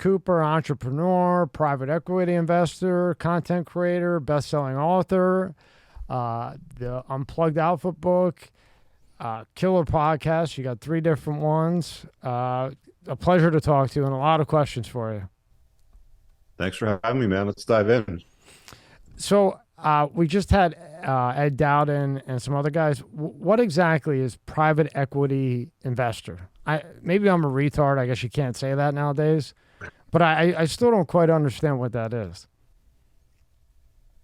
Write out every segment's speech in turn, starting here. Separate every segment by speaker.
Speaker 1: Cooper, entrepreneur, private equity investor, content creator, best-selling author, the Unplugged Alpha book, killer podcast. You got 3 different ones. A pleasure to talk to, and a lot of questions for you.
Speaker 2: Thanks for having me, man. Let's dive in.
Speaker 1: So we just had Ed Dowden and some other guys. What exactly is private equity investor? Maybe I'm a retard. I guess you can't say that nowadays, but I still don't quite understand what that is.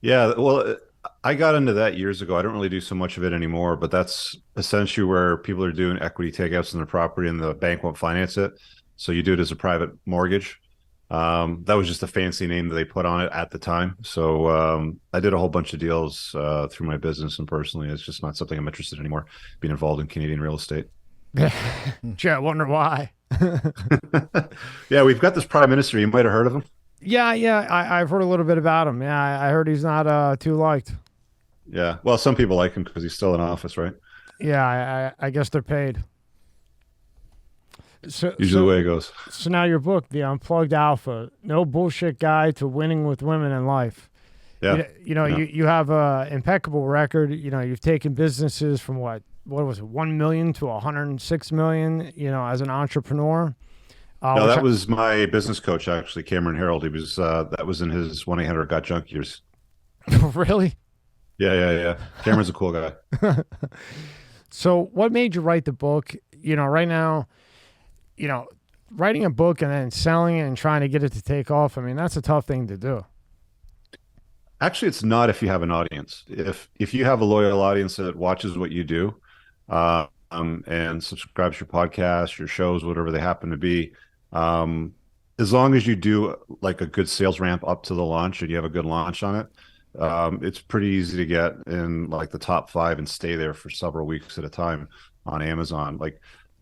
Speaker 2: Yeah, well, I got into that years ago. I don't really do so much of it anymore, but that's essentially where people are doing equity takeouts in their property and the bank won't finance it. So you do it as a private mortgage. That was just a fancy name that they put on it at the time. So I did a whole bunch of deals through my business and personally. It's just not something I'm interested in anymore, being involved in Canadian real estate.
Speaker 1: Gee, I wonder why.
Speaker 2: Yeah, we've got this prime minister. You might have heard of him.
Speaker 1: Yeah. I've heard a little bit about him. Yeah, I heard he's not too liked.
Speaker 2: Yeah, well, some people like him because he's still in office, right?
Speaker 1: Yeah, I guess they're paid.
Speaker 2: Usually the way it goes.
Speaker 1: So now your book, The Unplugged Alpha, no bullshit guide to winning with women in life.
Speaker 2: Yeah. Yeah.
Speaker 1: You have an impeccable record. You've taken businesses from what was it, 1 million to 106 million, as an entrepreneur.
Speaker 2: No, that was my business coach, actually, Cameron Harold. He was that was in his 1-800 Got Junk years.
Speaker 1: Really?
Speaker 2: Yeah. Cameron's a cool guy.
Speaker 1: So what made you write the book? Right now, writing a book and then selling it and trying to get it to take off, I mean, that's a tough thing to do.
Speaker 2: Actually, it's not if you have an audience. If you have a loyal audience that watches what you do, and subscribes to your podcast, your shows, whatever they happen to be, as long as you do like a good sales ramp up to the launch and you have a good launch on it, it's pretty easy to get in like the top 5 and stay there for several weeks at a time on Amazon. Like,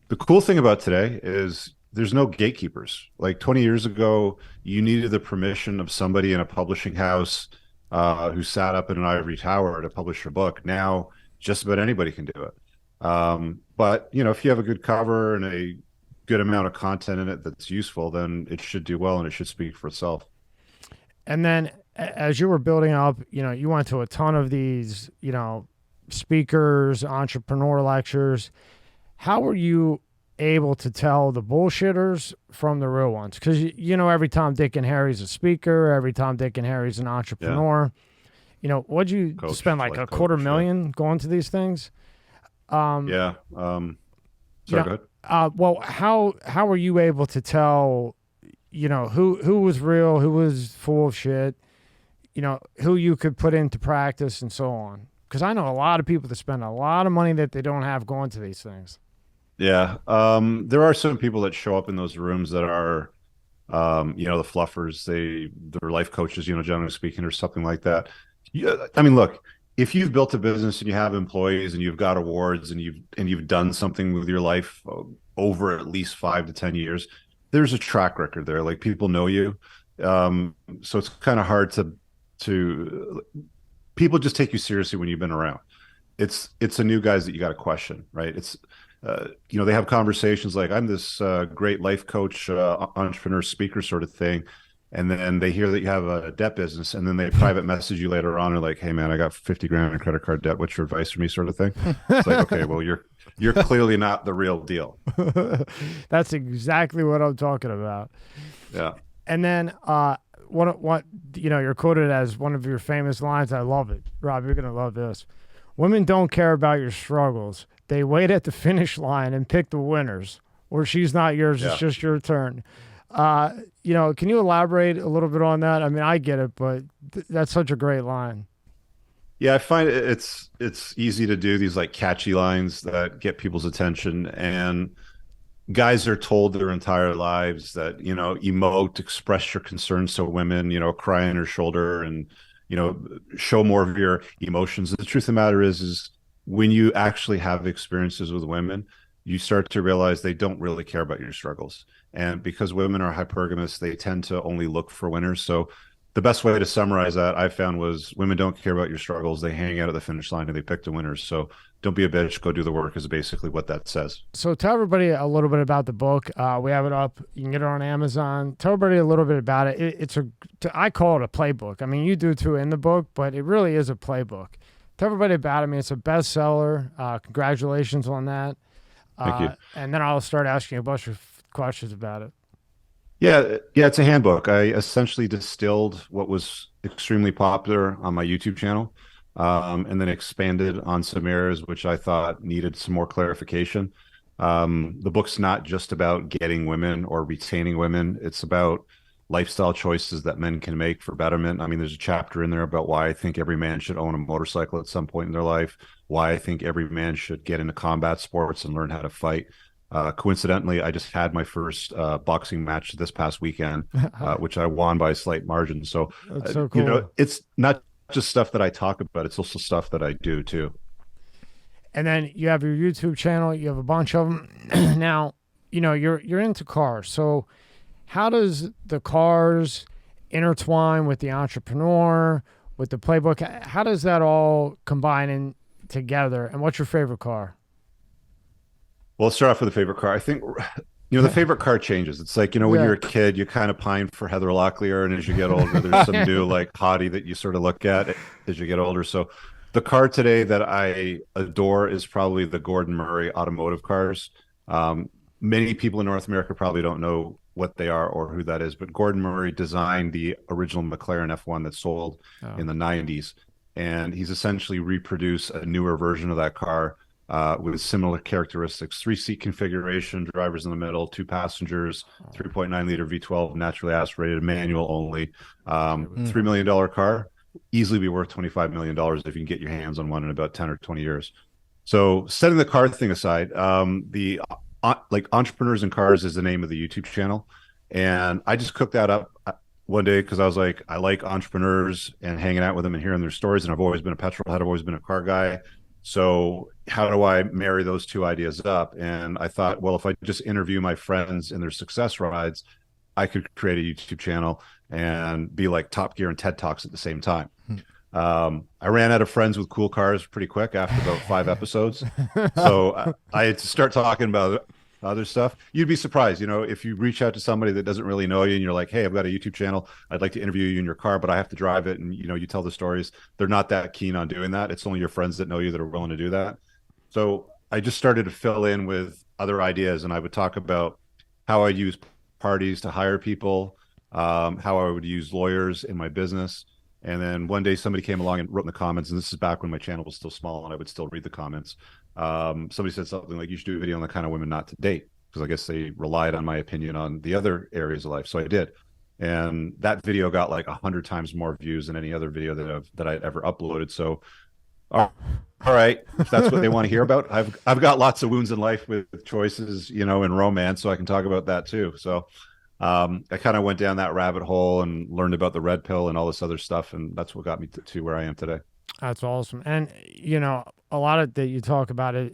Speaker 2: the cool thing about today is there's no gatekeepers. Like 20 years ago, you needed the permission of somebody in a publishing house who sat up in an ivory tower to publish your book. Now, just about anybody can do it. But if you have a good cover and a good amount of content in it that's useful, then it should do well and it should speak for itself.
Speaker 1: And then as you were building up, you went to a ton of these, speakers, entrepreneur lectures. How were you able to tell the bullshitters from the real ones? Because, every Tom, Dick, and Harry's a speaker. Every Tom, Dick, and Harry's an entrepreneur. Yeah. What'd you spend like a quarter million going to these things?
Speaker 2: Yeah. Sorry, go ahead.
Speaker 1: Well, how were you able to tell, who was real, who was full of shit, who you could put into practice and so on? Because I know a lot of people that spend a lot of money that they don't have going to these things.
Speaker 2: Yeah. There are some people that show up in those rooms that are, the fluffers. They're life coaches, generally speaking, or something like that. Yeah. I mean, look, if you've built a business and you have employees and you've got awards and you've done something with your life over at least 5 to 10 years, there's a track record there. Like, people know you. So it's kind of hard to people just take you seriously when you've been around. It's the new guys that you got to question, right? It's they have conversations like, I'm this great life coach, entrepreneur, speaker sort of thing. And then they hear that you have a debt business, and then they private message you later on and like, hey man, I got 50 grand in credit card debt. What's your advice for me, sort of thing? It's like, okay, well, you're clearly not the real deal.
Speaker 1: That's exactly what I'm talking about.
Speaker 2: Yeah.
Speaker 1: And then what you're quoted as one of your famous lines. I love it. Rob, you're gonna love this. Women don't care about your struggles. They wait at the finish line and pick the winners. Or she's not yours, yeah. It's just your turn. Can you elaborate a little bit on that? I mean, I get it, but that's such a great line.
Speaker 2: Yeah, I find it's easy to do these like catchy lines that get people's attention, and guys are told their entire lives that, emote, express your concerns to women, cry on her shoulder and, show more of your emotions. The truth of the matter is when you actually have experiences with women, you start to realize they don't really care about your struggles. And because women are hypergamous, they tend to only look for winners. So the best way to summarize that I found was women don't care about your struggles. They hang out at the finish line and they pick the winners. So don't be a bitch. Go do the work is basically what that says.
Speaker 1: So tell everybody a little bit about the book. We have it up. You can get it on Amazon. Tell everybody a little bit about it. I call it a playbook. I mean, you do too in the book, but it really is a playbook. Tell everybody about it. I mean, it's a bestseller. Congratulations on that.
Speaker 2: Thank you.
Speaker 1: And then I'll start asking a bunch of questions about it.
Speaker 2: Yeah, it's a handbook. I essentially distilled what was extremely popular on my YouTube channel, and then expanded on some areas which I thought needed some more clarification. The book's not just about getting women or retaining women. It's about lifestyle choices that men can make for betterment. I mean, there's a chapter in there about why I think every man should own a motorcycle at some point in their life, why I think every man should get into combat sports and learn how to fight. Coincidentally, I just had my first boxing match this past weekend, which I won by a slight margin. So,
Speaker 1: That's so cool.
Speaker 2: it's not just stuff that I talk about; it's also stuff that I do too.
Speaker 1: And then you have your YouTube channel. You have a bunch of them. Now, you're into cars. So how does the cars intertwine with the entrepreneur, with the playbook? How does that all combine in together? And what's your favorite car?
Speaker 2: Well, let's start off with a favorite car. I think the favorite car changes. It's like when
Speaker 1: Yeah.
Speaker 2: you're a kid, you kind of pine for Heather Locklear, and as you get older, there's some new like hottie that you sort of look at as you get older. So the car today that I adore is probably the Gordon Murray automotive cars. Many people in North America probably don't know what they are or who that is, but Gordon Murray designed the original McLaren F1 that sold in the 90s. And he's essentially reproduced a newer version of that car with similar characteristics: 3-seat configuration, drivers in the middle, 2 passengers, 3.9-liter V12, naturally aspirated, manual only. $3 million car, easily be worth $25 million if you can get your hands on one in about 10 or 20 years. So setting the car thing aside, the like Entrepreneurs in Cars is the name of the YouTube channel. And I just cooked that up one day because I was like, I like entrepreneurs and hanging out with them and hearing their stories. And I've always been a petrol head. I've always been a car guy. So how do I marry those two ideas up? And I thought, well, if I just interview my friends in their success rides, I could create a YouTube channel and be like Top Gear and TED Talks at the same time. I ran out of friends with cool cars pretty quick after about 5 episodes. So I had to start talking about other stuff. You'd be surprised, if you reach out to somebody that doesn't really know you and you're like, hey, I've got a YouTube channel. I'd like to interview you in your car, but I have to drive it. And, you tell the stories. They're not that keen on doing that. It's only your friends that know you that are willing to do that. So I just started to fill in with other ideas, and I would talk about how I use parties to hire people, how I would use lawyers in my business. And then one day somebody came along and wrote in the comments, and this is back when my channel was still small and I would still read the comments. Somebody said something like, you should do a video on the kind of women not to date, because I guess they relied on my opinion on the other areas of life. So I did. And that video got like 100 times more views than any other video that I'd ever uploaded. So, all right, if that's what they want to hear about, I've got lots of wounds in life with choices, in romance, so I can talk about that too. So I kind of went down that rabbit hole and learned about the red pill and all this other stuff, and that's what got me to where I am today.
Speaker 1: That's awesome. And, a lot of that you talk about it,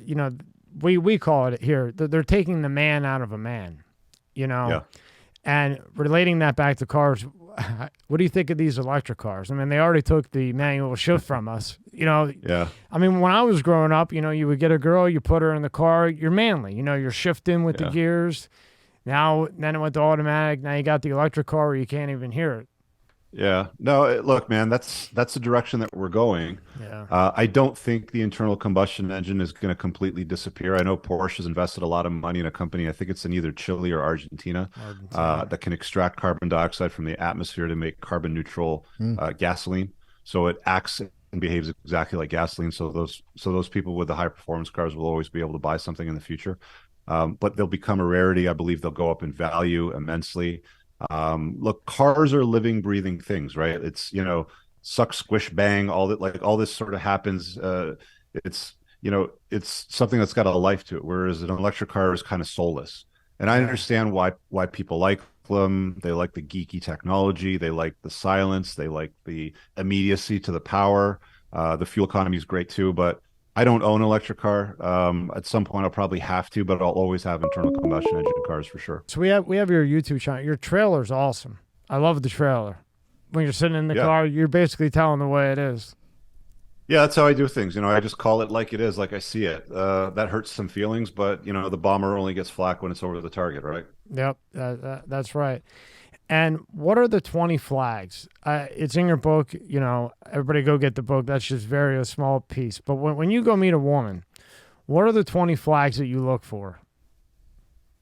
Speaker 1: we call it here, they're taking the man out of a man,
Speaker 2: Yeah.
Speaker 1: and relating that back to cars. What do you think of these electric cars? I mean, they already took the manual shift from us,
Speaker 2: Yeah.
Speaker 1: I mean, when I was growing up, you would get a girl, you put her in the car, you're manly, you're shifting with the gears. Then it went to automatic. Now you got the electric car where you can't even hear it.
Speaker 2: Yeah. No, look, man, that's the direction that we're going.
Speaker 1: Yeah.
Speaker 2: I don't think the internal combustion engine is going to completely disappear. I know Porsche has invested a lot of money in a company, I think it's in either Chile or Argentina, that can extract carbon dioxide from the atmosphere to make carbon neutral gasoline. So it acts and behaves exactly like gasoline. So those people with the high performance cars will always be able to buy something in the future. But they'll become a rarity. I believe they'll go up in value immensely. Look, cars are living, breathing things, right? It's, suck, squish, bang, all that, like all this sort of happens. It's, it's something that's got a life to it. Whereas an electric car is kind of soulless. And I understand why people like them. They like the geeky technology. They like the silence. They like the immediacy to the power. The fuel economy is great too, but I don't own an electric car. At some point, I'll probably have to, but I'll always have internal combustion engine cars for sure.
Speaker 1: So we have your YouTube channel. Your trailer's awesome. I love the trailer. when you're sitting in the
Speaker 2: Yeah.
Speaker 1: car, you're basically telling the way it is.
Speaker 2: Yeah, that's how I do things. I just call it like it is, like I see it. That hurts some feelings, but the bomber only gets flak when it's over the target, right?
Speaker 1: Yep, that's right. And what are the 20 flags? It's in your book. Everybody go get the book. That's just very a small piece. But when you go meet a woman, what are the 20 flags that you look for?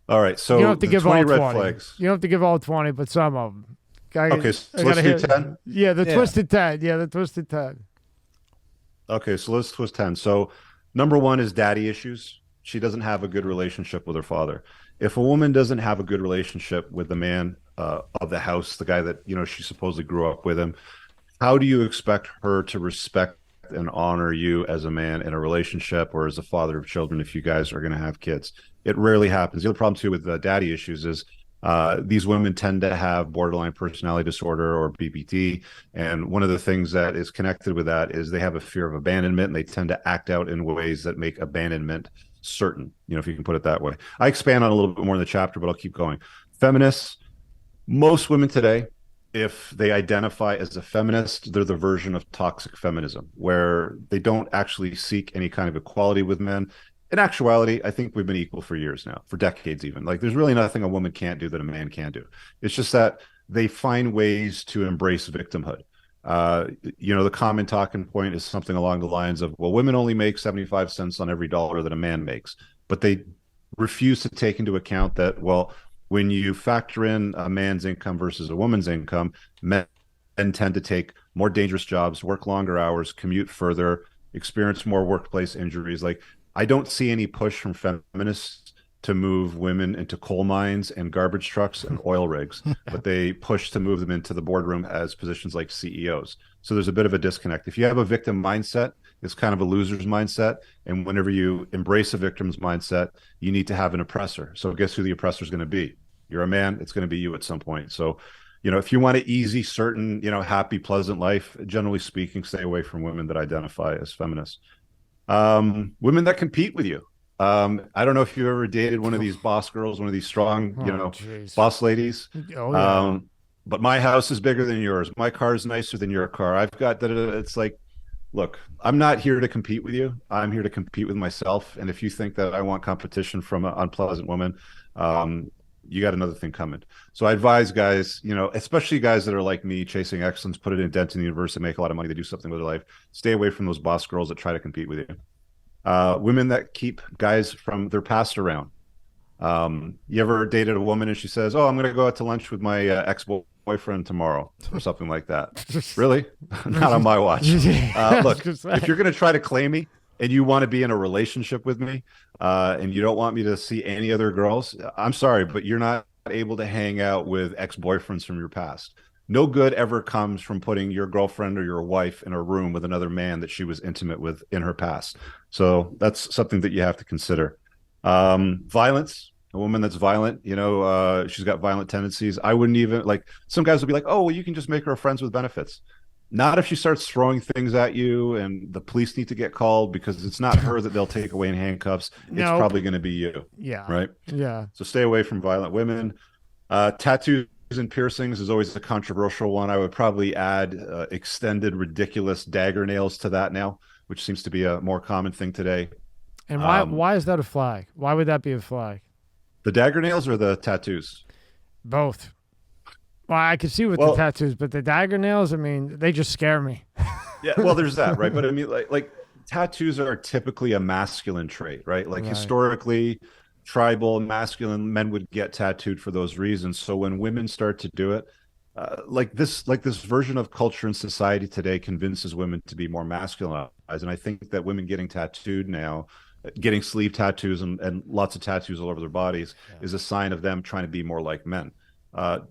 Speaker 2: All right.
Speaker 1: You don't
Speaker 2: So
Speaker 1: have to
Speaker 2: the
Speaker 1: give all
Speaker 2: 20 red
Speaker 1: 20.
Speaker 2: flags.
Speaker 1: You don't have to give all 20, but some of them.
Speaker 2: Okay,
Speaker 1: I
Speaker 2: so let's
Speaker 1: gotta
Speaker 2: do
Speaker 1: hit.
Speaker 2: 10.
Speaker 1: Yeah, the
Speaker 3: Yeah.
Speaker 1: twisted 10. Yeah, the twisted 10.
Speaker 2: Okay, so let's twist 10. So number one is daddy issues. She doesn't have a good relationship with her father. If a woman doesn't have a good relationship with the man of the house, the guy that, she supposedly grew up with him, how do you expect her to respect and honor you as a man in a relationship or as a father of children if you guys are going to have kids? It rarely happens. The other problem too with daddy issues is these women tend to have borderline personality disorder or BPD, and one of the things that is connected with that is they have a fear of abandonment, and they tend to act out in ways that make abandonment certain. If you can put it that way. I expand on a little bit more in the chapter, but I'll keep going. Feminists, most women today, if they identify as a feminist, they're the version of toxic feminism, where they don't actually seek any kind of equality with men. In actuality, I think we've been equal for years now, for decades even. Like, there's really nothing a woman can't do that a man can do. It's just that they find ways to embrace victimhood. The common talking point is something along the lines of, well, women only make 75 cents on every dollar that a man makes. But they refuse to take into account that, well, when you factor in a man's income versus a woman's income, men tend to take more dangerous jobs, work longer hours, commute further, experience more workplace injuries. Like, I don't see any push from feminists to move women into coal mines and garbage trucks and oil rigs, but they push to move them into the boardroom as positions like CEOs. So there's a bit of a disconnect. If you have a victim mindset, it's kind of a loser's mindset. And whenever you embrace a victim's mindset, you need to have an oppressor. So guess who the oppressor is going to be? You're a man, it's going to be you at some point. So, if you want an easy, certain, happy, pleasant life, generally speaking, stay away from women that identify as feminists. Women that compete with you. I don't know if you ever dated one of these boss girls, one of these strong,
Speaker 1: Geez.
Speaker 2: boss ladies.
Speaker 1: Oh, yeah.
Speaker 2: But my house is bigger than yours. My car is nicer than your car. I've got that. It's like, look, I'm not here to compete with you. I'm here to compete with myself. And if you think that I want competition from an unpleasant woman, you got another thing coming. So I advise guys, especially guys that are like me, chasing excellence, put it in dent in the universe, and make a lot of money, to do something with their life. Stay away from those boss girls that try to compete with you. Women that keep guys from their past around. You ever dated a woman and she says, "Oh, I'm going to go out to lunch with my ex-boyfriend tomorrow," or something like that? Really? Not on my watch. Look, if you're going to try to claim me and you want to be in a relationship with me, and you don't want me to see any other girls, I'm sorry, but you're not able to hang out with ex-boyfriends from your past. No good ever comes from putting your girlfriend or your wife in a room with another man that she was intimate with in her past. So that's something that you have to consider. Violence. A woman that's violent, she's got violent tendencies. I wouldn't even, like, some guys will be like, "Oh, well, you can just make her friends with benefits." Not if she starts throwing things at you and the police need to get called, because it's not her that they'll take away in handcuffs. It's probably going to be you.
Speaker 1: Yeah.
Speaker 2: Right.
Speaker 1: Yeah.
Speaker 2: So stay away from violent women. Tattoos and piercings is always a controversial one. I would probably add extended, ridiculous dagger nails to that now, which seems to be a more common thing today.
Speaker 1: And why is that a flag? Why would that be a flag?
Speaker 2: The dagger nails or the tattoos?
Speaker 1: Both. Well, I could see with the tattoos, but the dagger nails, I mean, they just scare me.
Speaker 2: Yeah, well, there's that, right? But I mean, like tattoos are typically a masculine trait, right? Like, historically, tribal, masculine men would get tattooed for those reasons. So when women start to do it, like this version of culture and society today convinces women to be more masculinized. And I think that women getting tattooed now, getting sleeve tattoos and lots of tattoos all over their bodies, is a sign of them trying to be more like men.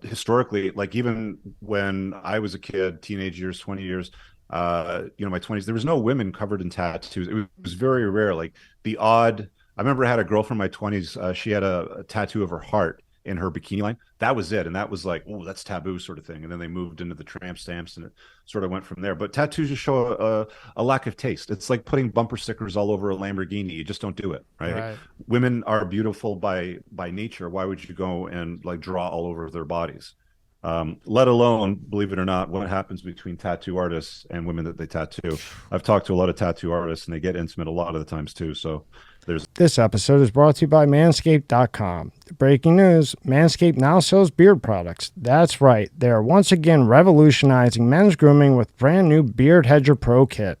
Speaker 2: Historically, like, even when I was a kid, teenage years, 20 years, my 20s, there was no women covered in tattoos. It was very rare. Like, the odd, I remember I had a girlfriend in my 20s. She had a tattoo of her heart in her bikini line. That was it. And that was like, oh, that's taboo, sort of thing. And then they moved into the tramp stamps and it sort of went from there. But tattoos just show a lack of taste. It's like putting bumper stickers all over a Lamborghini. You just don't do it. Right. Women are beautiful by nature. Why would you go and, like, draw all over their bodies? Let alone, believe it or not, what happens between tattoo artists and women that they tattoo. I've talked to a lot of tattoo artists, and they get intimate a lot of the times too. So there's
Speaker 1: This episode is brought to you by Manscaped.com. Breaking news, Manscaped now sells beard products. That's right, they are once again revolutionizing men's grooming with brand new Beard Hedger Pro Kit.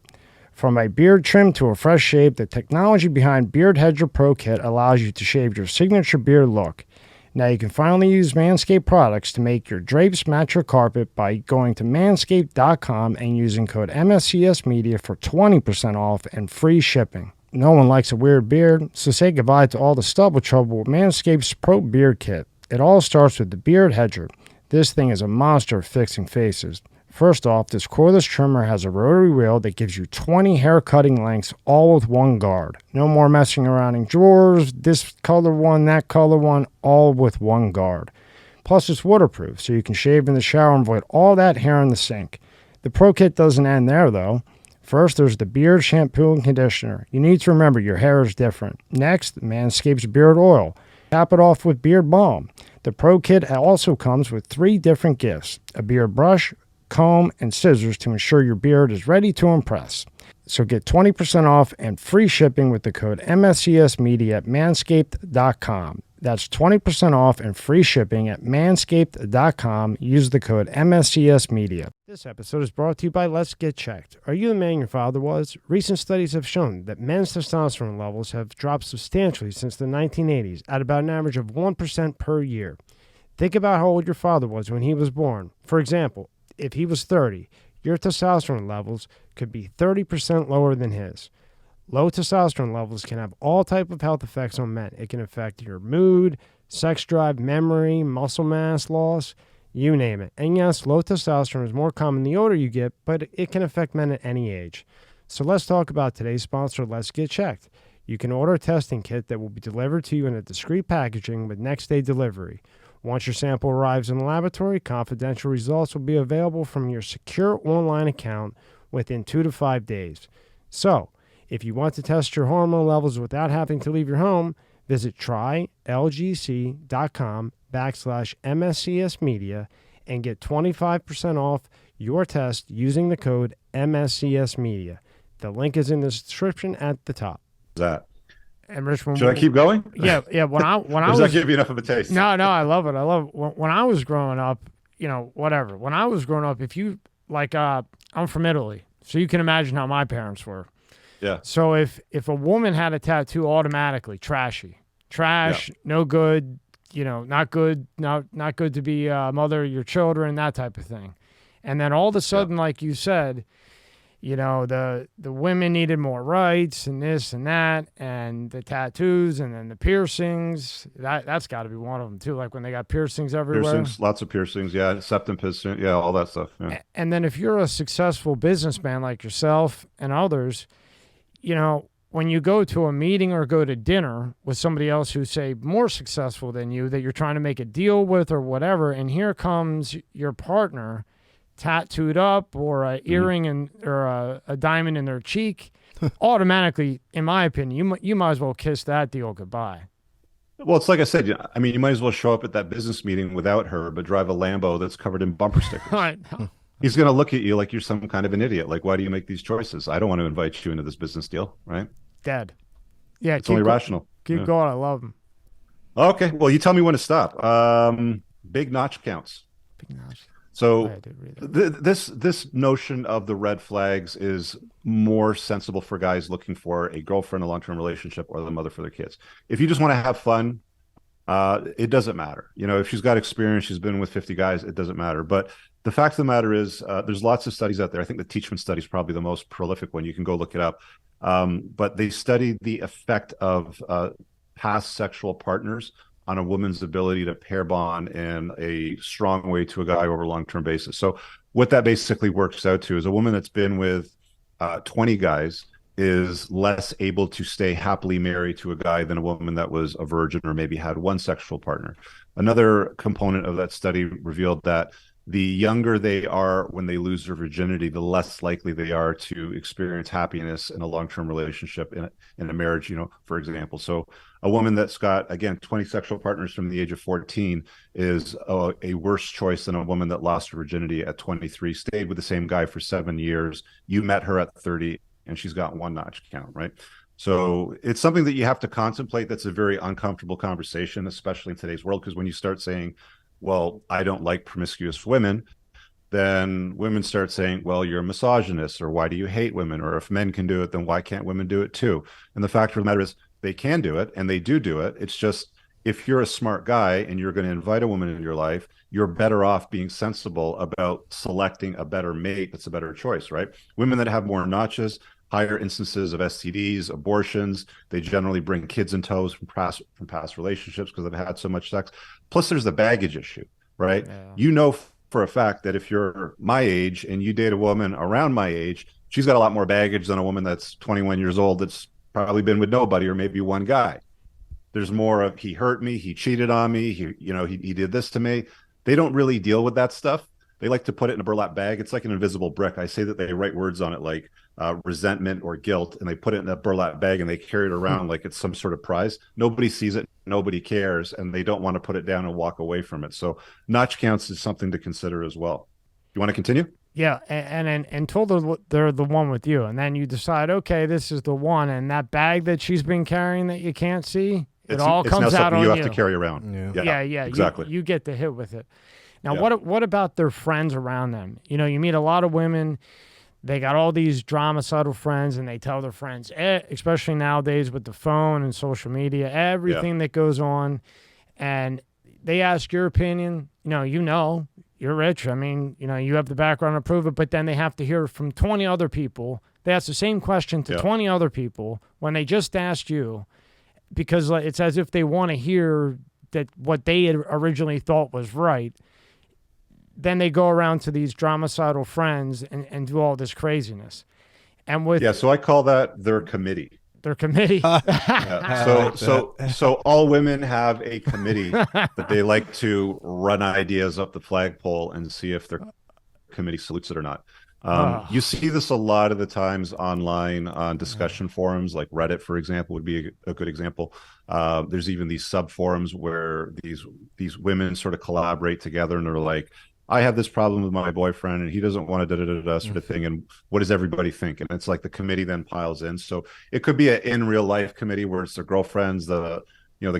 Speaker 1: From a beard trim to a fresh shave, the technology behind Beard Hedger Pro Kit allows you to shave your signature beard look. Now you can finally use Manscaped products to make your drapes match your carpet by going to manscaped.com and using code MSCS Media for 20% off and free shipping. No one likes a weird beard, so say goodbye to all the stubble trouble with Manscaped's Pro Beard Kit. It all starts with the Beard Hedger. This thing is a monster of fixing faces. First off, this cordless trimmer has a rotary wheel that gives you 20 hair cutting lengths, all with one guard. No more messing around in drawers, this color one, that color one, all with one guard. Plus, it's waterproof, so you can shave in the shower and avoid all that hair in the sink. The Pro Kit doesn't end there, though. First, there's the beard shampoo and conditioner. You need to remember your hair is different. Next, Manscaped's beard oil. Cap it off with beard balm. The Pro Kit also comes with 3 different gifts: a beard brush, comb, and scissors to ensure your beard is ready to impress. So get 20% off and free shipping with the code MSCS Media at manscaped.com. That's 20% off and free shipping at manscaped.com. Use the code MSCS Media. This episode is brought to you by Let's Get Checked. Are you the man your father was? Recent studies have shown that men's testosterone levels have dropped substantially since the 1980s at about an average of 1% per year. Think about how old your father was when he was born. For example, if he was 30, your testosterone levels could be 30% lower than his. Low testosterone levels can have all types of health effects on men. It can affect your mood, sex drive, memory, muscle mass loss, you name it. And yes, low testosterone is more common the older you get, but it can affect men at any age. So let's talk about today's sponsor, Let's Get Checked. You can order a testing kit that will be delivered to you in a discreet packaging with next-day delivery. Once your sample arrives in the laboratory, confidential results will be available from your secure online account within 2 to 5 days. So, if you want to test your hormone levels without having to leave your home, visit trylgc.com/MSCS Media and get 25% off your test using the code MSCS Media. The link is in the description at the top.
Speaker 2: that.
Speaker 1: And Rich,
Speaker 2: Should I keep going?
Speaker 1: Yeah. When I
Speaker 2: Does that give you enough of a taste?
Speaker 1: No, I love it. When I was growing up, whatever. When I was growing up, if you like, I'm from Italy, so you can imagine how my parents were.
Speaker 2: Yeah.
Speaker 1: So if a woman had a tattoo, automatically trash,
Speaker 2: Yeah.
Speaker 1: no good, not good, not good to be a mother of your children, that type of thing. And then all of a sudden, like you said, the women needed more rights and this and that, and the tattoos, and then the piercings. That's got to be one of them too. Like when they got piercings everywhere.
Speaker 2: Piercings, lots of piercings. Yeah, septum piercing. Yeah, all that stuff. Yeah.
Speaker 1: And then if you're a successful businessman like yourself and others, when you go to a meeting or go to dinner with somebody else who's, say, more successful than you, that you're trying to make a deal with or whatever, and here comes your partner tattooed up or an earring or a diamond in their cheek, automatically, in my opinion, you might as well kiss that deal goodbye.
Speaker 2: Well, it's like I said. I mean, you might as well show up at that business meeting without her, but drive a Lambo that's covered in bumper stickers.
Speaker 1: Right.
Speaker 2: He's going to look at you like you're some kind of an idiot. Like, why do you make these choices? I don't want to invite you into this business deal, right?
Speaker 1: Dead. Yeah,
Speaker 2: It's only rational.
Speaker 1: Keep going. I love them.
Speaker 2: Okay, well, you tell me when to stop. Big notch counts.
Speaker 1: Big notch.
Speaker 2: So
Speaker 1: I did read that.
Speaker 2: this notion of the red flags is more sensible for guys looking for a girlfriend, a long-term relationship, or the mother for their kids. If you just want to have fun, it doesn't matter. If she's got experience, she's been with 50 guys, it doesn't matter. But the fact of the matter is, there's lots of studies out there. I think the Teachman study is probably the most prolific one. You can go look it up. But they studied the effect of past sexual partners on a woman's ability to pair bond in a strong way to a guy over a long-term basis. So what that basically works out to is a woman that's been with 20 guys is less able to stay happily married to a guy than a woman that was a virgin or maybe had one sexual partner. Another component of that study revealed that the younger they are when they lose their virginity, the less likely they are to experience happiness in a long-term relationship in a marriage, for example. So a woman that's got, again, 20 sexual partners from the age of 14 is a worse choice than a woman that lost her virginity at 23, stayed with the same guy for 7 years. You met her at 30 and she's got one notch count, right? So it's something that you have to contemplate. That's a very uncomfortable conversation, especially in today's world, because when you start saying, well, I don't like promiscuous women, then women start saying, well, you're a misogynist, or why do you hate women? Or if men can do it, then why can't women do it too? And the fact of the matter is they can do it and they do it. It's just, if you're a smart guy and you're going to invite a woman into your life, you're better off being sensible about selecting a better mate that's a better choice, right? Women that have more notches, higher instances of STDs, abortions. They generally bring kids in tows from past relationships because they've had so much sex. Plus, there's the baggage issue, right?
Speaker 1: Yeah.
Speaker 2: You know for a fact that if you're my age and you date a woman around my age, she's got a lot more baggage than a woman that's 21 years old that's probably been with nobody or maybe one guy. There's more of, he hurt me, he cheated on me, he did this to me. They don't really deal with that stuff. They like to put it in a burlap bag. It's like an invisible brick. I say that they write words on it like resentment or guilt, and they put it in a burlap bag and they carry it around like it's some sort of prize. Nobody sees it, nobody cares, and they don't want to put it down and walk away from it. So notch counts is something to consider as well. You want to continue?
Speaker 1: Yeah, and until they're the one with you, and then you decide, okay, this is the one, and that bag that she's been carrying that you can't see, it all comes out on
Speaker 2: you
Speaker 1: you.
Speaker 2: have to carry around.
Speaker 1: Yeah,
Speaker 2: exactly.
Speaker 1: You get the hit with it. Now, what about their friends around them? You meet a lot of women. They got all these drama-subtle friends, and they tell their friends, especially nowadays with the phone and social media, everything that goes on, and they ask your opinion. You're rich. I mean, you have the background to prove it, but then they have to hear from 20 other people. They ask the same question to 20 other people when they just asked you, because it's as if they want to hear that what they had originally thought was right. Then they go around to these dramacidal friends and do all this craziness. And
Speaker 2: so I call that their committee.
Speaker 1: Their committee.
Speaker 2: So all women have a committee that they like to run ideas up the flagpole and see if their committee salutes it or not. You see this a lot of the times online on discussion forums, like Reddit, for example, would be a good example. There's even these sub forums where these women sort of collaborate together and they're like, I have this problem with my boyfriend and he doesn't want to sort of thing. And what does everybody think? And it's like the committee then piles in. So it could be an in real life committee where it's their girlfriends, the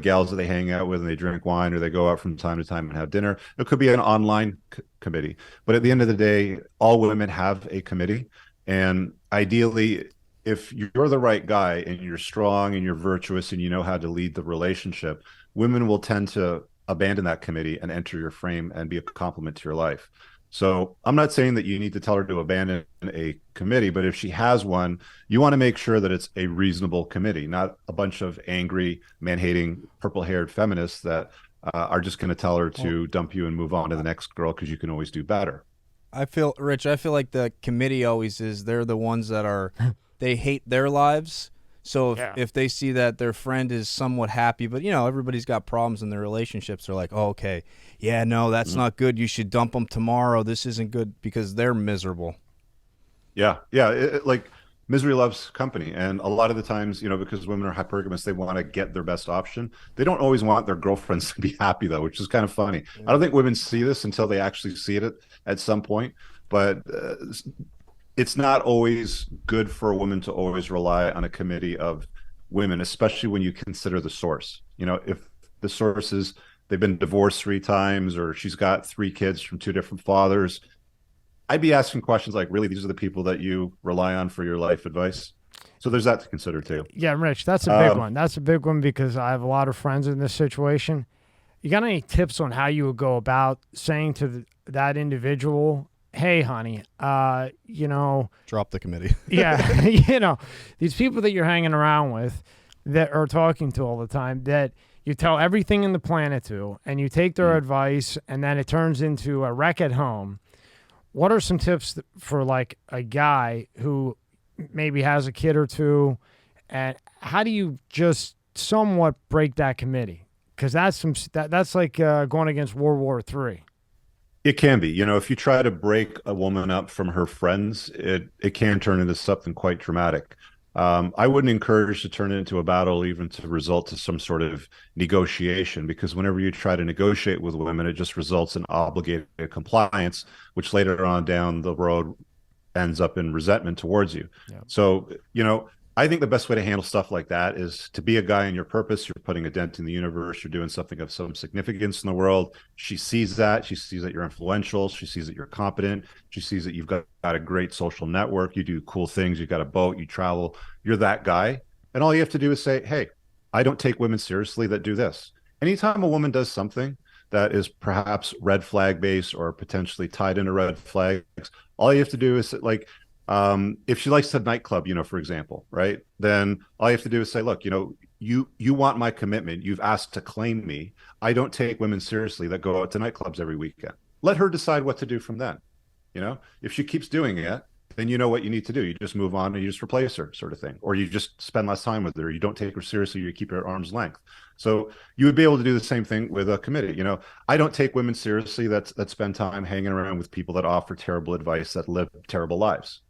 Speaker 2: gals that they hang out with and they drink wine or they go out from time to time and have dinner. It could be an online committee. But at the end of the day, all women have a committee. And ideally, if you're the right guy and you're strong and you're virtuous and you know how to lead the relationship, women will tend to abandon that committee and enter your frame and be a complement to your life. So I'm not saying that you need to tell her to abandon a committee, but if she has one, you want to make sure that it's a reasonable committee, not a bunch of angry, man-hating, purple-haired feminists that are just going to tell her to dump you and move on to the next girl because you can always do better.
Speaker 3: Rich, I feel like the committee always is, they're the ones that they hate their lives. So if they see that their friend is somewhat happy, but, everybody's got problems in their relationships, they're like, oh, okay, yeah, no, that's not good. You should dump them tomorrow. This isn't good because they're miserable.
Speaker 2: Yeah. Like misery loves company. And a lot of the times, because women are hypergamous, they want to get their best option. They don't always want their girlfriends to be happy, though, which is kind of funny. Yeah. I don't think women see this until they actually see it at some point. But it's not always good for a woman to always rely on a committee of women, especially when you consider the source. If the source is they've been divorced 3 times or she's got 3 kids from 2 different fathers, I'd be asking questions like, really, these are the people that you rely on for your life advice? So there's that to consider too.
Speaker 1: Yeah, Rich, that's a big one. That's a big one because I have a lot of friends in this situation. You got any tips on how you would go about saying to that individual, hey, honey,
Speaker 3: drop the committee.
Speaker 1: Yeah, these people that you're hanging around with that are talking to all the time, that you tell everything in the planet to, and you take their advice, and then it turns into a wreck at home. What are some tips for like a guy who maybe has a kid or 2, and how do you just somewhat break that committee? Because that's like going against World War III.
Speaker 2: It can be, if you try to break a woman up from her friends, it can turn into something quite dramatic. I wouldn't encourage to turn it into a battle, even to result to some sort of negotiation, because whenever you try to negotiate with women, it just results in obligated compliance, which later on down the road ends up in resentment towards you.
Speaker 1: Yeah.
Speaker 2: So, I think the best way to handle stuff like that is to be a guy in your purpose. You're putting a dent in the universe. You're doing something of some significance in the world. She sees that. She sees that you're influential. She sees that you're competent. She sees that you've got a great social network. You do cool things. You've got a boat. You travel. You're that guy. And all you have to do is say, hey, I don't take women seriously that do this. Anytime a woman does something that is perhaps red flag based or potentially tied into red flags, all you have to do is if she likes to nightclub, for example, right? Then all you have to do is say, look, you want my commitment. You've asked to claim me. I don't take women seriously that go out to nightclubs every weekend. Let her decide what to do from then. If she keeps doing it, then you know what you need to do. You just move on and you just replace her, sort of thing. Or you just spend less time with her. You don't take her seriously. You keep her at arm's length. So you would be able to do the same thing with a committee. I don't take women seriously that spend time hanging around with people that offer terrible advice, that live terrible lives.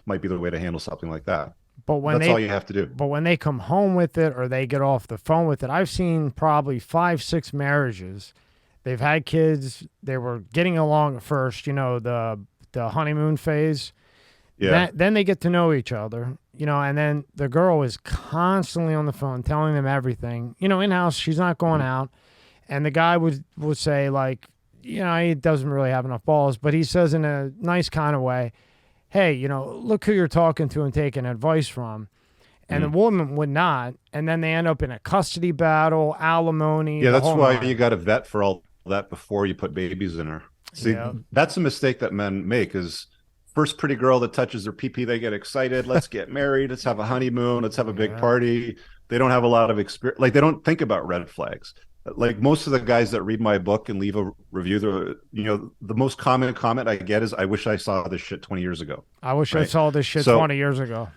Speaker 2: Might be the way to handle something like that.
Speaker 1: But
Speaker 2: that's all you have to do.
Speaker 1: But when they come home with it or they get off the phone with it, I've seen probably 5-6 marriages. They've had kids. They were getting along at first, the honeymoon phase.
Speaker 2: Yeah.
Speaker 1: Then they get to know each other, and then the girl is constantly on the phone telling them everything, in-house. She's not going out. And the guy would say, like, he doesn't really have enough balls, but he says in a nice kind of way, hey, look who you're talking to and taking advice from. And the woman would not. And then they end up in a custody battle, alimony.
Speaker 2: Yeah, that's why you got to vet for all that before you put babies in her. See, that's a mistake that men make is, first pretty girl that touches their pee-pee, they get excited. Let's get married. Let's have a honeymoon. Let's have a big party. They don't have a lot of experience. Like, they don't think about red flags. Like, most of the guys that read my book and leave a review, the most common comment I get is, I wish I saw this shit 20 years ago.
Speaker 1: I wish I saw this shit 20 years ago.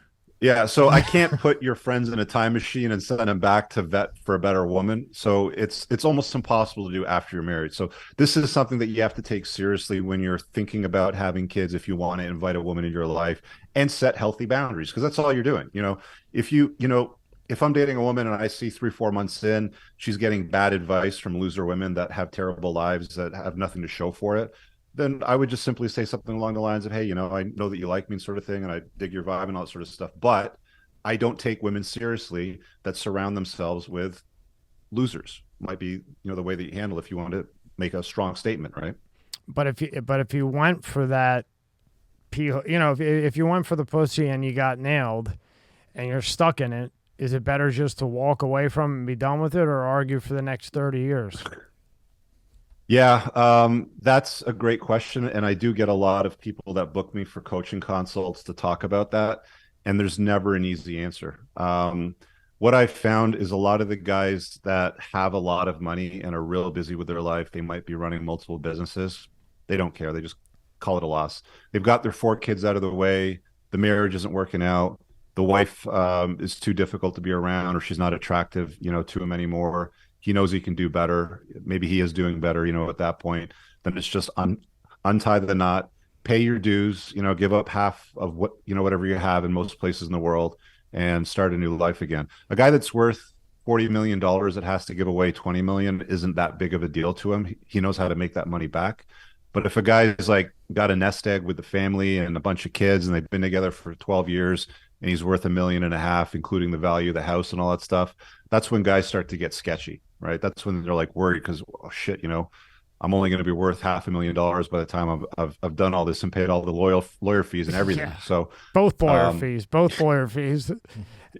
Speaker 2: Yeah, so I can't put your friends in a time machine and send them back to vet for a better woman. So it's almost impossible to do after you're married. So this is something that you have to take seriously when you're thinking about having kids, if you want to invite a woman into your life, and set healthy boundaries, because that's all you're doing. If I'm dating a woman and I see 3-4 months in, she's getting bad advice from loser women that have terrible lives, that have nothing to show for it, then I would just simply say something along the lines of, hey, I know that you like me, sort of thing, and I dig your vibe and all that sort of stuff, but I don't take women seriously that surround themselves with losers. Might be, the way that you handle it if you want to make a strong statement, right?
Speaker 1: But if you went for that, if you went for the pussy and you got nailed and you're stuck in it, is it better just to walk away from it and be done with it, or argue for the next 30 years?
Speaker 2: Yeah, that's a great question. And I do get a lot of people that book me for coaching consults to talk about that. And there's never an easy answer. What I've found is a lot of the guys that have a lot of money and are real busy with their life, they might be running multiple businesses. They don't care. They just call it a loss. They've got their 4 kids out of the way. The marriage isn't working out. The wife is too difficult to be around, or she's not attractive, to him anymore. He knows he can do better. Maybe he is doing better, at that point. Then it's just untie the knot, pay your dues, give up half of what, whatever you have in most places in the world, and start a new life again. A guy that's worth $40 million that has to give away 20 million isn't that big of a deal to him. He knows how to make that money back. But if a guy is like got a nest egg with the family and a bunch of kids and they've been together for 12 years and he's worth $1.5 million, including the value of the house and all that stuff, that's when guys start to get sketchy, right? That's when they're like worried because, oh shit, I'm only going to be worth $500,000 by the time I've done all this and paid all the lawyer fees and everything.
Speaker 1: Yeah.
Speaker 2: So
Speaker 1: both lawyer fees.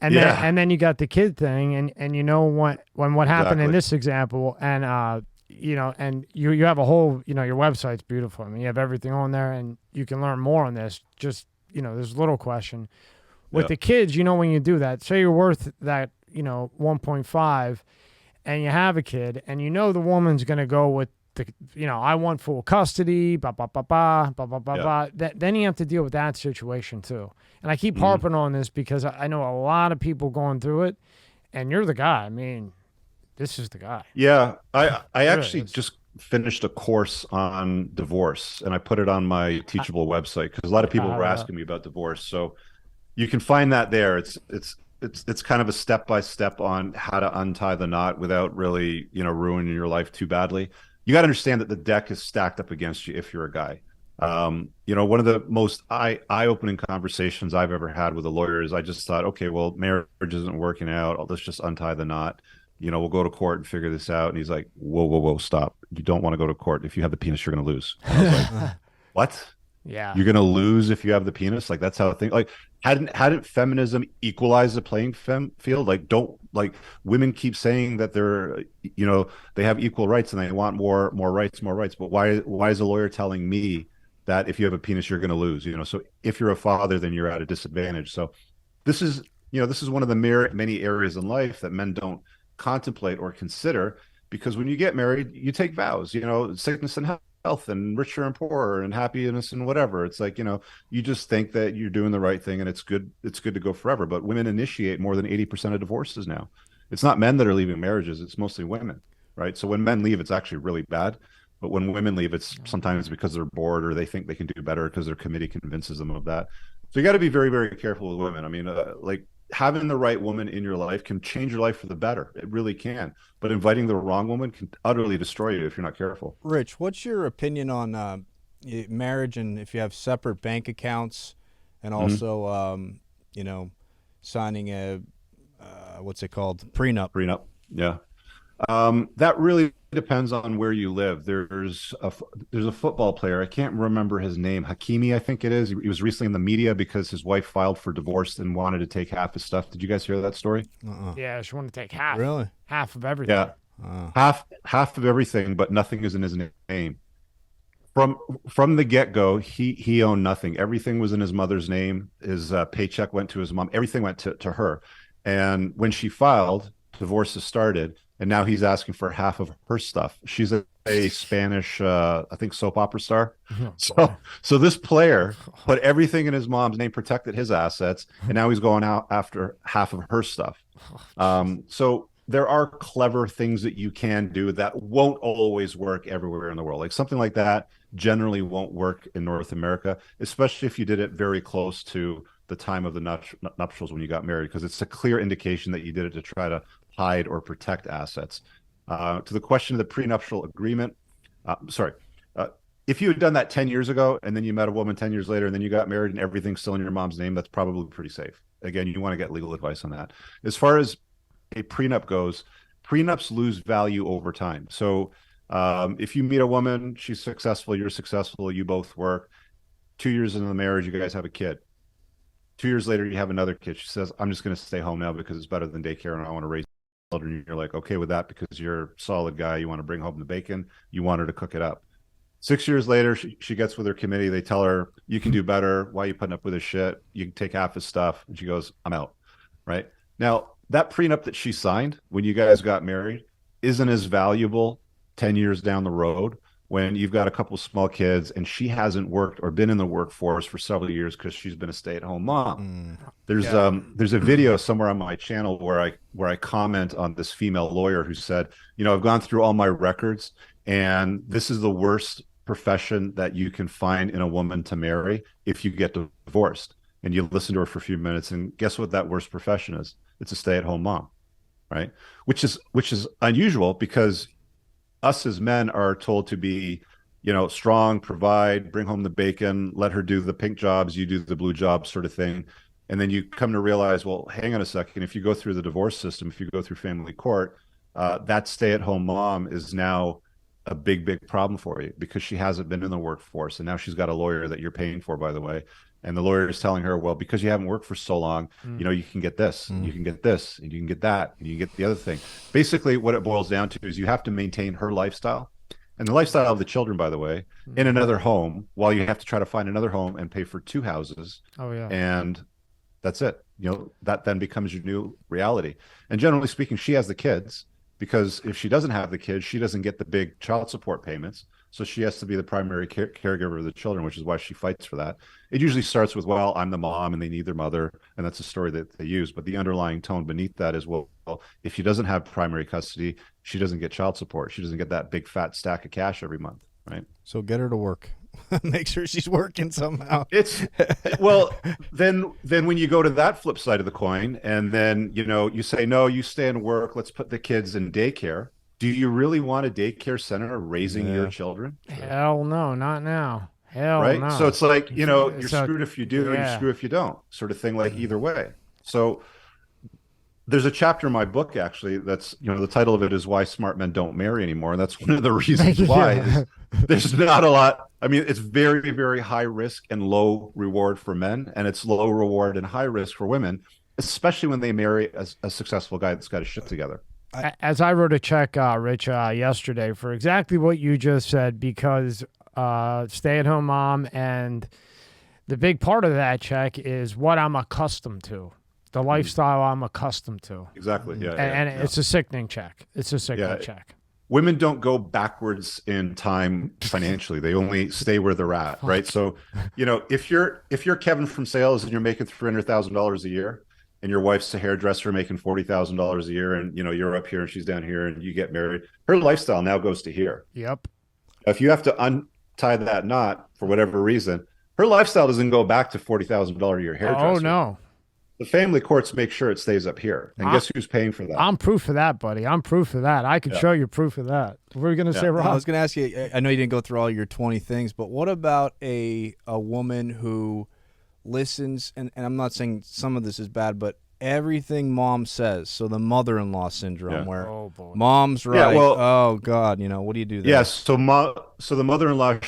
Speaker 1: And then you got the kid thing, and what happened in this example, and and you have a whole, your website's beautiful. I mean, you have everything on there, and you can learn more on this. Just there's a little question with the kids. When you do that, say you're worth that 1.5, and you have a kid, and the woman's gonna go with I want full custody, blah, blah, blah, blah, blah, blah, blah, blah. Then you have to deal with that situation too. And I keep harping on this because I know a lot of people going through it, and you're the guy. I mean, this is the guy.
Speaker 2: Yeah, I actually just finished a course on divorce, and I put it on my Teachable website because a lot of people were asking me about divorce. So you can find that there. It's kind of a step by step on how to untie the knot without really, ruining your life too badly. You got to understand that the deck is stacked up against you if you're a guy. One of the most eye-opening conversations I've ever had with a lawyer is I just thought, okay, well, marriage isn't working out. Let's just untie the knot. We'll go to court and figure this out. And he's like, whoa, whoa, whoa, stop. You don't want to go to court. If you have the penis, you're going to lose. And I was like, what?
Speaker 1: Yeah.
Speaker 2: You're going to lose if you have the penis? Like, that's how I think. Like, hadn't feminism equalized the playing field? Like, women keep saying that they have equal rights and they want more rights. But why is a lawyer telling me that if you have a penis, you're going to lose? So if you're a father, then you're at a disadvantage. So this is one of the many areas in life that men don't contemplate or consider, because when you get married, you take vows, sickness and health and richer and poorer and happiness and whatever. It's like, you just think that you're doing the right thing and it's good to go forever. But women initiate more than 80% of divorces now. It's not men that are leaving marriages, it's mostly women, right? So when men leave, it's actually really bad. But when women leave, it's sometimes because they're bored or they think they can do better because their committee convinces them of that. So you got to be very, very careful with women. I mean, like, having the right woman in your life can change your life for the better. It really can. But inviting the wrong woman can utterly destroy you if you're not careful.
Speaker 3: Rich, what's your opinion on marriage, and if you have separate bank accounts, and also, signing a, what's it called? Prenup.
Speaker 2: Prenup. Yeah. That really depends on where you live. There's a football player. I can't remember his name. Hakimi, I think it is. He was recently in the media because his wife filed for divorce and wanted to take half his stuff. Did you guys hear that story?
Speaker 1: Yeah, she wanted to take half.
Speaker 3: Really?
Speaker 1: Half of everything.
Speaker 2: Yeah. Half of everything, but nothing is in his name. From the get-go, he owned nothing. Everything was in his mother's name. His paycheck went to his mom. Everything went to her. And when she filed, divorces started. And now he's asking for half of her stuff. She's a Spanish, I think, soap opera star. So this player put everything in his mom's name, protected his assets, and now he's going out after half of her stuff. So there are clever things that you can do that won't always work everywhere in the world. Like something like that generally won't work in North America, especially if you did it very close to the time of the nuptials when you got married, because it's a clear indication that you did it to try to hide or protect assets. To the question of the prenuptial agreement, if you had done that 10 years ago and then you met a woman 10 years later and then you got married and everything's still in your mom's name, that's probably pretty safe. Again, you want to get legal advice on that. As far as a prenup goes, prenups lose value over time. So if you meet a woman, she's successful, you're successful, you both work. 2 years into the marriage, you guys have a kid. 2 years later, you have another kid. She says, I'm just going to stay home now because it's better than daycare and I want to raise children. You're like, okay with that because you're a solid guy. You want to bring home the bacon. You want her to cook it up. 6 years later, she gets with her committee. They tell her, you can do better. Why are you putting up with this shit? You can take half his stuff. And she goes, I'm out. Right? Now, that prenup that she signed when you guys got married isn't as valuable 10 years down the road when you've got a couple of small kids and she hasn't worked or been in the workforce for several years because she's been a stay-at-home mom. There's a video somewhere on my channel where I comment on this female lawyer who said, I've gone through all my records and this is the worst profession that you can find in a woman to marry if you get divorced. And you listen to her for a few minutes and guess what that worst profession is? It's a stay-at-home mom, right? Which is unusual because us as men are told to be, strong, provide, bring home the bacon, let her do the pink jobs, you do the blue jobs sort of thing. And then you come to realize, well, hang on a second. If you go through the divorce system, if you go through family court, that stay-at-home mom is now a big, big problem for you because she hasn't been in the workforce. And now she's got a lawyer that you're paying for, by the way. And the lawyer is telling her, well, because you haven't worked for so long, you can get this, and you can get this, and you can get that, and you can get the other thing. Basically, what it boils down to is you have to maintain her lifestyle and the lifestyle of the children, by the way, in another home while you have to try to find another home and pay for two houses.
Speaker 1: Oh, yeah.
Speaker 2: And that's it. That then becomes your new reality. And generally speaking, she has the kids because if she doesn't have the kids, she doesn't get the big child support payments. So she has to be the primary caregiver of the children, which is why she fights for that. It usually starts with, well, I'm the mom and they need their mother. And that's a story that they use. But the underlying tone beneath that is, well, if she doesn't have primary custody, she doesn't get child support. She doesn't get that big fat stack of cash every month. Right.
Speaker 3: So get her to work. Make sure she's working somehow.
Speaker 2: It's well, then when you go to that flip side of the coin, and then you say, no, you stay and work, let's put the kids in daycare. Do you really want a daycare center raising your children?
Speaker 1: Hell no, not now. Hell
Speaker 2: right?
Speaker 1: no.
Speaker 2: So it's like, you're screwed if you do, you're screwed if you don't, sort of thing, like either way. So there's a chapter in my book, actually, that's, the title of it is Why Smart Men Don't Marry Anymore. And that's one of the reasons why there's not a lot. I mean, it's very, very high risk and low reward for men, and it's low reward and high risk for women, especially when they marry a successful guy that's got his shit together.
Speaker 1: As I wrote a check, Rich, yesterday for exactly what you just said, because stay-at-home mom, and the big part of that check is what I'm accustomed to, the lifestyle I'm accustomed to.
Speaker 2: Exactly. Yeah.
Speaker 1: And it's a sickening check. It's a sickening check.
Speaker 2: Women don't go backwards in time financially. They only stay where they're at, right? So, if you're Kevin from sales and you're making $300,000 a year, and your wife's a hairdresser making $40,000 a year, and you're up here and she's down here, and you get married, her lifestyle now goes to here.
Speaker 1: Yep.
Speaker 2: If you have to untie that knot for whatever reason, her lifestyle doesn't go back to $40,000 a year hairdresser.
Speaker 1: Oh no.
Speaker 2: The family courts make sure it stays up here. And guess who's paying for that?
Speaker 1: I'm proof of that, buddy. I'm proof of that. I could show you proof of that. What were you going to say, Rob?
Speaker 3: I was going to ask you, I know you didn't go through all your 20 things, but what about a woman who listens, and I'm not saying some of this is bad, but everything mom says, so the mother-in-law syndrome where mom's right. Yeah, well, oh, God, what do you do there?
Speaker 2: Yes, so the mother-in-law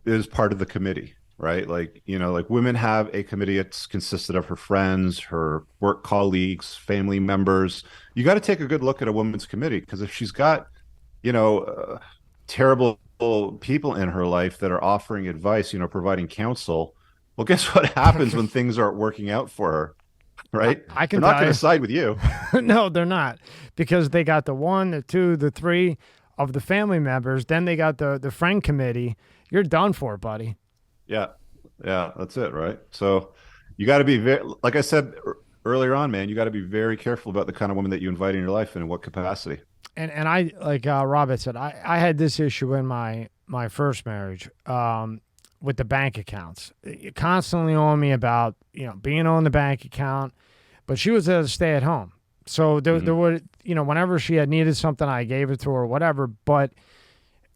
Speaker 2: is part of the committee. Right. Like, like women have a committee. It's consisted of her friends, her work colleagues, family members. You got to take a good look at a woman's committee, because if she's got, terrible people in her life that are offering advice, providing counsel, well, guess what happens when things aren't working out for her? Right. They're not going to side with you.
Speaker 1: No, they're not, because they got the 1, the 2, the 3 of the family members. Then they got the friend committee. You're done for, buddy.
Speaker 2: Yeah, that's it, right? So you got to be very, like I said earlier on, man, you got to be very careful about the kind of woman that you invite in your life and in what capacity.
Speaker 1: And I, like Robert said, I had this issue in my first marriage with the bank accounts. Constantly on me about, being on the bank account, but she was a stay-at-home. So there would, whenever she had needed something, I gave it to her or whatever. But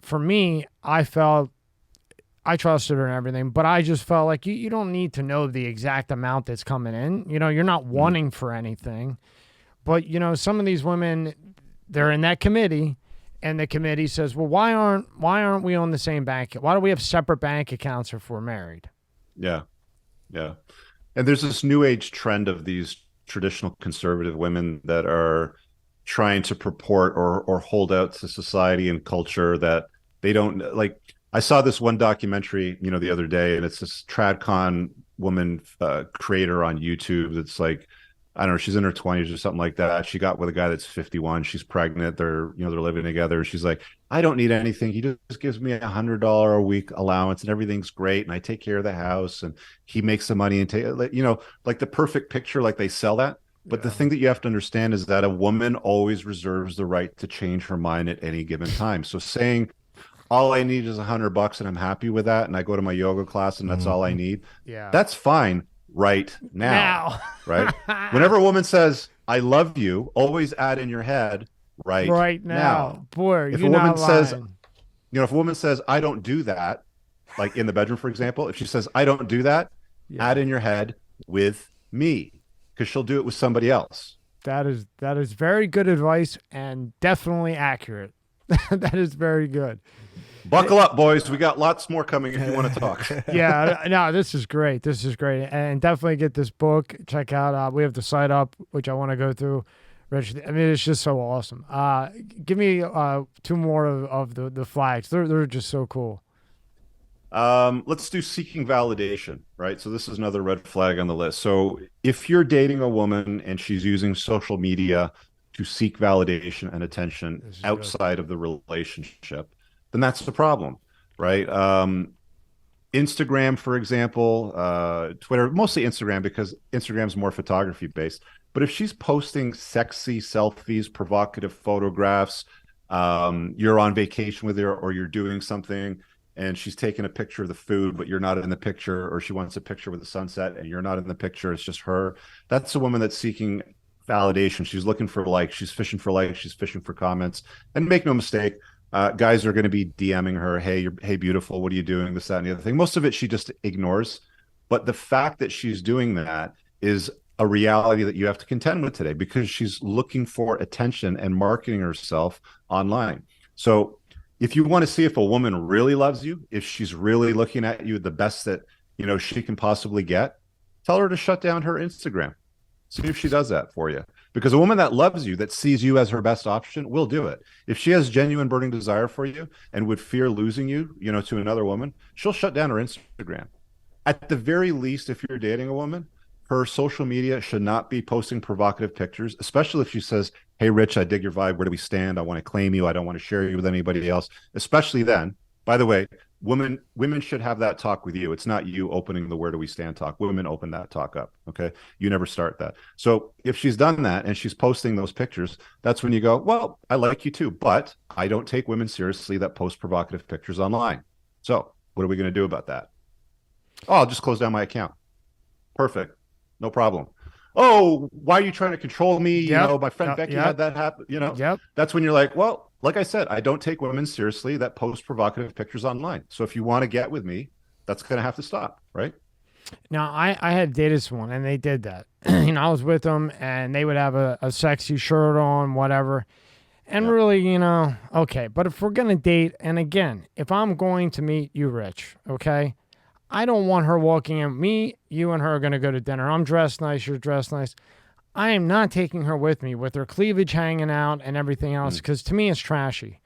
Speaker 1: for me, I trusted her and everything, but I just felt like you don't need to know the exact amount that's coming in. You're not wanting for anything. But, some of these women, they're in that committee, and the committee says, well, why aren't we on the same bank? Why do we have separate bank accounts if we're married?
Speaker 2: Yeah. Yeah. And there's this new age trend of these traditional conservative women that are trying to purport or hold out to society and culture that they don't like. I saw this one documentary, the other day, and it's this TradCon woman creator on YouTube. That's like, I don't know, she's in her 20s or something like that. She got with a guy that's 51. She's pregnant. They're living together. She's like, I don't need anything. He just gives me $100 a week allowance, and everything's great. And I take care of the house, and he makes the money and like the perfect picture, like they sell that. But the thing that you have to understand is that a woman always reserves the right to change her mind at any given time. So saying, all I need is $100 and I'm happy with that, and I go to my yoga class and that's all I need. Yeah, that's fine right now. Right? Whenever a woman says, I love you, always add in your head, right now.
Speaker 1: Boy,
Speaker 2: if a woman says, if a woman says, I don't do that, like in the bedroom, for example, if she says, I don't do that, add in your head with me, because she'll do it with somebody else.
Speaker 1: That is very good advice and definitely accurate. That is very good.
Speaker 2: Buckle up, boys. We got lots more coming if you want to talk.
Speaker 1: Yeah, no, this is great. This is great. And definitely get this book. Check out, we have the site up, which I want to go through. Rich, I mean, it's just so awesome. Give me 2 more of the flags. They're just so cool.
Speaker 2: Let's do seeking validation, right? So this is another red flag on the list. So if you're dating a woman and she's using social media to seek validation and attention outside of the relationship, then that's the problem. right? Instagram, for example, Twitter, mostly Instagram because Instagram's more photography based. But if she's posting sexy selfies, provocative photographs, you're on vacation with her or you're doing something and she's taking a picture of the food, but you're not in the picture, or she wants a picture with the sunset and you're not in the picture, it's just her. That's a woman that's seeking validation. She's looking for likes, she's fishing for likes, she's fishing for comments. And make no mistake, guys are going to be DMing her, hey, beautiful, what are you doing? This, that, and the other thing. Most of it she just ignores. But the fact that she's doing that is a reality that you have to contend with today because she's looking for attention and marketing herself online. So if you want to see if a woman really loves you, if she's really looking at you the best that she can possibly get, tell her to shut down her Instagram. See if she does that for you. Because a woman that loves you, that sees you as her best option, will do it. If she has genuine burning desire for you and would fear losing you, to another woman, she'll shut down her Instagram. At the very least, if you're dating a woman, her social media should not be posting provocative pictures, especially if she says, hey, Rich, I dig your vibe. Where do we stand? I want to claim you. I don't want to share you with anybody else. Especially then. By the way, women should have that talk with you. It's not you opening the where do we stand talk. Women open that talk up. Okay. You never start that. So if she's done that and she's posting those pictures, that's when you go, well, I like you too, but I don't take women seriously that post provocative pictures online. So what are we going to do about that? Oh, I'll just close down my account. Perfect. No problem. Oh, why are you trying to control me?
Speaker 1: Yep.
Speaker 2: My friend Becky had that happen.
Speaker 1: Yep.
Speaker 2: That's when you're like, well, like I said, I don't take women seriously that post provocative pictures online. So if you want to get with me, that's going to have to stop, right?
Speaker 1: Now, I had dated someone, and they did that. I was with them, and they would have a sexy shirt on, whatever. And really, okay. But if we're going to date, and again, if I'm going to meet you, Rich, okay, I don't want her walking in. Me, you, and her are going to go to dinner. I'm dressed nice. You're dressed nice. I am not taking her with me with her cleavage hanging out and everything else because to me it's trashy.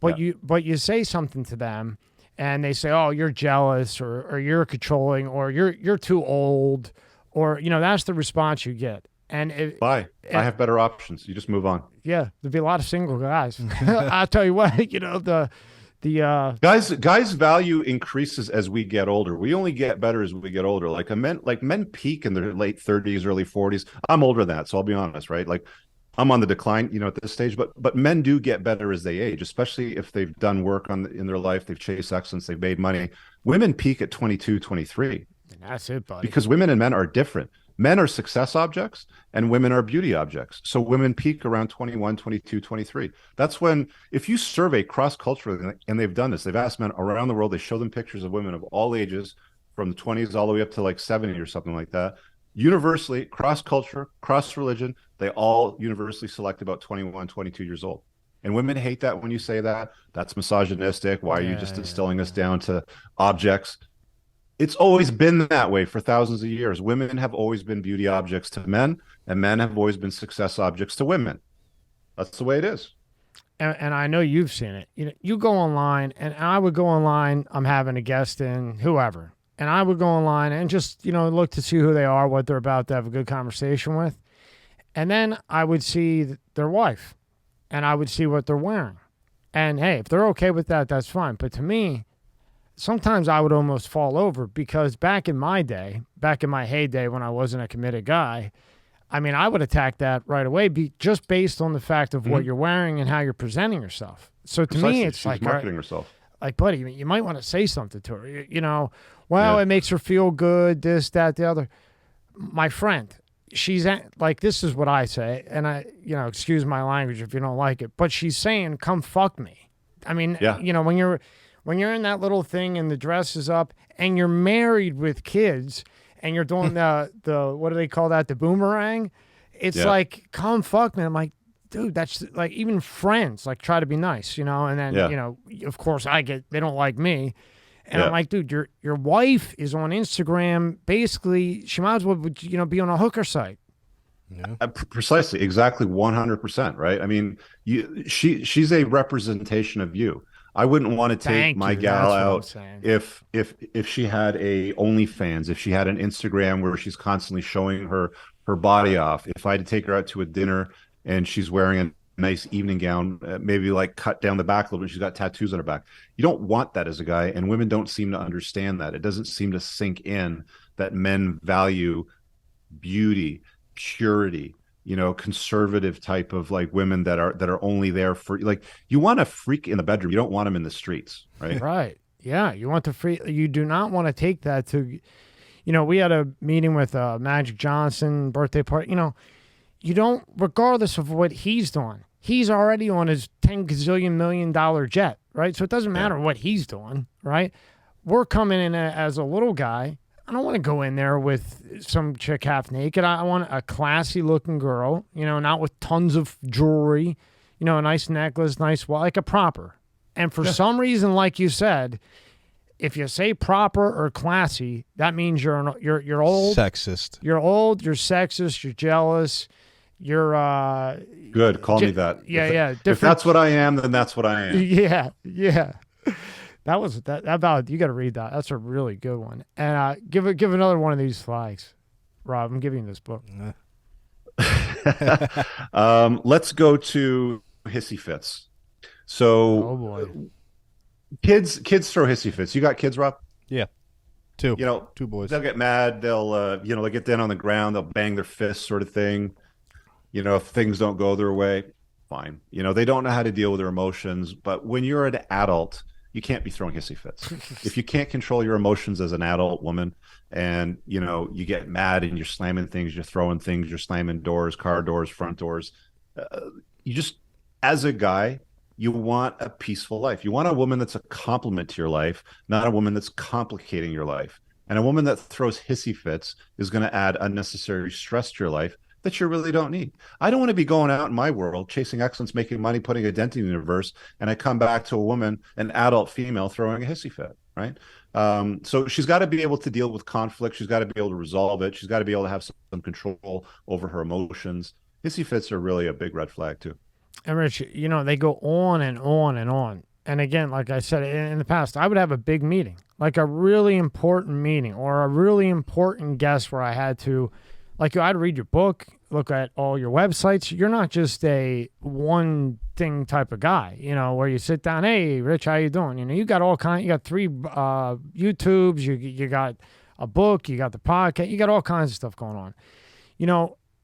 Speaker 1: But you say something to them, and they say, "Oh, you're jealous, or you're controlling, or you're too old," or that's the response you get. And
Speaker 2: bye. I have better options. You just move on.
Speaker 1: Yeah, there'd be a lot of single guys. I'll tell you what. The
Speaker 2: guys value increases as we get older. We only get better as we get older. Like men peak in their late 30s, early 40s. I'm older than that, so I'll be honest, right? Like I'm on the decline, at this stage, but men do get better as they age, especially if they've done work in their life, they've chased excellence, they've made money. Women peak at 22, 23.
Speaker 1: And that's it, buddy.
Speaker 2: Because women and men are different. Men are success objects and women are beauty objects. So women peak around 21, 22, 23. That's when, if you survey cross-culturally, and they've done this, they've asked men around the world, they show them pictures of women of all ages from the 20s all the way up to like 70 or something like that. Universally, cross-culture, cross-religion, they all universally select about 21, 22 years old. And women hate that when you say that. That's misogynistic. Why are you just distilling us down to objects? It's always been that way for thousands of years. Women have always been beauty objects to men, and men have always been success objects to women. That's the way it is.
Speaker 1: And I know you've seen it. You go online, and I would go online. I'm having a guest in, whoever, and I would go online and just look to see who they are, what they're about to have a good conversation with, and then I would see their wife, and I would see what they're wearing, and hey, if they're okay with that, that's fine. But to me, sometimes I would almost fall over because back in my heyday when I wasn't a committed guy, I mean, I would attack that right away just based on the fact of what you're wearing and how you're presenting yourself. So to me, it's
Speaker 2: she's marketing herself.
Speaker 1: Like, buddy, you might want to say something to her. It makes her feel good, this, that, the other. My friend, she's like, this is what I say, and excuse my language if you don't like it, but she's saying, come fuck me. I mean, when you're in that little thing and the dress is up and you're married with kids and you're doing the what do they call that? The boomerang. It's like, come fuck me. I'm like, dude, that's like, even friends like try to be nice, and then, of course they don't like me. And I'm like, dude, your wife is on Instagram. Basically, she might as well, be on a hooker site.
Speaker 2: Yeah. Precisely. Exactly. 100%. Right. I mean, she's a representation of you. I wouldn't want to take my gal out if she had a OnlyFans, if she had an Instagram where she's constantly showing her body off. If I had to take her out to a dinner and she's wearing nice evening gown, maybe like cut down the back a little bit. She's got tattoos on her back. You don't want that as a guy, and women don't seem to understand that. It doesn't seem to sink in that men value beauty, purity, conservative type of like women that are only there for, like, you want a freak in the bedroom. You don't want them in the streets, right?
Speaker 1: Right. Yeah. You want the free. You do not want to take that to. We had a meeting with Magic Johnson birthday party. You don't, regardless of what he's doing, he's already on his $10 gazillion jet, right? So it doesn't matter what he's doing, right? We're coming in as a little guy. I don't want to go in there with some chick half naked. I want a classy looking girl, not with tons of jewelry, a nice necklace, like a proper. And for some reason, like you said, if you say proper or classy, that means you're old,
Speaker 3: sexist.
Speaker 1: You're old, you're sexist, you're jealous, you're
Speaker 2: good. Call me that.
Speaker 1: Yeah.
Speaker 2: If that's what I am, then that's what I am.
Speaker 1: Yeah. That was that about. You got to read that. That's a really good one. And give another one of these flags, Rob. I'm giving you this book.
Speaker 2: Let's go to hissy fits. So,
Speaker 1: oh boy,
Speaker 2: kids throw hissy fits. You got kids, Rob?
Speaker 3: Yeah, two.
Speaker 2: 2
Speaker 3: boys.
Speaker 2: They'll get mad. They'll they'll get down on the ground. They'll bang their fists, sort of thing. If things don't go their way, fine. They don't know how to deal with their emotions. But when you're an adult, you can't be throwing hissy fits. If you can't control your emotions as an adult woman, and you get mad and you're slamming things, you're throwing things, you're slamming doors, car doors, front doors, you just, as a guy, you want a peaceful life. You want a woman that's a complement to your life, not a woman that's complicating your life. And a woman that throws hissy fits is going to add unnecessary stress to your life that you really don't need. I don't want to be going out in my world chasing excellence, making money, putting a dent in the universe, and I come back to a woman, an adult female, throwing a hissy fit, right? So she's got to be able to deal with conflict. She's got to be able to resolve it. She's got to be able to have some control over her emotions. Hissy fits are really a big red flag too.
Speaker 1: And Rich, they go on and on and on. And again, like I said in the past, I would have a big meeting, like a really important meeting or a really important guest where I had to, I'd read your book, look at all your websites. You're not just a one thing type of guy, where you sit down, hey, Rich, how you doing? You got all kinds, you got 3 YouTubes, you got a book, you got the podcast, you got all kinds of stuff going on,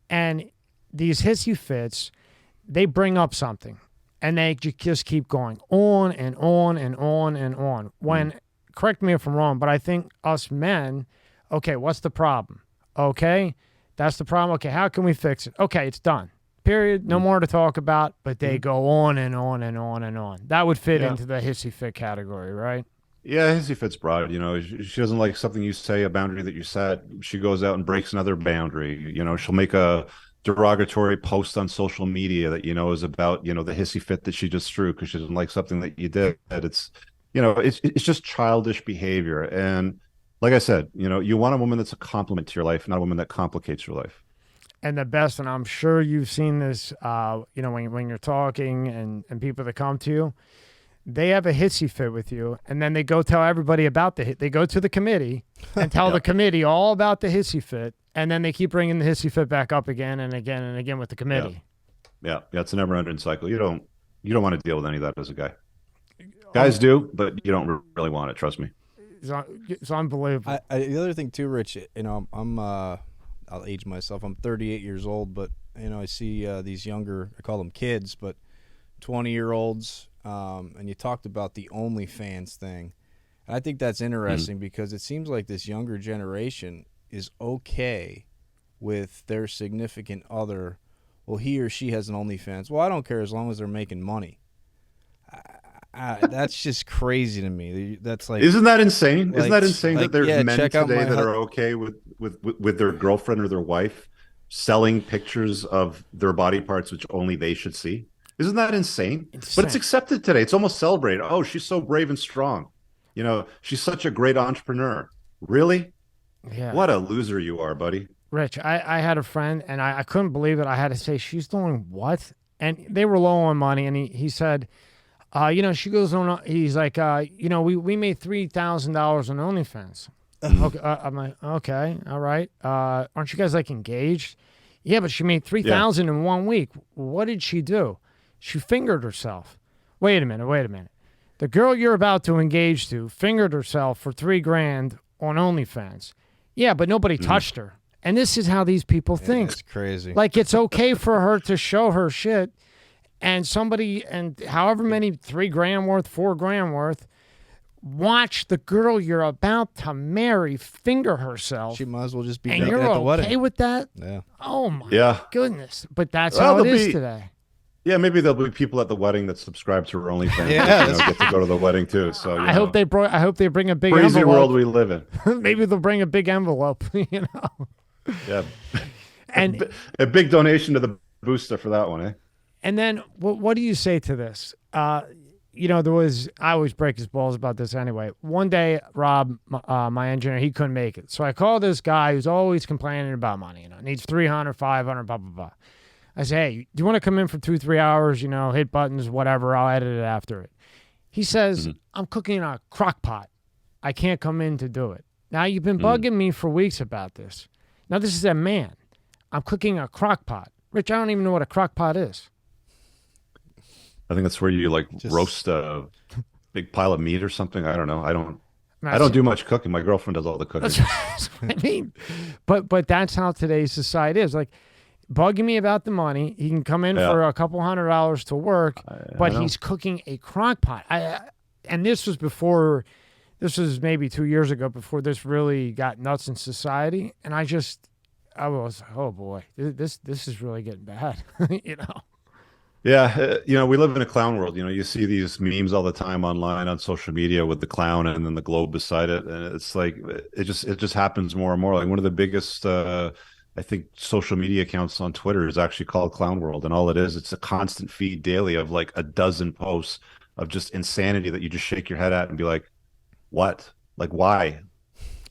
Speaker 1: and these hissy fits, they bring up something and they just keep going on and on and on and on. When, correct me if I'm wrong, but I think us men, okay, what's the problem? Okay. That's the problem. Okay, how can we fix it? Okay, it's done. Period. No more to talk about, but they go on and on and on and on. That would fit into the hissy fit category, right?
Speaker 2: Yeah, hissy fit's broad. She doesn't like something you say, a boundary that you set. She goes out and breaks another boundary. She'll make a derogatory post on social media that, is about, the hissy fit that she just threw because she doesn't like something that you did. It's, it's just childish behavior. And like I said, you want a woman that's a complement to your life, not a woman that complicates your life.
Speaker 1: And the best, and I'm sure you've seen this, when you're talking and people that come to you, they have a hissy fit with you, and then they go tell everybody about they go to the committee and tell the committee all about the hissy fit, and then they keep bringing the hissy fit back up again and again and again with the committee.
Speaker 2: Yeah, it's a never-ending cycle. You don't want to deal with any of that as a guy. Guys do, but you don't really want it. Trust me.
Speaker 1: It's unbelievable.
Speaker 3: The other thing too, Rich, I'll age myself. I'm 38 years old, but I see these younger, I call them kids, but 20-year-olds, and you talked about the OnlyFans thing. And I think that's interesting because it seems like this younger generation is okay with their significant other. Well, he or she has an OnlyFans. Well, I don't care as long as they're making money. That's just crazy to me. That's like,
Speaker 2: isn't that insane? Isn't that insane that there's men today that are okay with their girlfriend or their wife selling pictures of their body parts which only they should see? Isn't that insane? But it's accepted today. It's almost celebrated. Oh, she's so brave and strong. She's such a great entrepreneur. Really?
Speaker 1: Yeah.
Speaker 2: What a loser you are, buddy.
Speaker 1: Rich, I had a friend, and I couldn't believe it. I had to say, she's doing what? And they were low on money, and he said, she goes on. He's like, we made $3,000 on OnlyFans. Okay, I'm like, okay, all right. Aren't you guys like engaged? Yeah, but she made $3,000 in 1 week. What did she do? She fingered herself. Wait a minute. The girl you're about to engage to fingered herself for $3,000 on OnlyFans. Yeah, but nobody touched her. And this is how these people think.
Speaker 3: It's crazy.
Speaker 1: Like, it's okay for her to show her shit, and somebody, and however many $3,000 worth, $4,000 worth, watch the girl you're about to marry finger herself.
Speaker 3: She might as well just be
Speaker 1: and
Speaker 3: naked
Speaker 1: you're
Speaker 3: at the
Speaker 1: okay
Speaker 3: wedding.
Speaker 1: with that?
Speaker 3: Yeah.
Speaker 1: Oh my goodness! But that's
Speaker 2: Well,
Speaker 1: how it
Speaker 2: there'll
Speaker 1: is
Speaker 2: be-
Speaker 1: today.
Speaker 2: Yeah, maybe there'll be people at the wedding that subscribe to her OnlyFans.
Speaker 3: Yeah,
Speaker 2: get to go to the wedding too. So
Speaker 1: I hope they bring a big
Speaker 2: crazy
Speaker 1: envelope.
Speaker 2: world we live in.
Speaker 1: Maybe they'll bring a big envelope.
Speaker 2: Yeah,
Speaker 1: And
Speaker 2: a big donation to the booster for that one, eh?
Speaker 1: And then what do you say to this? I always break his balls about this anyway. One day, Rob, my engineer, he couldn't make it. So I called this guy who's always complaining about money, needs 300, 500, blah, blah, blah. I say, hey, do you want to come in for 2-3 hours, hit buttons, whatever, I'll edit it after it. He says, I'm cooking in a crock pot. I can't come in to do it. Now, you've been bugging me for weeks about this. Now, this is a man. I'm cooking a crock pot. Rich, I don't even know what a crock pot is.
Speaker 2: I think that's where you roast a big pile of meat or something. I don't know. I don't do much cooking. My girlfriend does all the cooking.
Speaker 1: That's what I mean. But that's how today's society is. Like, bugging me about the money. He can come in for a couple $100 to work, but he's cooking a crock pot. And this was before, this was maybe 2 years ago, before this really got nuts in society. And I was, oh boy, this is really getting bad,
Speaker 2: Yeah, we live in a clown world. You see these memes all the time online on social media with the clown and then the globe beside it, and it's like it just happens more and more. Like one of the biggest, I think, social media accounts on Twitter is actually called Clown World, and all it's a constant feed daily of like a dozen posts of just insanity that you just shake your head at and be like, "What? Like why?"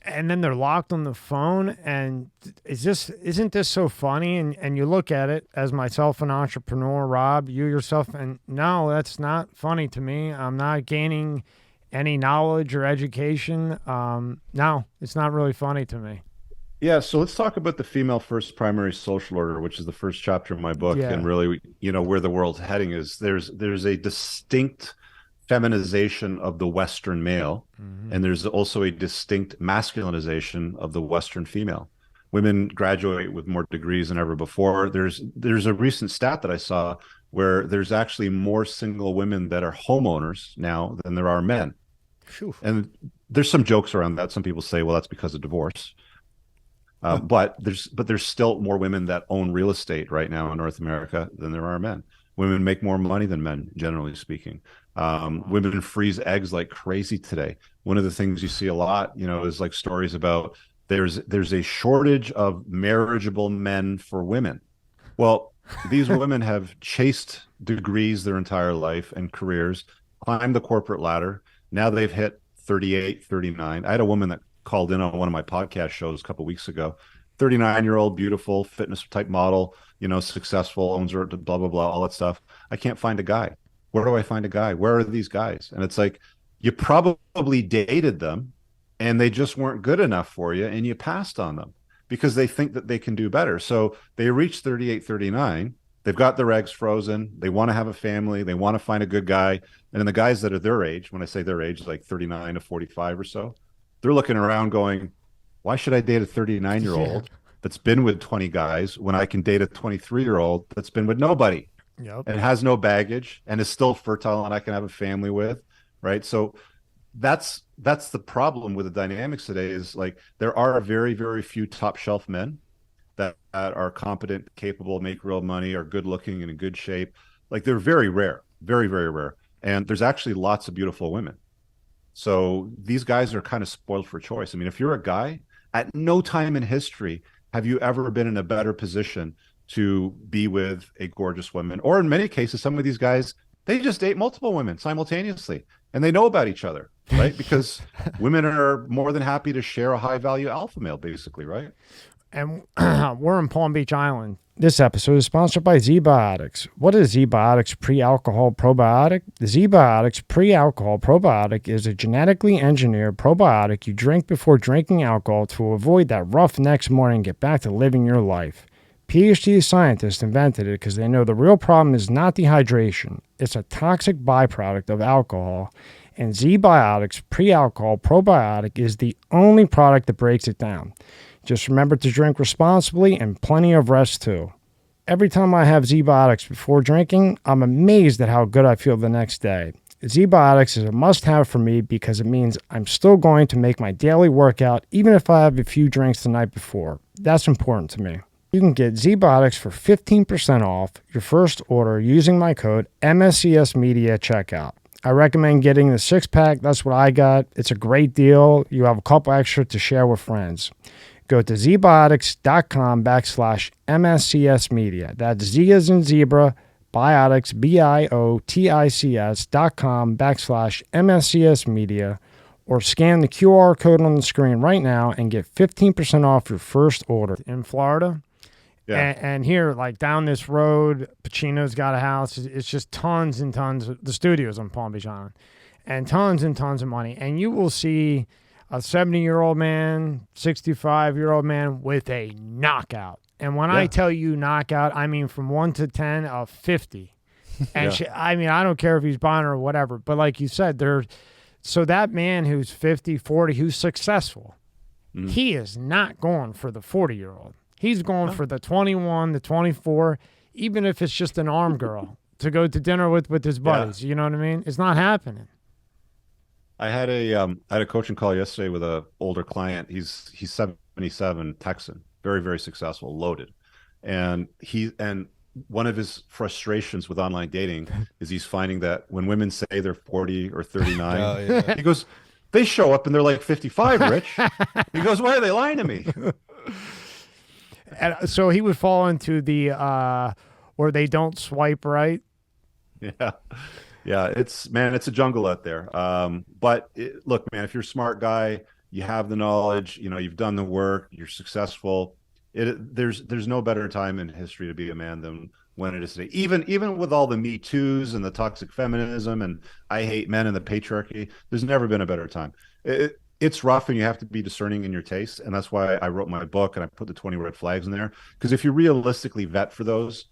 Speaker 1: And then they're locked on the phone, and isn't this so funny? And you look at it as myself, an entrepreneur, Rob, you yourself, and no, that's not funny to me. I'm not gaining any knowledge or education. No, it's not really funny to me.
Speaker 2: Yeah, so let's talk about the female first primary social order, which is the first chapter of my book, and really, where the world's heading is. There's a distinct feminization of the Western male, and there's also a distinct masculinization of the Western female. Women graduate with more degrees than ever before. There's a recent stat that I saw where there's actually more single women that are homeowners now than there are men.
Speaker 1: Whew.
Speaker 2: And there's some jokes around that. Some people say, well, that's because of divorce. But there's still more women that own real estate right now in North America than there are men. Women make more money than men, generally speaking. Women freeze eggs like crazy today. One of the things you see a lot, is like stories about there's a shortage of marriageable men for women. Well, these women have chased degrees their entire life and careers, climbed the corporate ladder. Now they've hit 38, 39. I had a woman that called in on one of my podcast shows a couple of weeks ago. 39-year-old, beautiful, fitness type model, successful, owns her, blah, blah, blah, all that stuff. I can't find a guy. Where do I find a guy? Where are these guys? And it's like, you probably dated them and they just weren't good enough for you and you passed on them because they think that they can do better. So they reach 38, 39. They've got their eggs frozen. They want to have a family. They want to find a good guy. And then the guys that are their age, when I say their age, like 39 to 45 or so, they're looking around going, why should I date a 39-year-old that's been with 20 guys when I can date a 23-year-old that's been with nobody and has no baggage and is still fertile and I can have a family with, right? So that's the problem with the dynamics today is like there are very, very few top shelf men that are competent, capable, make real money, are good looking and in good shape. Like they're very rare, very, very rare. And there's actually lots of beautiful women. So these guys are kind of spoiled for choice. I mean, if you're a guy, at no time in history have you ever been in a better position to be with a gorgeous woman. Or in many cases, some of these guys, they just date multiple women simultaneously and they know about each other, right? Because women are more than happy to share a high value alpha male, basically, right?
Speaker 1: And we're in Palm Beach Island. This episode is sponsored by ZBiotics. What is ZBiotics Pre-Alcohol Probiotic? The ZBiotics Pre-Alcohol Probiotic is a genetically engineered probiotic you drink before drinking alcohol to avoid that rough next morning and get back to living your life. PhD scientists invented it because they know the real problem is not dehydration. It's a toxic byproduct of alcohol, and Z-Biotics pre-alcohol probiotic is the only product that breaks it down. Just remember to drink responsibly and plenty of rest too. Every time I have Z-Biotics before drinking, I'm amazed at how good I feel the next day. Z-Biotics is a must-have for me because it means I'm still going to make my daily workout even if I have a few drinks the night before. That's important to me. You can get Z-Biotics for 15% off your first order using my code MSCS Media at checkout. I recommend getting the 6-pack. That's what I got. It's a great deal. You have a couple extra to share with friends. Go to zbiotics.com/MSCS Media. That's Z as in zebra, biotics, biotics.com/MSCS Media, or scan the QR code on the screen right now and get 15% off your first order. In Florida, and here, like down this road, Pacino's got a house. It's just tons and tons. The studios on Palm Beach Island, and tons of money. And you will see a 70-year-old man, 65-year-old man with a knockout. And when I tell you knockout, I mean from 1 to 10 of 50. And I mean, I don't care if he's buying or whatever. But like you said, so that man who's 50, 40, who's successful, he is not going for the 40-year-old. He's going for the 21, the 24, even if it's just an arm girl to go to dinner with his buddies. You know what I mean? It's not happening.
Speaker 2: I had a coaching call yesterday with a older client. He's 77, Texan, very, very successful, loaded. And one of his frustrations with online dating is he's finding that when women say they're 40 or 39, he goes, they show up and they're like 55, Rich. He goes, why are they lying to me?
Speaker 1: And so he would fall into the or they don't swipe right.
Speaker 2: Yeah, it's a jungle out there. But look, man, if you're a smart guy, you have the knowledge, you've done the work, you're successful. There's no better time in history to be a man than when it is today. Even with all the Me Too's and the toxic feminism and I hate men and the patriarchy, there's never been a better time. It's rough and you have to be discerning in your taste. And that's why I wrote my book and I put the 20 red flags in there. Because if you realistically vet for those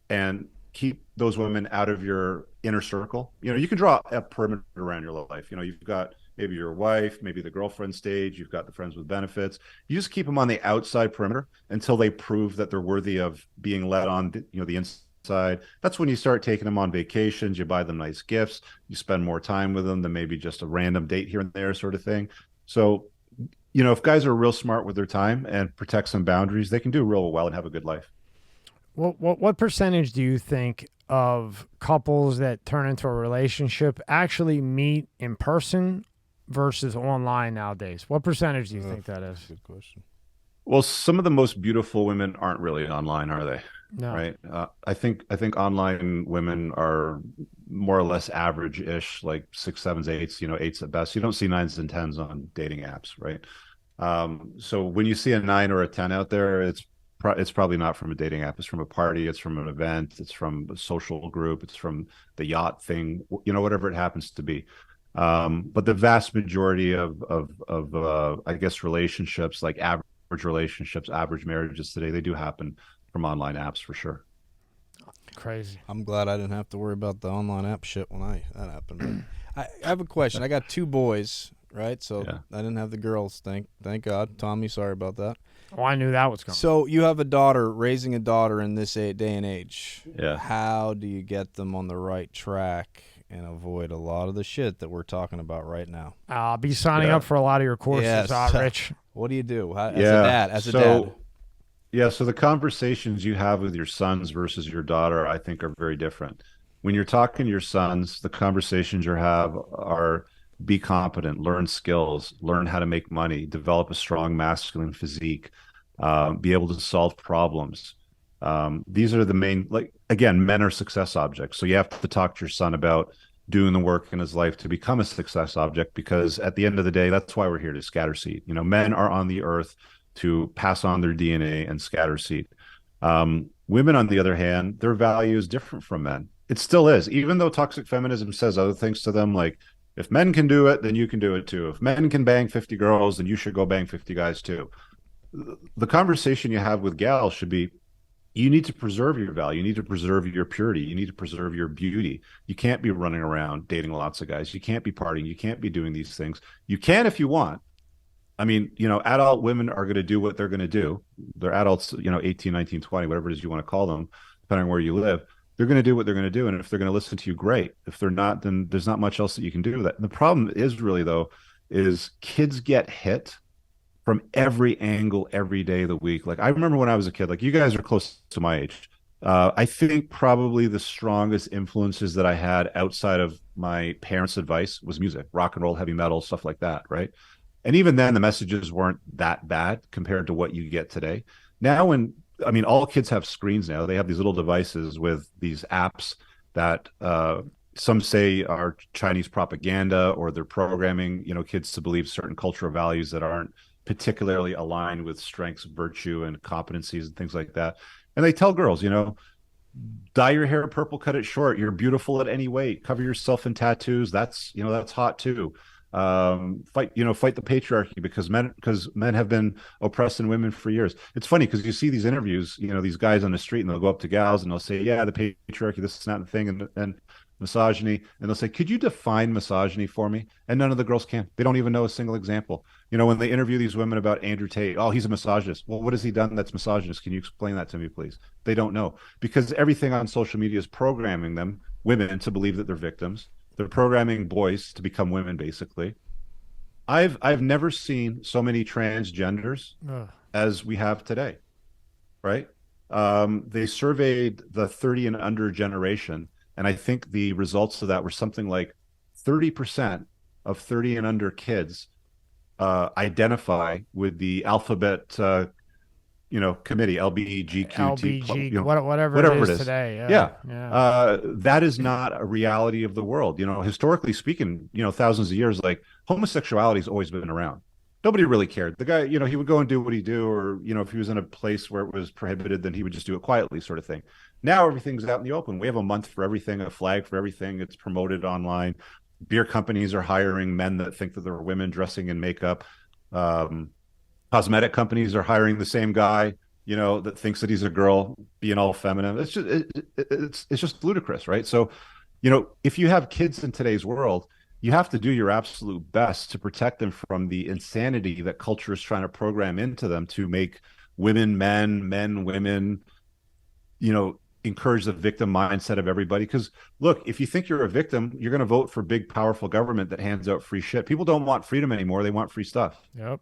Speaker 2: and keep those women out of your inner circle, you can draw a perimeter around your life. You've got maybe your wife, maybe the girlfriend stage, you've got the friends with benefits. You just keep them on the outside perimeter until they prove that they're worthy of being led on, the inside. That's when you start taking them on vacations. You buy them nice gifts. You spend more time with them than maybe just a random date here and there sort of thing. So, if guys are real smart with their time and protect some boundaries, they can do real well and have a good life.
Speaker 1: What percentage do you think of couples that turn into a relationship actually meet in person versus online nowadays? What percentage do you think that is?
Speaker 3: Good question.
Speaker 2: Well, some of the most beautiful women aren't really online, are they?
Speaker 1: No.
Speaker 2: Right. I think online women are more or less average-ish, like 6, 7s, 8s, 8s at best. You don't see 9s and 10s on dating apps, right? So when you see a 9 or a 10 out there, it's probably not from a dating app. It's from a party. It's from an event. It's from a social group. It's from the yacht thing. Whatever it happens to be. But the vast majority of I guess relationships, like average relationships, average marriages today, they do happen from online apps for sure.
Speaker 1: Crazy.
Speaker 3: I'm glad I didn't have to worry about the online app shit when that happened. I have a question. I got 2 boys, right? So I didn't have the girls. Thank God. Tommy, sorry about that.
Speaker 1: Oh, I knew that was coming.
Speaker 3: So you have a daughter, raising a daughter in this day and age.
Speaker 2: Yeah.
Speaker 3: How do you get them on the right track and avoid a lot of the shit that we're talking about right now?
Speaker 1: I'll be signing up for a lot of your courses, Rich.
Speaker 3: What do you do as a dad?
Speaker 2: Yeah, so the conversations you have with your sons versus your daughter, I think, are very different. When you're talking to your sons, the conversations you have are be competent, learn skills, learn how to make money, develop a strong masculine physique, be able to solve problems. These are the main, again, men are success objects. So you have to talk to your son about doing the work in his life to become a success object, because at the end of the day, that's why we're here, to scatter seed. Men are on the earth to pass on their DNA and scatter seed. Women, on the other hand, their value is different from men. It still is, even though toxic feminism says other things to them, like, if men can do it, then you can do it too. If men can bang 50 girls, then you should go bang 50 guys too. The conversation you have with gals should be, you need to preserve your value. You need to preserve your purity. You need to preserve your beauty. You can't be running around dating lots of guys. You can't be partying. You can't be doing these things. You can if you want. I mean, adult women are going to do what they're going to do. They're adults, 18, 19, 20, whatever it is you want to call them, depending on where you live. They're going to do what they're going to do. And if they're going to listen to you, great. If they're not, then there's not much else that you can do with that. And the problem is really, though, is kids get hit from every angle every day of the week. Like I remember when I was a kid, like you guys are close to my age. I think probably the strongest influences that I had outside of my parents' advice was music, rock and roll, heavy metal, stuff like that, right? And even then, the messages weren't that bad compared to what you get today. Now, all kids have screens now. They have these little devices with these apps that some say are Chinese propaganda, or they're programming, kids to believe certain cultural values that aren't particularly aligned with strengths, virtue, and competencies and things like that. And they tell girls, dye your hair purple, cut it short. You're beautiful at any weight. Cover yourself in tattoos. That's hot too. Fight the patriarchy because men have been oppressing women for years. It's funny because you see these interviews, these guys on the street, and they'll go up to gals and they'll say, yeah, the patriarchy, this is not the thing, and misogyny, and they'll say, could you define misogyny for me? And none of the girls can. They don't even know a single example. When they interview these women about Andrew Tate, oh, he's a misogynist. Well, what has he done that's misogynist? Can you explain that to me, please? They don't know, because everything on social media is programming women to believe that they're victims. They're programming boys to become women, basically. I've never seen so many transgenders as we have today, right? They surveyed the 30 and under generation, and I think the results of that were something like 30% of 30 and under kids identify with the alphabet, committee, LBGQ,
Speaker 1: whatever it is today.
Speaker 2: Yeah. That is not a reality of the world. Historically speaking, thousands of years, like homosexuality has always been around. Nobody really cared. The guy, he would go and do what he do, or, if he was in a place where it was prohibited, then he would just do it quietly, sort of thing. Now everything's out in the open. We have a month for everything, a flag for everything. It's promoted online. Beer companies are hiring men that think that they're women dressing in makeup. Cosmetic companies are hiring the same guy, that thinks that he's a girl, being all feminine. It's just ludicrous, right? So, if you have kids in today's world, you have to do your absolute best to protect them from the insanity that culture is trying to program into them to make women men, men women, encourage the victim mindset of everybody. Because look, if you think you're a victim, you're going to vote for big, powerful government that hands out free shit. People don't want freedom anymore. They want free stuff.
Speaker 1: Yep.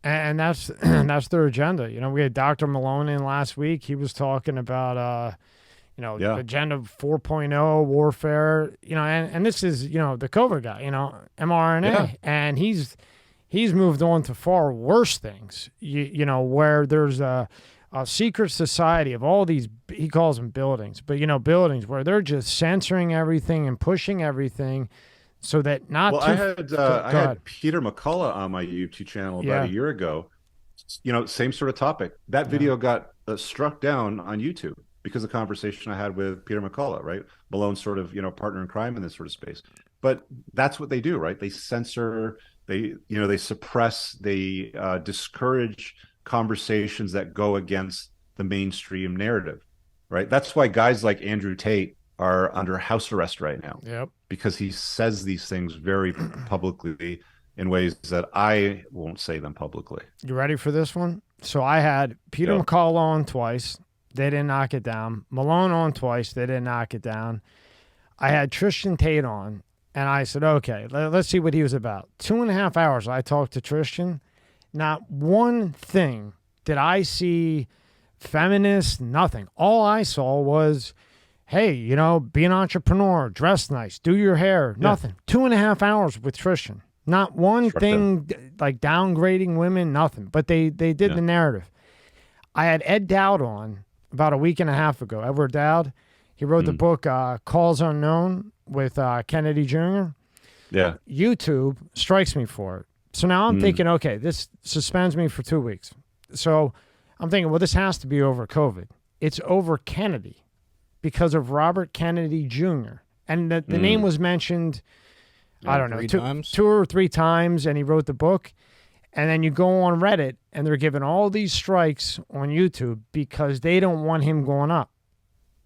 Speaker 1: And that's that's their agenda. We had Dr. Malone in last week. He was talking about Agenda 4.0 warfare. And this is the COVID guy. mRNA, and he's moved on to far worse things. Where there's a secret society of all these, he calls them buildings, but buildings where they're just censoring everything and pushing everything. So that not
Speaker 2: well, I had Peter McCullough on my YouTube channel about a year ago. Same sort of topic. That video got struck down on YouTube because of the conversation I had with Peter McCullough, right? Malone's sort of partner in crime in this sort of space. But that's what they do, right? They censor, they suppress, they discourage conversations that go against the mainstream narrative, right? That's why guys like Andrew Tate are under house arrest right now.
Speaker 1: Yep.
Speaker 2: Because he says these things very publicly in ways that I won't say them publicly.
Speaker 1: You ready for this one? So I had Peter McCullough on twice. They didn't knock it down. Malone on twice. They didn't knock it down. I had Tristan Tate on, and I said, okay, let's see what he was about. 2.5 hours I talked to Tristan. Not one thing did I see feminist, nothing. All I saw was, hey, be an entrepreneur, dress nice, do your hair, nothing. 2.5 hours with Tristan. Not one thing like downgrading women, nothing. But they did the narrative. I had Ed Dowd on about a week and a half ago. Edward Dowd. He wrote the book Calls Unknown with Kennedy Jr.
Speaker 2: Yeah.
Speaker 1: YouTube strikes me for it. So now I'm thinking, okay, this suspends me for 2 weeks. So I'm thinking, well, this has to be over COVID. It's over Kennedy because of Robert Kennedy Jr. And the name was mentioned, I don't know, two or three times, and he wrote the book. And then you go on Reddit, and they're giving all these strikes on YouTube because they don't want him going up.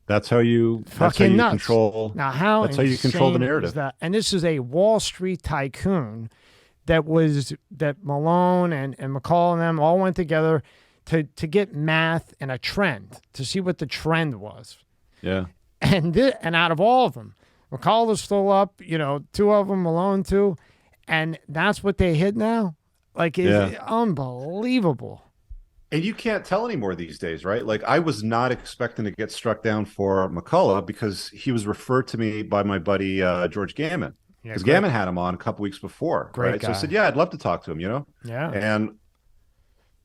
Speaker 2: That's how you
Speaker 1: Nuts.
Speaker 2: control.
Speaker 1: Now, how
Speaker 2: that's how you control the narrative.
Speaker 1: Is that? And this is a Wall Street tycoon that Malone and McCall and them all went together to get math and a trend, to see what the trend was.
Speaker 2: Yeah.
Speaker 1: And out of all of them, McCall is still up, 2 of them, Malone too. And that's what they hit now. Like, it's unbelievable.
Speaker 2: And you can't tell anymore these days, right? Like, I was not expecting to get struck down for McCullough because he was referred to me by my buddy George Gammon. Because Gammon had him on a couple weeks before.
Speaker 1: Great
Speaker 2: right?
Speaker 1: guy.
Speaker 2: So I said, yeah, I'd love to talk to him,
Speaker 1: Yeah.
Speaker 2: And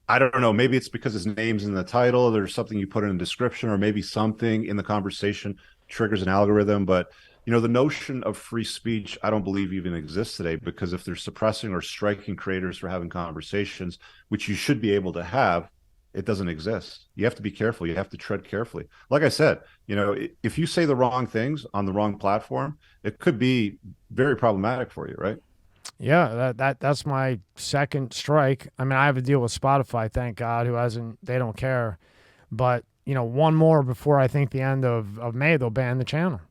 Speaker 2: I don't know, maybe it's because his name's in the title, there's something you put in the description, or maybe something in the conversation triggers an algorithm. But, the notion of free speech, I don't believe even exists today, because if they're suppressing or striking creators for having conversations, which you should be able to have, it doesn't exist. You have to be careful. You have to tread carefully. Like I said, if you say the wrong things on the wrong platform, it could be very problematic for you, right?
Speaker 1: Yeah, that's my second strike. I mean, I have a deal with Spotify, thank God, they don't care. But, one more before I think the end of May, they'll ban the channel.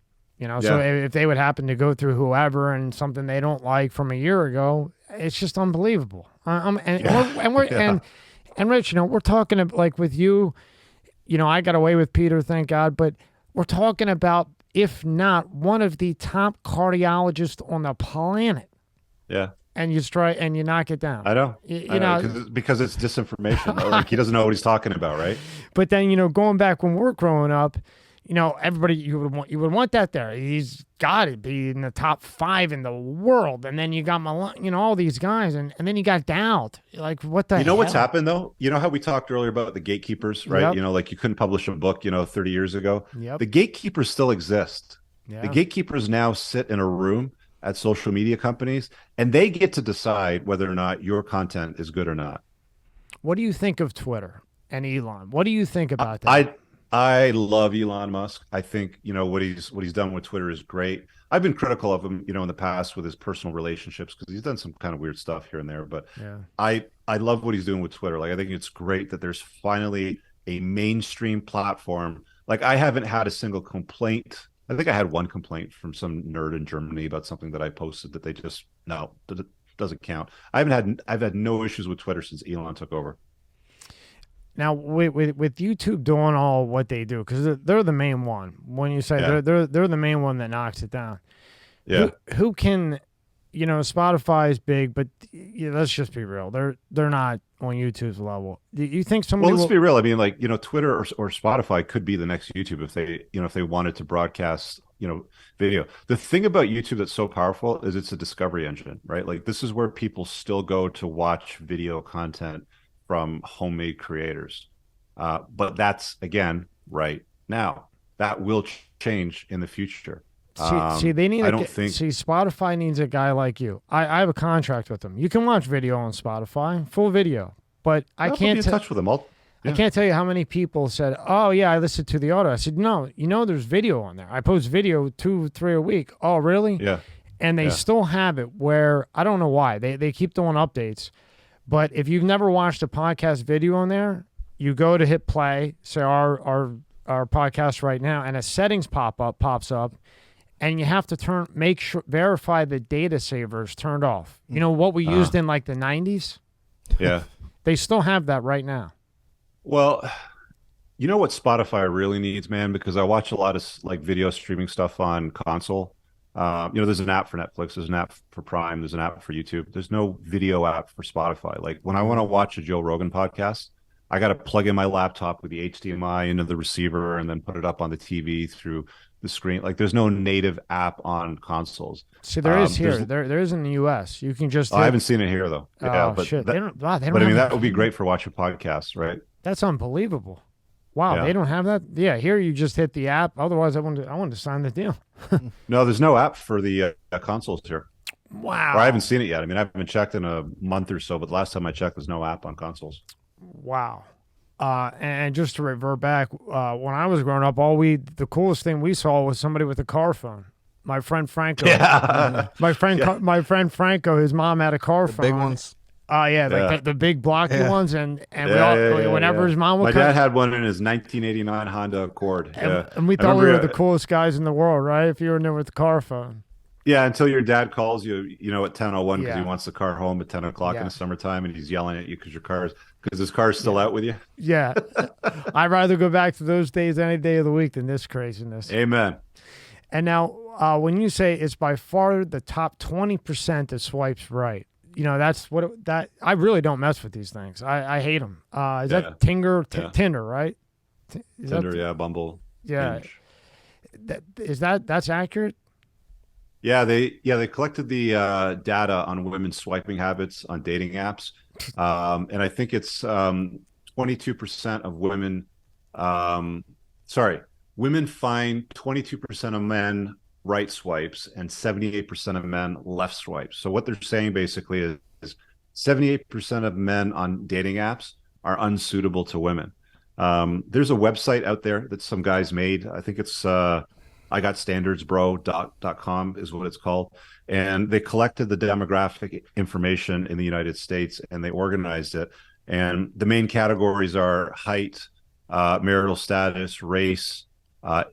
Speaker 1: So if they would happen to go through whoever and something they don't like from a year ago, it's just unbelievable. And Rich, we're talking like with you, I got away with Peter, thank God, but we're talking about, if not one of the top cardiologists on the planet.
Speaker 2: Yeah.
Speaker 1: And you knock it down.
Speaker 2: I know. Because it's disinformation. Like, he doesn't know what he's talking about, right?
Speaker 1: But then, going back when we're growing up, everybody, you would want that there. He's got to be in the top 5 in the world. And then you got Malone, all these guys, and then you got Dowd. Like, what the hell?
Speaker 2: What's happened, though? You know how we talked earlier about the gatekeepers, right?
Speaker 1: Yep.
Speaker 2: Like, you couldn't publish a book, 30 years ago.
Speaker 1: Yep.
Speaker 2: The gatekeepers still exist.
Speaker 1: Yeah.
Speaker 2: The gatekeepers now sit in a room at social media companies, and they get to decide whether or not your content is good or not.
Speaker 1: What do you think of Twitter and Elon? What do you think about that?
Speaker 2: I love Elon Musk. I think, what he's done with Twitter is great. I've been critical of him, in the past with his personal relationships, because he's done some kind of weird stuff here and there. But
Speaker 1: yeah.
Speaker 2: I love what he's doing with Twitter. Like, I think it's great that there's finally a mainstream platform. Like, I haven't had a single complaint. I think I had one complaint from some nerd in Germany about something that I posted that they just, no, it doesn't count. I've had no issues with Twitter since Elon took over.
Speaker 1: Now, with YouTube doing all what they do, because they're the main one. When you say they're the main one that knocks it down.
Speaker 2: Yeah.
Speaker 1: Who can, Spotify is big, but let's just be real. They're not on YouTube's level. Do you think somebody?
Speaker 2: Well, let's be real. I mean, like, Twitter or Spotify could be the next YouTube if they wanted to broadcast, video. The thing about YouTube that's so powerful is it's a discovery engine, right? Like, this is where people still go to watch video content from homemade creators. But that's, again, right now. That will change in the future.
Speaker 1: See, they need. Spotify needs a guy like you. I have a contract with them. You can watch video on Spotify, full video, but I can't
Speaker 2: be in touch with them.
Speaker 1: I can't tell you how many people said, "Oh yeah, I listened to the audio." I said, "No, there's video on there. I post video 2-3 a week." Oh, really?
Speaker 2: Yeah.
Speaker 1: And they still have it where I don't know why they keep doing updates. But if you've never watched a podcast video on there, you go to hit play, say our podcast right now, and a settings pops up, and you have to verify the data savers turned off. You know what we used in like the 90s?
Speaker 2: Yeah.
Speaker 1: They still have that right now.
Speaker 2: Well, you know what Spotify really needs, man? Because I watch a lot of like video streaming stuff on console. There's an app for Netflix, there's an app for Prime, there's an app for YouTube. There's no video app for Spotify. Like, when I want to watch a Joe Rogan podcast, I got to plug in my laptop with the HDMI into the receiver and then put it up on the TV through the screen. Like, there's no native app on consoles.
Speaker 1: See, there is here. There is in the U.S. You can just.
Speaker 2: I haven't seen it here though.
Speaker 1: Yeah, but shit.
Speaker 2: That would be great for watching podcasts, right?
Speaker 1: That's unbelievable. Wow, They don't have that? Yeah, here you just hit the app. Otherwise, I wanted to sign the deal.
Speaker 2: No, there's no app for the consoles here.
Speaker 1: Wow.
Speaker 2: Or I haven't seen it yet. I mean, I haven't checked in a month or so, but the last time I checked, there's no app on consoles.
Speaker 1: Wow. And just to revert back, when I was growing up, the coolest thing we saw was somebody with a car phone. My friend Franco.
Speaker 2: Yeah.
Speaker 1: My friend Franco, his mom had a car phone.
Speaker 3: Big ones.
Speaker 1: Oh yeah, like
Speaker 2: Yeah.
Speaker 1: the big blocky
Speaker 3: Yeah.
Speaker 1: ones, and we
Speaker 2: Yeah,
Speaker 1: all
Speaker 2: yeah, yeah,
Speaker 1: whenever
Speaker 2: yeah.
Speaker 1: his mom would
Speaker 2: My
Speaker 1: come,
Speaker 2: dad had one in his 1989 Honda Accord. Yeah.
Speaker 1: and we
Speaker 2: I
Speaker 1: thought we were the
Speaker 2: remember,
Speaker 1: coolest guys in the world, right? If you were in there with the car phone.
Speaker 2: yeah, until your dad calls you, at 10:01 because he
Speaker 1: Yeah,
Speaker 2: wants the car home at 10 o'clock in
Speaker 1: yeah,
Speaker 2: the summertime and he's yelling at you because his car's still
Speaker 1: yeah,
Speaker 2: out with you.
Speaker 1: yeah. I'd rather go back to those days any day of the week than this craziness.
Speaker 2: Amen.
Speaker 1: And now, when you say it's by far the top 20% that swipes right, that's that I really don't mess with these things. I hate them. Is
Speaker 2: Yeah.
Speaker 1: that
Speaker 2: Yeah.
Speaker 1: Tinder, right? Is
Speaker 2: Tinder, yeah, Bumble,
Speaker 1: yeah.
Speaker 2: Hinge.
Speaker 1: That's accurate?
Speaker 2: They collected the data on women's swiping habits on dating apps, and I think it's 22% of women. Sorry, women find 22% of men right swipes and 78% of men left swipes. So what they're saying basically is 78% of men on dating apps are unsuitable to women. There's a website out there that some guys made. I think it's igotstandardsbro.com is what it's called. And they collected the demographic information in the United States and they organized it. And the main categories are height, marital status, race,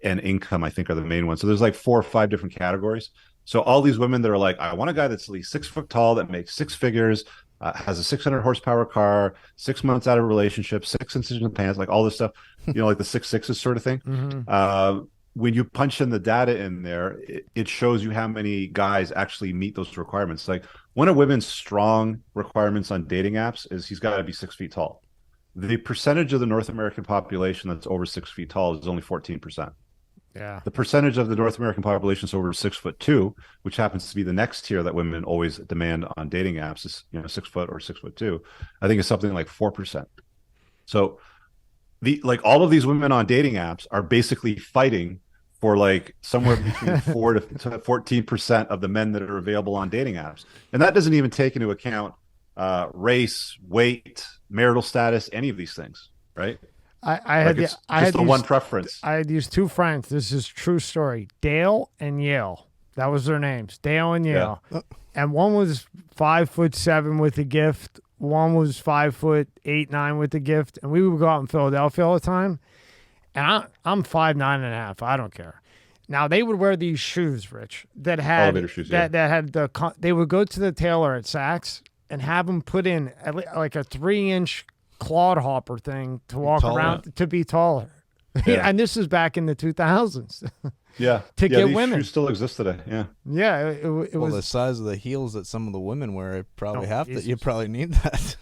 Speaker 2: and income, I think are the main ones. So there's like 4 or 5 different categories. So all these women that are like, I want a guy that's at least 6 foot tall, that makes 6 figures, has a 600 horsepower car, 6 months out of a relationship, 6 inches in the pants, like all this stuff, like the 6'6" sort of thing.
Speaker 1: Mm-hmm.
Speaker 2: When you punch in the data in there, it shows you how many guys actually meet those requirements. Like one of women's strong requirements on dating apps is he's got to be 6 feet tall. The percentage of the North American population that's over 6 feet tall is only 14%.
Speaker 1: Yeah.
Speaker 2: The percentage of the North American population is over 6'2", which happens to be the next tier that women always demand on dating apps is 6 foot or 6'2". I think it's something like 4%. So all of these women on dating apps are basically fighting for like somewhere between 4 to 14% of the men that are available on dating apps, and that doesn't even take into account race, weight, marital status, any of these things, right?
Speaker 1: I had
Speaker 2: the one preference.
Speaker 1: I had these 2 friends. This is true story. Dale and Yale. That was their names. Dale and Yale.
Speaker 2: Yeah.
Speaker 1: And one was 5'7" with a gift. One was 5'8", 9" with the gift. And we would go out in Philadelphia all the time. And I'm 5'9.5". I don't care. Now they would wear these shoes, Rich, that had
Speaker 2: elevator shoes.
Speaker 1: That had they would go to the tailor at Saks and have them put in like a 3-inch clodhopper thing to walk around to be taller.
Speaker 2: Yeah.
Speaker 1: And this is back in the 2000s.
Speaker 2: Yeah.
Speaker 1: To get
Speaker 2: these
Speaker 1: women.
Speaker 2: shoes still exist today. Yeah.
Speaker 1: Yeah. It was
Speaker 3: the size of the heels that some of the women wear, you probably
Speaker 1: Jesus.
Speaker 3: You probably need that.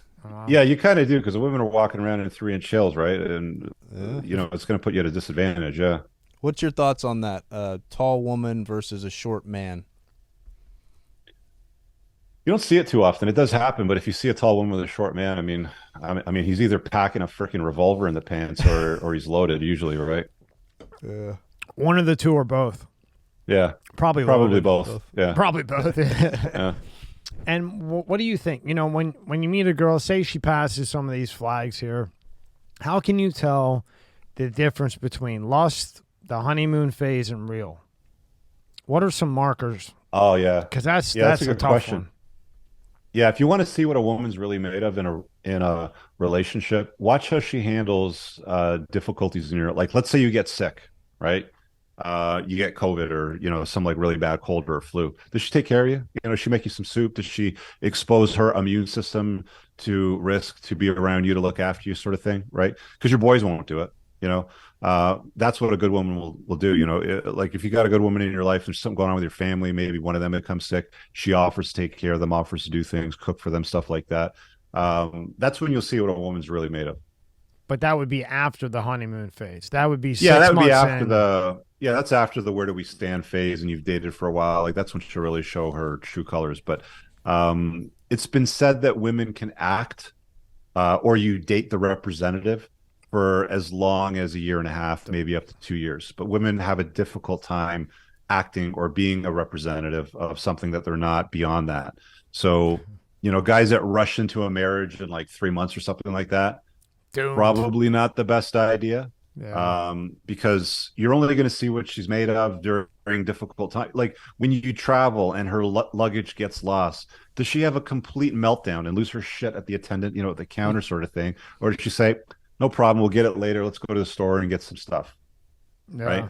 Speaker 2: Yeah, you kind of do because the women are walking around in 3-inch heels, right? And it's going to put you at a disadvantage. Yeah.
Speaker 3: What's your thoughts on that? Tall woman versus a short man.
Speaker 2: You don't see it too often. It does happen, but if you see a tall woman with a short man, I mean, he's either packing a freaking revolver in the pants or he's loaded. Usually, right?
Speaker 3: Yeah.
Speaker 1: one of the two or both.
Speaker 2: Yeah.
Speaker 1: Probably
Speaker 2: both. Yeah.
Speaker 1: Probably both.
Speaker 2: Yeah.
Speaker 1: And what do you think? When you meet a girl, say she passes some of these flags here, how can you tell the difference between lust, the honeymoon phase, and real? What are some markers?
Speaker 2: Oh yeah,
Speaker 1: because that's
Speaker 2: a
Speaker 1: a
Speaker 2: good
Speaker 1: tough
Speaker 2: question.
Speaker 1: one.
Speaker 2: Yeah, if you want to see what a woman's really made of in a relationship, watch how she handles difficulties in your, like, let's say you get sick, right? You get COVID or some like really bad cold or flu. Does she take care of you? Does she make you some soup? Does she expose her immune system to risk to be around you to look after you, sort of thing, right? Because your boys won't do it. That's what a good woman will do. Like if you got a good woman in your life, there's something going on with your family, maybe one of them becomes sick, she offers to take care of them, offers to do things, cook for them, stuff like that. That's when you'll see what a woman's really made of.
Speaker 1: But that would be after the honeymoon phase. That would be 6
Speaker 2: that would
Speaker 1: months
Speaker 2: be after
Speaker 1: in.
Speaker 2: that's after the where do we stand phase, and you've dated for a while. Like that's when she'll really show her true colors. But it's been said that women can act, or you date the representative for as long as a year and a half, maybe up to 2 years. But women have a difficult time acting or being a representative of something that they're not beyond that. So, guys that rush into a marriage in like 3 months or something like that,
Speaker 1: Doomed.
Speaker 2: probably not the best idea.
Speaker 1: Yeah.
Speaker 2: Because you're only going to see what she's made of during difficult time. Like when you travel and her luggage gets lost, does she have a complete meltdown and lose her shit at the attendant, at the counter sort of thing? Or does she say, no problem, we'll get it later. Let's go to the store and get some stuff.
Speaker 1: Yeah.
Speaker 2: Right.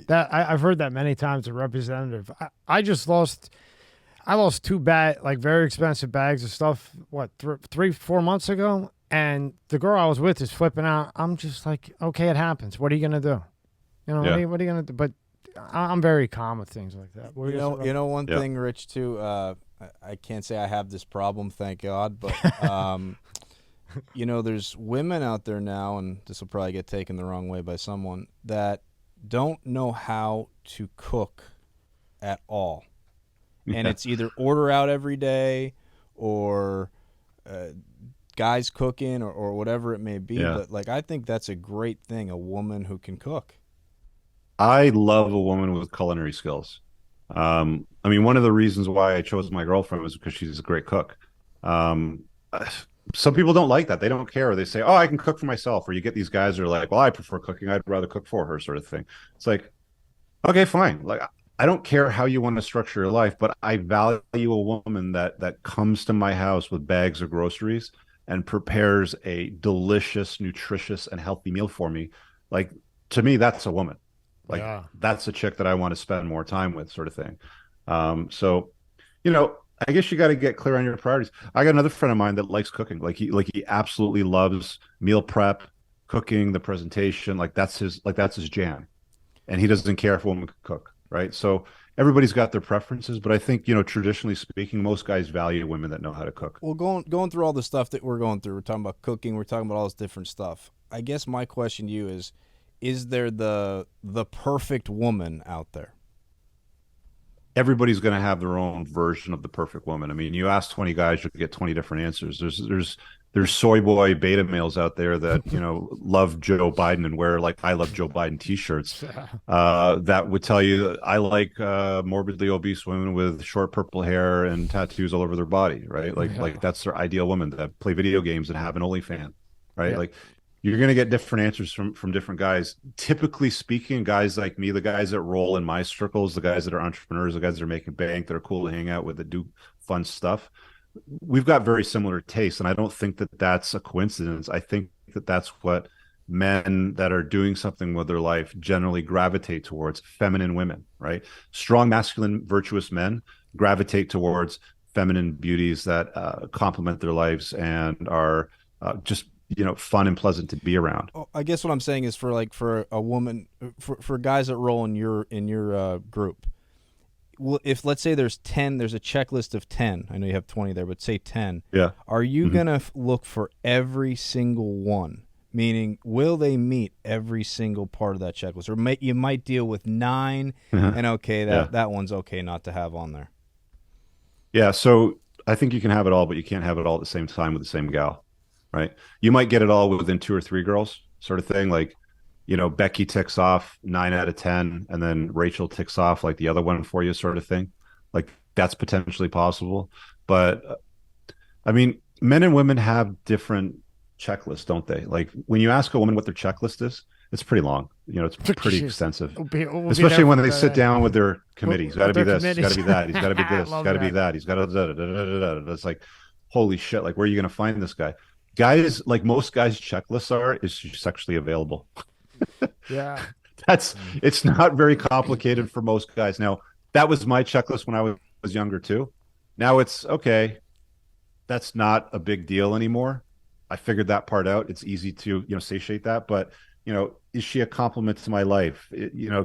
Speaker 1: I've heard that many times. A representative. I lost two like very expensive bags of stuff. What 3-4 months ago, and the girl I was with is flipping out. I'm just like, okay, it happens. What are you gonna do?
Speaker 2: Yeah.
Speaker 1: What are you gonna do? But I'm very calm with things like that.
Speaker 3: One thing, Rich, too. I can't say I have this problem, thank God, but there's women out there now, and this will probably get taken the wrong way by someone, that don't know how to cook at all. And it's either order out every day or guys cooking or whatever it may be.
Speaker 2: Yeah.
Speaker 3: But, like, I think that's a great thing, a woman who can cook.
Speaker 2: I love a woman with culinary skills. I mean, one of the reasons why I chose my girlfriend was because she's a great cook. Some people don't like that. They don't care. They say, oh, I can cook for myself. Or you get these guys who are like, well, I prefer cooking. I'd rather cook for her, sort of thing. It's like, okay, fine. Like, I don't care how you want to structure your life, but I value a woman that comes to my house with bags of groceries and prepares a delicious, nutritious, and healthy meal for me. Like, to me, that's a woman. Like, that's a chick that I want to spend more time with, sort of thing. So, I guess you got to get clear on your priorities. I got another friend of mine that likes cooking. He absolutely loves meal prep, cooking, the presentation. That's his jam. And he doesn't care if a woman can cook. Right. So everybody's got their preferences, but I think, traditionally speaking, most guys value women that know how to cook.
Speaker 3: Well, going through all the stuff that we're going through, we're talking about cooking, we're talking about all this different stuff. I guess my question to you is there the perfect woman out there?
Speaker 2: Everybody's going to have their own version of the perfect woman. I mean, you ask 20 guys, you'll get 20 different answers. There's soy boy beta males out there that, love Joe Biden and wear I love Joe Biden t-shirts. That would tell you I like morbidly obese women with short purple hair and tattoos all over their body, right? Like that's their ideal woman, that play video games and have an OnlyFans, right? Yeah. Like, you're going to get different answers from different guys. Typically speaking, guys like me, the guys that roll in my circles, the guys that are entrepreneurs, the guys that are making bank, that are cool to hang out with, that do fun stuff, we've got very similar tastes. And I don't think that that's a coincidence. I think that that's what men that are doing something with their life generally gravitate towards: feminine women, right? Strong, masculine, virtuous men gravitate towards feminine beauties that complement their lives and are just fun and pleasant to be around.
Speaker 3: I guess what I'm saying is for a woman, for guys that roll in your group. Well, if let's say there's 10, there's a checklist of 10. I know you have 20 there, but say 10.
Speaker 2: Yeah.
Speaker 3: Are you gonna look for every single one? Meaning, will they meet every single part of that checklist, or you might deal with 9 and okay, that one's okay not to have on there.
Speaker 2: Yeah. So I think you can have it all, but you can't have it all at the same time with the same gal. Right. You might get it all within 2 or 3 girls, sort of thing. Like, Becky ticks off 9 out of 10, and then Rachel ticks off like the other one for you, sort of thing. Like, that's potentially possible. But I mean, men and women have different checklists, don't they? Like, when you ask a woman what their checklist is, it's pretty long. It's pretty extensive, especially when they sit down with their committee. He's got to be this, he's got to be that, he's got to be this, he's got to be that, he's got to It's like, holy shit, like, where are you going to find this guy? Guys, like most guys' checklists is she sexually available?
Speaker 1: Yeah.
Speaker 2: It's not very complicated for most guys. Now, that was my checklist when I was younger too. Now it's okay. That's not a big deal anymore. I figured that part out. It's easy to, satiate that, but is she a compliment to my life?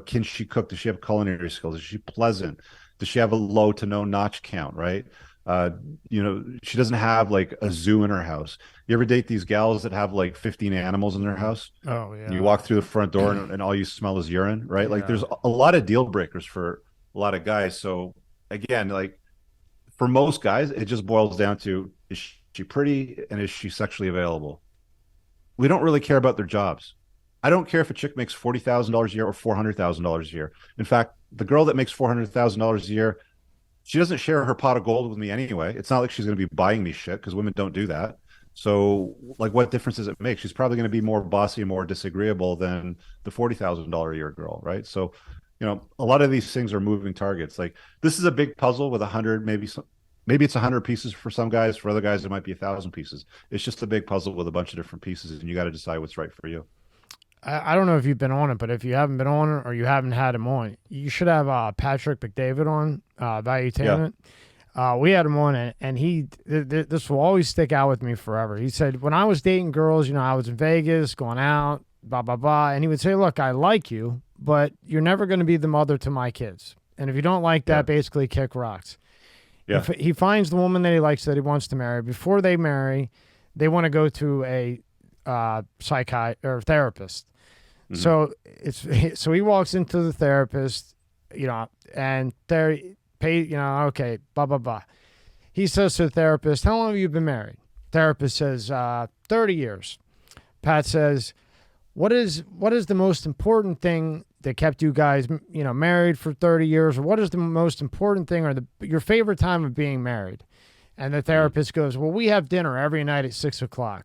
Speaker 2: Can she cook? Does she have culinary skills? Is she pleasant? Does she have a low to no notch count? Right. She doesn't have like a zoo in her house. You ever date these gals that have like 15 animals in their house?
Speaker 1: Oh yeah.
Speaker 2: You walk through the front door and all you smell is urine, right? Yeah. Like, there's a lot of deal breakers for a lot of guys. So again, like, for most guys, it just boils down to, is she pretty and is she sexually available? We don't really care about their jobs. I don't care if a chick makes $40,000 a year or $400,000 a year. In fact, the girl that makes $400,000 a year, she doesn't share her pot of gold with me anyway. It's not like she's going to be buying me shit, because women don't do that. So, like, what difference does it make? She's probably going to be more bossy, more disagreeable than the $40,000 a year girl, right? So, a lot of these things are moving targets. Like, this is a big puzzle with 100, maybe it's 100 pieces for some guys. For other guys, it might be 1,000 pieces. It's just a big puzzle with a bunch of different pieces, and you got to decide what's right for you.
Speaker 1: I don't know if you've been on it, but if you haven't been on it or you haven't had him on, you should have Patrick McDavid on Valuetainment. Yeah. We had him on, and this will always stick out with me forever. He said, when I was dating girls, I was in Vegas, going out, blah, blah, blah. And he would say, look, I like you, but you're never going to be the mother to my kids. And if you don't like that, basically kick rocks. Yeah. If he finds the woman that he likes, that he wants to marry, before they marry, they want to go to a psychiatrist or therapist. Mm-hmm. So he walks into the therapist, and okay, blah, blah, blah. He says to the therapist, how long have you been married? Therapist says, 30 years. Pat says, what is the most important thing that kept you guys, married for 30 years? Or what is the most important thing or your favorite time of being married? And the therapist goes, well, we have dinner every night at 6:00.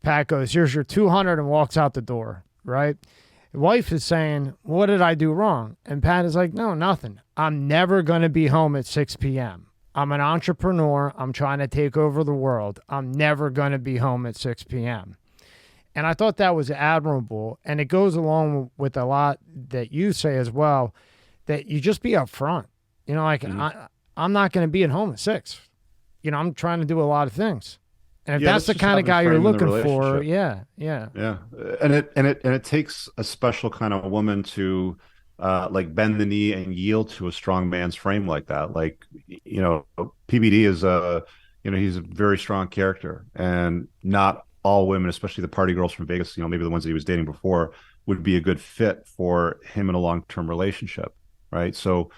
Speaker 1: Pat goes, here's your 200, and walks out the door, right? The wife is saying, what did I do wrong? And Pat is like, no, nothing. I'm never going to be home at 6 p.m. I'm an entrepreneur. I'm trying to take over the world. I'm never going to be home at 6 p.m. And I thought that was admirable. And it goes along with a lot that you say as well, that you just be upfront. I'm not going to be at home at 6. I'm trying to do a lot of things. And if that's the kind of guy you're looking for, yeah.
Speaker 2: And it takes a special kind of woman to like bend the knee and yield to a strong man's frame like that. Like, PBD is he's a very strong character, and not all women, especially the party girls from Vegas, maybe the ones that he was dating before, would be a good fit for him in a long-term relationship, right? So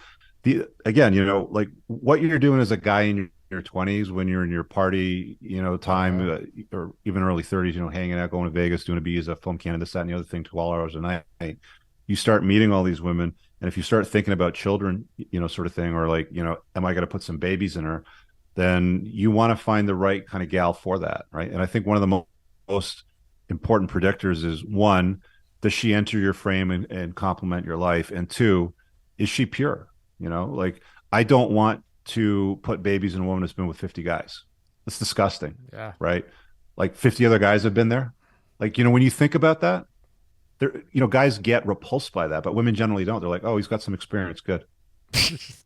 Speaker 2: like what you're doing as a guy in your 20s, when you're in your party, time, or even early 30s, hanging out, going to Vegas, doing a visa, film Canada, this, that, and the other thing, 12 hours a night, you start meeting all these women. And if you start thinking about children, sort of thing, or like, am I going to put some babies in her? Then you want to find the right kind of gal for that, right? And I think one of the most important predictors is, one, does she enter your frame and complement your life? And two, is she pure? Like, I don't want to put babies in a woman that's been with 50 guys. That's disgusting.
Speaker 1: Yeah.
Speaker 2: Right. Like 50 other guys have been there. Like, when you think about that, there, guys get repulsed by that, but women generally don't. They're like, oh, he's got some experience. Good.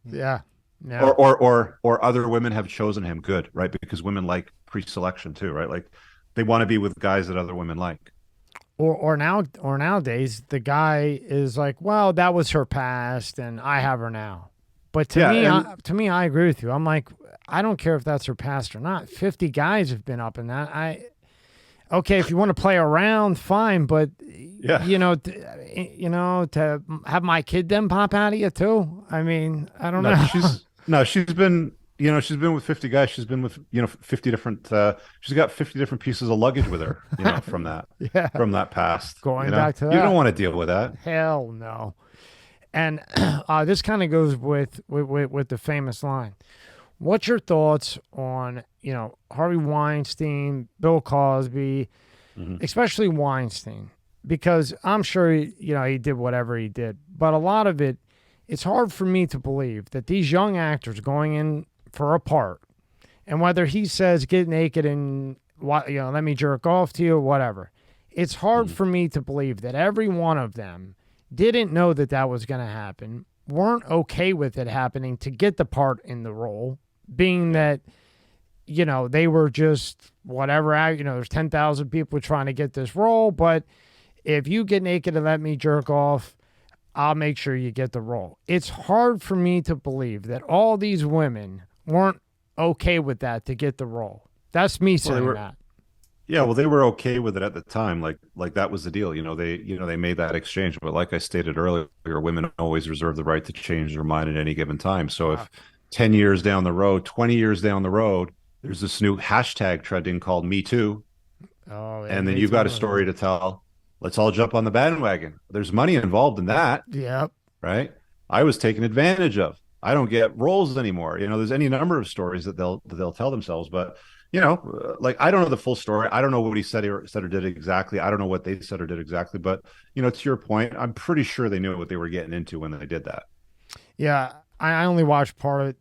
Speaker 1: Yeah.
Speaker 2: Or other women have chosen him. Good. Right. Because women like pre-selection too. Right. Like, they want to be with guys that other women like.
Speaker 1: Or nowadays, the guy is like, well, that was her past and I have her now. But to me, I agree with you. I'm like, I don't care if that's her past or not. 50 guys have been up in that. Okay, if you want to play around, fine. But to have my kid then pop out of you too. I mean, I don't know.
Speaker 2: She's been with 50 guys. She's been with 50 different. She's got 50 different pieces of luggage with her. From that. From that past.
Speaker 1: Going back to that,
Speaker 2: you don't want to deal with that.
Speaker 1: Hell no. And this kind of goes with the famous line. What's your thoughts on, Harvey Weinstein, Bill Cosby, especially Weinstein? Because I'm sure, he did whatever he did. But a lot of it, it's hard for me to believe that these young actors going in for a part, and whether he says get naked and, let me jerk off to you or whatever, it's hard for me to believe that every one of them didn't know that was going to happen, weren't okay with it happening to get the part in the role, being that, they were just whatever, there's 10,000 people trying to get this role, but if you get naked and let me jerk off, I'll make sure you get the role. It's hard for me to believe that all these women weren't okay with that to get the role. That's me saying that.
Speaker 2: Yeah, well, they were okay with it at the time. Like that was the deal. They made that exchange. But like I stated earlier, women always reserve the right to change their mind at any given time. So if 10 years down the road, 20 years down the road, there's this new hashtag trending called Me Too. Oh, yeah, and then you've got a story to tell. Let's all jump on the bandwagon. There's money involved in that.
Speaker 1: Yep.
Speaker 2: Right. I was taken advantage of. I don't get roles anymore. There's any number of stories that they'll tell themselves, but like I don't know the full story. I don't know what he said or did exactly. I don't know what they said or did exactly. But to your point, I'm pretty sure they knew what they were getting into when they did that.
Speaker 1: Yeah, I only watched part of it.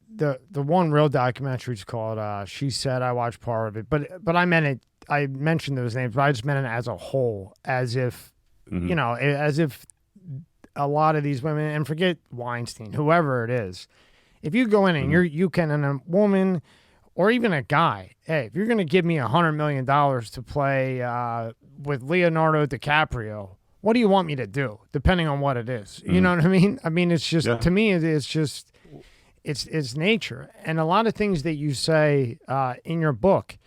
Speaker 1: The one real documentary is called She Said. I watched part of it, but I meant it. I mentioned those names, but I just meant it as a whole, as if as if a lot of these women, and forget Weinstein, whoever it is, if you go in and you can, and a woman or even a guy, hey, if you're going to give me $100 million to play with Leonardo DiCaprio, what do you want me to do? Depending on what it is, you know what I mean? I mean, it's just to me, it's just it's nature, and a lot of things that you say in your book.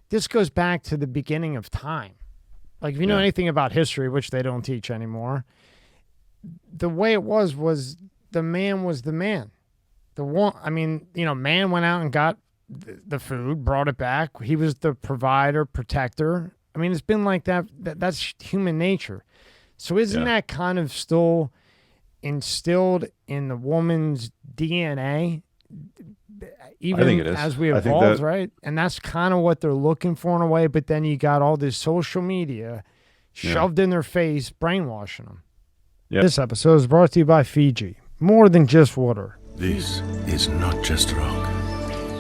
Speaker 1: This goes back to the beginning of time. Like if you know anything about history, which they don't teach anymore, the way it was the man was the man. Man went out and got the food, brought it back. He was the provider, protector. I mean, it's been like that. That's human nature. So isn't that kind of still instilled in the woman's DNA? Even
Speaker 2: I think it is.
Speaker 1: as we evolve, right? And that's kind of what they're looking for in a way. But then you got all this social media shoved in their face, brainwashing them. Yep. This episode is brought to you by Fiji. More than just water.
Speaker 4: This is not just rock.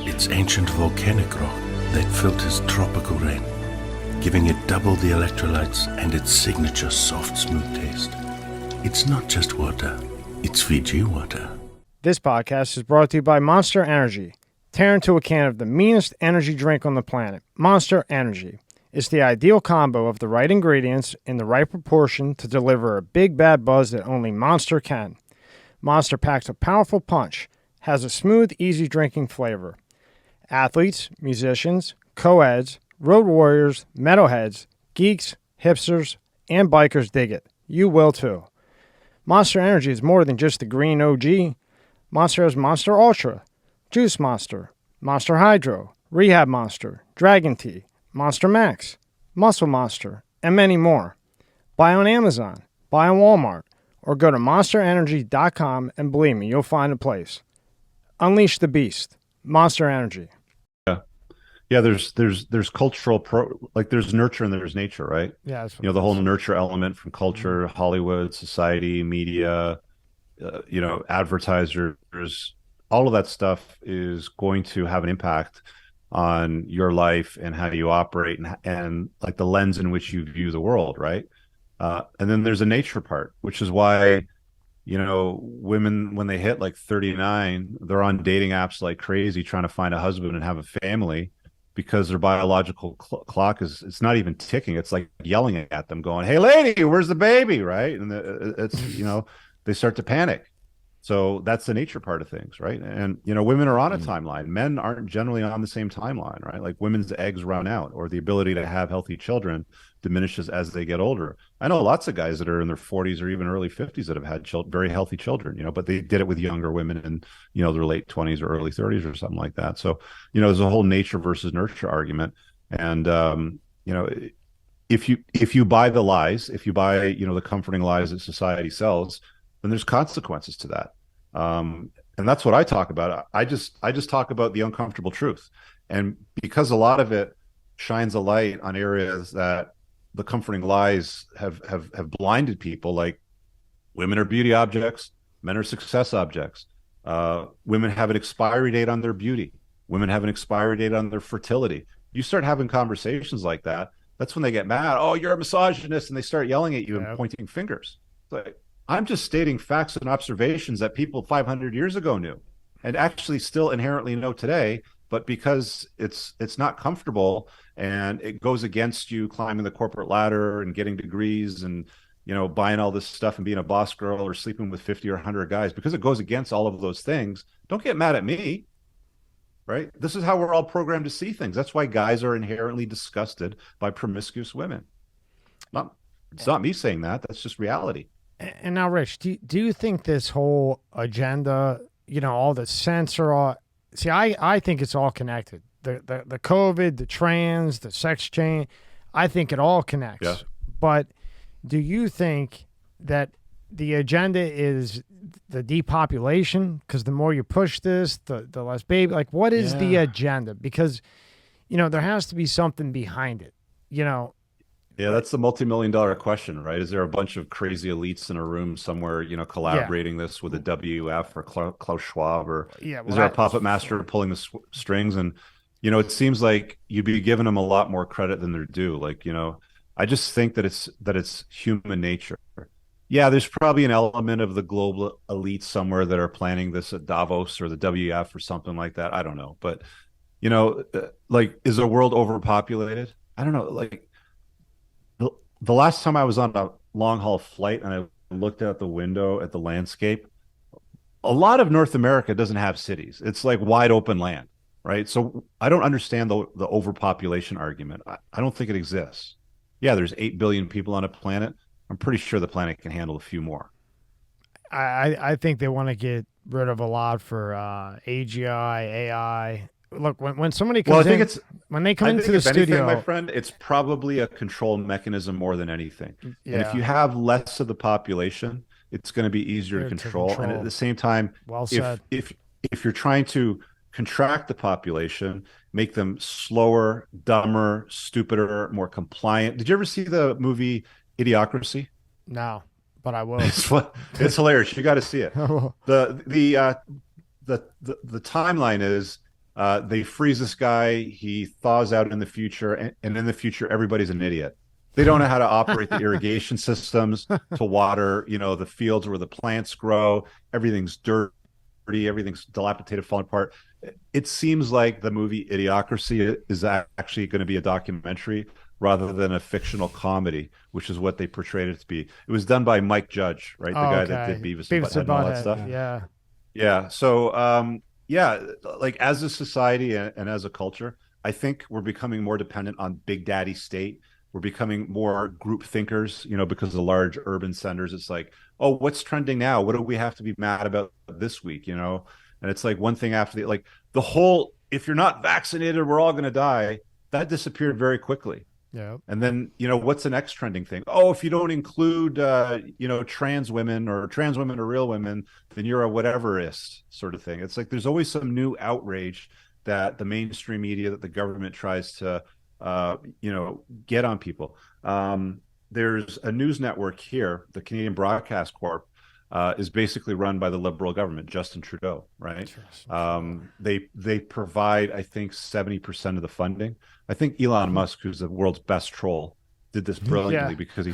Speaker 4: It's ancient volcanic rock that filters tropical rain, giving it double the electrolytes and its signature soft, smooth taste. It's not just water. It's Fiji water.
Speaker 1: This podcast is brought to you by Monster Energy. Tear into a can of the meanest energy drink on the planet, Monster Energy. It's the ideal combo of the right ingredients in the right proportion to deliver a big bad buzz that only Monster can. Monster packs a powerful punch, has a smooth, easy drinking flavor. Athletes, musicians, co-eds, road warriors, metalheads, geeks, hipsters, and bikers dig it. You will too. Monster Energy is more than just the green OG. Monster has Monster Ultra, Juice Monster, Monster Hydro, Rehab Monster, Dragon Tea, Monster Max, Muscle Monster, and many more. Buy on Amazon, buy on Walmart, or go to monsterenergy.com and believe me, you'll find a place. Unleash the beast. Monster Energy.
Speaker 2: Yeah, there's cultural there's nurture and there's nature, right?
Speaker 1: Yeah,
Speaker 2: the whole nurture element from culture, Hollywood, society, media, advertisers, all of that stuff is going to have an impact on your life and how you operate and like the lens in which you view the world, right? And then there's a nature part, which is why women, when they hit like 39, they're on dating apps like crazy trying to find a husband and have a family, because their biological clock it's not even ticking. It's like yelling at them going, "Hey lady, where's the baby?" Right? And it's they start to panic. So that's the nature part of things, right? And women are on a timeline. Men aren't generally on the same timeline, right? Like women's eggs run out, or the ability to have healthy children diminishes as they get older. I know lots of guys that are in their 40s or even early 50s that have had very healthy children, but they did it with younger women in their late 20s or early 30s or something like that. So there's a whole nature versus nurture argument. And if you buy the lies, if you buy the comforting lies that society sells, then there's consequences to that. And that's what I talk about. I just talk about the uncomfortable truth. And because a lot of it shines a light on areas that the comforting lies have blinded people, like women are beauty objects, men are success objects. Women have an expiry date on their beauty. Women have an expiry date on their fertility. You start having conversations like that, that's when they get mad. "Oh, you're a misogynist," and they start yelling at you and pointing fingers. It's like, I'm just stating facts and observations that people 500 years ago knew and actually still inherently know today. But because it's not comfortable and it goes against you climbing the corporate ladder and getting degrees and buying all this stuff and being a boss girl or sleeping with 50 or 100 guys, because it goes against all of those things, don't get mad at me, right? This is how we're all programmed to see things. That's why guys are inherently disgusted by promiscuous women. It's not me saying that. That's just reality.
Speaker 1: And now, Rich, do you think this whole agenda, all the censor, see, I think it's all connected. The COVID, the trans, the sex change, I think it all connects.
Speaker 2: Yeah.
Speaker 1: But do you think that the agenda is the depopulation? Because the more you push this, the less baby. Like, what is the agenda? Because there has to be something behind it. You know,
Speaker 2: Yeah, that's the multi-million-dollar question, right? Is there a bunch of crazy elites in a room somewhere,
Speaker 1: yeah,
Speaker 2: collaborating this with a WF or Klaus Schwab, or
Speaker 1: yeah. Well,
Speaker 2: is there a
Speaker 1: that
Speaker 2: puppet master pulling the strings? And it seems like you'd be giving them a lot more credit than they're due. Like, I just think that it's human nature. Yeah, there's probably an element of the global elite somewhere that are planning this at Davos or the WF or something like that. I don't know, but like, is the world overpopulated? I don't know. Like, the last time I was on a long haul flight and I looked out the window at the landscape, a lot of North America doesn't have cities. It's like wide open land, right? So I don't understand the overpopulation argument. I don't think it exists. Yeah, there's 8 billion people on a planet. I'm pretty sure the planet can handle a few more.
Speaker 1: I think they want to get rid of a lot for AGI, AI. Look, when somebody comes when they come into the studio,
Speaker 2: my friend, it's probably a control mechanism more than anything.
Speaker 1: Yeah.
Speaker 2: And if you have less of the population, it's going to be easier to control. And at the same time,
Speaker 1: well said.
Speaker 2: if you're trying to contract the population, make them slower, dumber, stupider, more compliant. Did you ever see the movie Idiocracy?
Speaker 1: No, but I will.
Speaker 2: It's hilarious. You got to see it. The timeline is they freeze this guy. He thaws out in the future, and in the future, everybody's an idiot. They don't know how to operate the irrigation systems to water, the fields where the plants grow. Everything's dirty. Everything's dilapidated, falling apart. It seems like the movie Idiocracy is actually going to be a documentary rather than a fictional comedy, which is what they portrayed it to be. It was done by Mike Judge, right? The guy that did Beavis and Butthead and all that stuff.
Speaker 1: Yeah.
Speaker 2: Yeah. So, like, as a society and as a culture, I think we're becoming more dependent on Big Daddy state. We're becoming more group thinkers, because of the large urban centers. It's like, oh, what's trending now? What do we have to be mad about this week? And it's like one thing after the whole, if you're not vaccinated, we're all going to die. That disappeared very quickly.
Speaker 1: Yeah.
Speaker 2: And then, what's the next trending thing? Oh, if you don't include, trans women or real women, then you're a whateverist sort of thing. It's like there's always some new outrage that the mainstream media, that the government tries to, get on people. There's a news network here, the Canadian Broadcast Corp, is basically run by the Liberal government, Justin Trudeau, right? They provide, I think, 70% of the funding. I think Elon Musk, who's the world's best troll, did this brilliantly because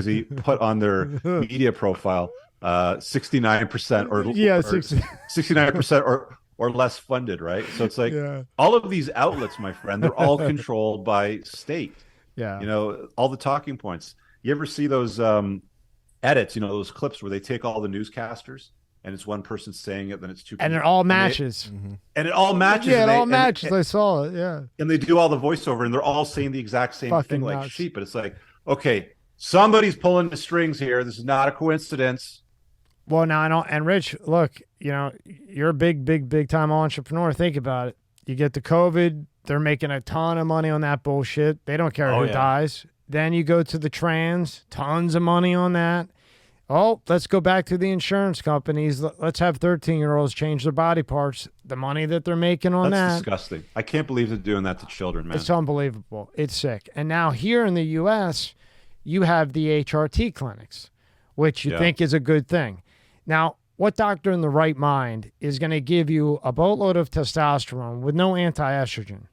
Speaker 2: he put on their media profile 69% or 69% or less funded, right? So it's like all of these outlets, my friend, they're all controlled by state.
Speaker 1: Yeah.
Speaker 2: All the talking points. You ever see those edits, those clips where they take all the newscasters and it's one person saying it, then it's two people.
Speaker 1: And it all matches.
Speaker 2: And it all matches.
Speaker 1: Yeah, it all matches. I saw it, yeah.
Speaker 2: And they do all the voiceover and they're all saying the exact same thing like
Speaker 1: nuts.
Speaker 2: sheep. But it's like, okay, somebody's pulling the strings here. This is not a coincidence.
Speaker 1: Well, now I don't. And Rich, look, you're a big time entrepreneur. Think about it. You get the COVID. They're making a ton of money on that bullshit. They don't care who dies. Then you go to the trans, tons of money on that. Oh, let's go back to the insurance companies. Let's have 13-year-olds change their body parts. The money that they're making on
Speaker 2: That's disgusting. I can't believe they're doing that to children, man.
Speaker 1: It's unbelievable. It's sick. And now here in the U.S., you have the HRT clinics, which you think is a good thing. Now, what doctor in the right mind is going to give you a boatload of testosterone with no anti-estrogen?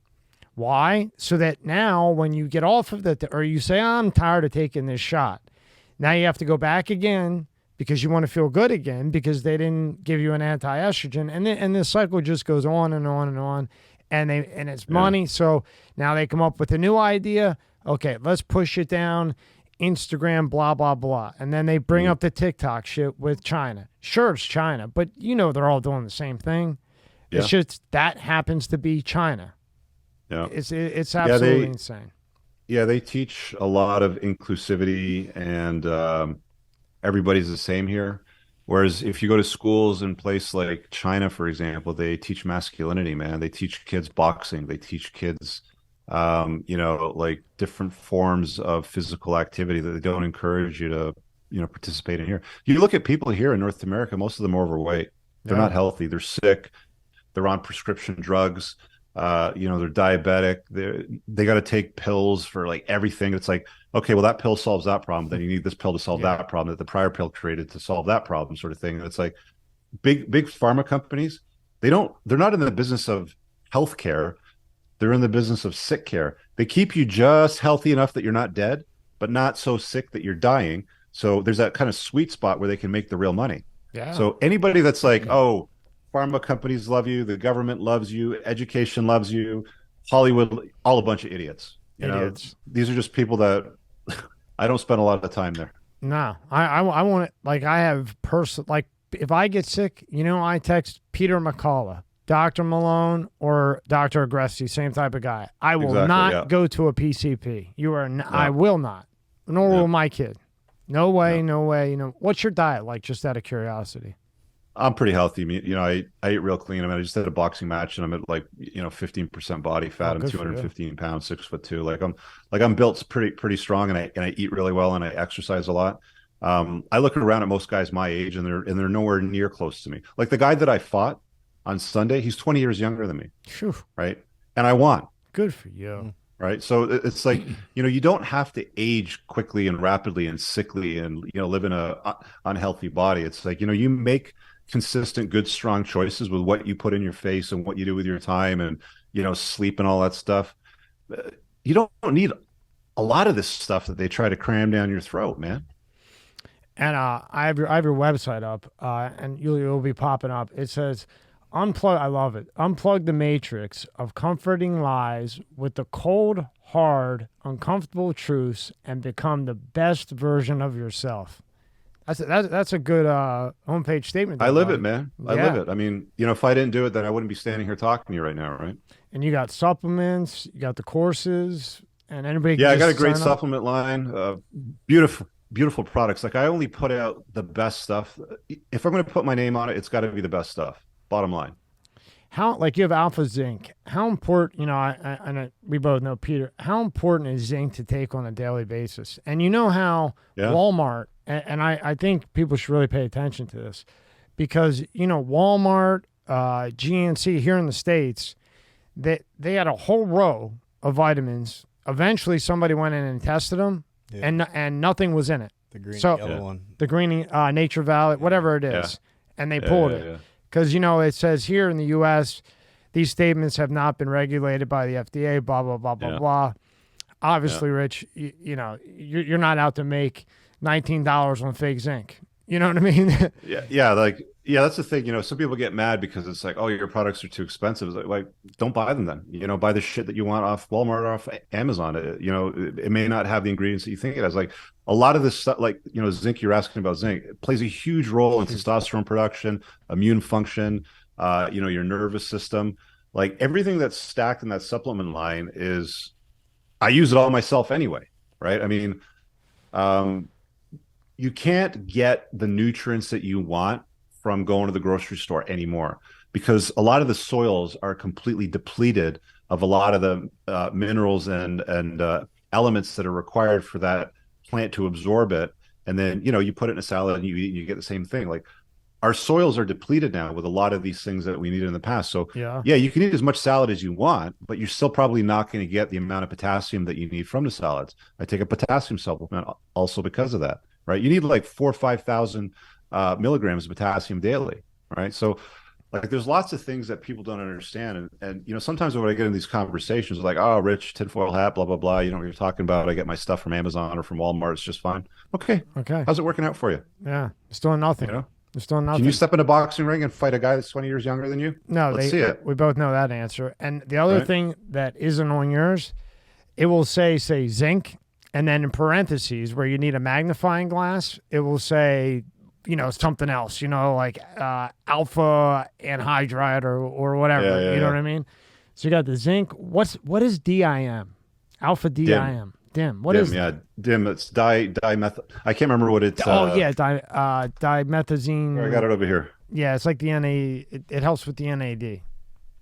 Speaker 1: Why? So that now when you get off of that, or you say, I'm tired of taking this shot, now you have to go back again because you want to feel good again because they didn't give you an anti-estrogen. And this cycle just goes on and on and on. And it's money. So now they come up with a new idea. Okay, let's push it down. Instagram, blah, blah, blah. And then they bring up the TikTok shit with China. Sure, it's China, but they're all doing the same thing. Yeah. It's just that happens to be China.
Speaker 2: Yeah.
Speaker 1: It's absolutely insane.
Speaker 2: Yeah, they teach a lot of inclusivity and everybody's the same here. Whereas if you go to schools in place like China, for example, they teach masculinity, man. They teach kids boxing. They teach kids, like different forms of physical activity that they don't encourage you to, participate in here. You look at people here in North America, most of them are overweight. They're not healthy. They're sick. They're on prescription drugs. they're diabetic. They got to take pills for like everything. It's like, okay, well, that pill solves that problem. Then you need this pill to solve that problem that the prior pill created to solve that problem, sort of thing. And it's like big pharma companies. They're not in the business of healthcare. They're in the business of sick care. They keep you just healthy enough that you're not dead, but not so sick that you're dying. So there's that kind of sweet spot where they can make the real money.
Speaker 1: Yeah.
Speaker 2: So anybody that's like, oh, pharma companies love you, the government loves you, education loves you, Hollywood, all a bunch of idiots. You know, these are just people that I don't spend a lot of time there.
Speaker 1: No, I want it. Like I have like if I get sick, I text Peter McCullough, Dr. Malone, or Dr. Agresti, same type of guy. I will not go to a PCP. I will not, nor will my kid. No way, no way. What's your diet like, just out of curiosity?
Speaker 2: I'm pretty healthy. I eat real clean. I just had a boxing match and I'm at like, 15% body fat. I'm 215 pounds, 6'2". I'm built pretty strong and I eat really well and I exercise a lot. I look around at most guys my age and they're nowhere near close to me. Like the guy that I fought on Sunday, he's 20 years younger than me.
Speaker 1: Whew.
Speaker 2: Right. And I won.
Speaker 1: Good for you.
Speaker 2: Right. So it's like, you don't have to age quickly and rapidly and sickly and, live in a unhealthy body. It's like, you make consistent, good, strong choices with what you put in your face and what you do with your time and, sleep and all that stuff. You don't need a lot of this stuff that they try to cram down your throat, man.
Speaker 1: And I have your website up, and you'll be popping up. It says, "Unplug." I love it. Unplug the matrix of comforting lies with the cold, hard, uncomfortable truths, and become the best version of yourself. That's a good homepage statement.
Speaker 2: I live it, man. I live it. I mean, if I didn't do it, then I wouldn't be standing here talking to you right now, right?
Speaker 1: And you got supplements, you got the courses, and anybody.
Speaker 2: Yeah, I got a great supplement line. Beautiful products. Like I only put out the best stuff. If I'm going to put my name on it, it's got to be the best stuff. Bottom line.
Speaker 1: How, like you have Alpha Zinc. How important, we both know, Peter, how important is zinc to take on a daily basis? And you know how Walmart, and I think people should really pay attention to this because, Walmart, GNC here in the States, they had a whole row of vitamins. Eventually somebody went in and tested them and nothing was in it.
Speaker 3: The green yellow one.
Speaker 1: The green Nature Valley, whatever it is. And they pulled it. Yeah. Because, it says here in the U.S., these statements have not been regulated by the FDA, blah, blah, blah, blah, blah. Obviously, Rich, you're not out to make $19 on fake zinc. You know what I mean?
Speaker 2: That's the thing. Some people get mad because it's like, oh, your products are too expensive. It's like don't buy them then. Buy the shit that you want off Walmart or off Amazon. It may not have the ingredients that you think it has. Like a lot of this stuff, like zinc. You're asking about zinc. It plays a huge role in testosterone production, immune function. Your nervous system. Like everything that's stacked in that supplement line is, I use it all myself anyway. Right? I mean, you can't get the nutrients that you want from going to the grocery store anymore because a lot of the soils are completely depleted of a lot of the minerals and elements that are required for that plant to absorb it. And then, you put it in a salad and you eat and you get the same thing. Like our soils are depleted now with a lot of these things that we needed in the past. So you can eat as much salad as you want, but you're still probably not going to get the amount of potassium that you need from the salads. I take a potassium supplement also because of that, right? You need like 4,000 or 5,000 milligrams of potassium daily, right? So like there's lots of things that people don't understand. And sometimes when I get in these conversations, like, oh, Rich, tinfoil hat, blah, blah, blah. You know what you're talking about. I get my stuff from Amazon or from Walmart. It's just fine. Okay. How's it working out for you?
Speaker 1: Yeah. It's doing nothing. It's doing nothing.
Speaker 2: Can you step in a boxing ring and fight a guy that's 20 years younger than you?
Speaker 1: No,
Speaker 2: Let's see it.
Speaker 1: We both know that answer. And the other thing that isn't on yours, it will say zinc. And then in parentheses where you need a magnifying glass, it will say, something else, like alpha anhydride or whatever, know what I mean? So you got the zinc. What is DIM? Alpha DIM. DIM. What is
Speaker 2: that? DIM. It's dimethyl. I can't remember what it's.
Speaker 1: Dimethazine.
Speaker 2: I got it over here.
Speaker 1: Yeah, it's like the NA. It helps with the NAD.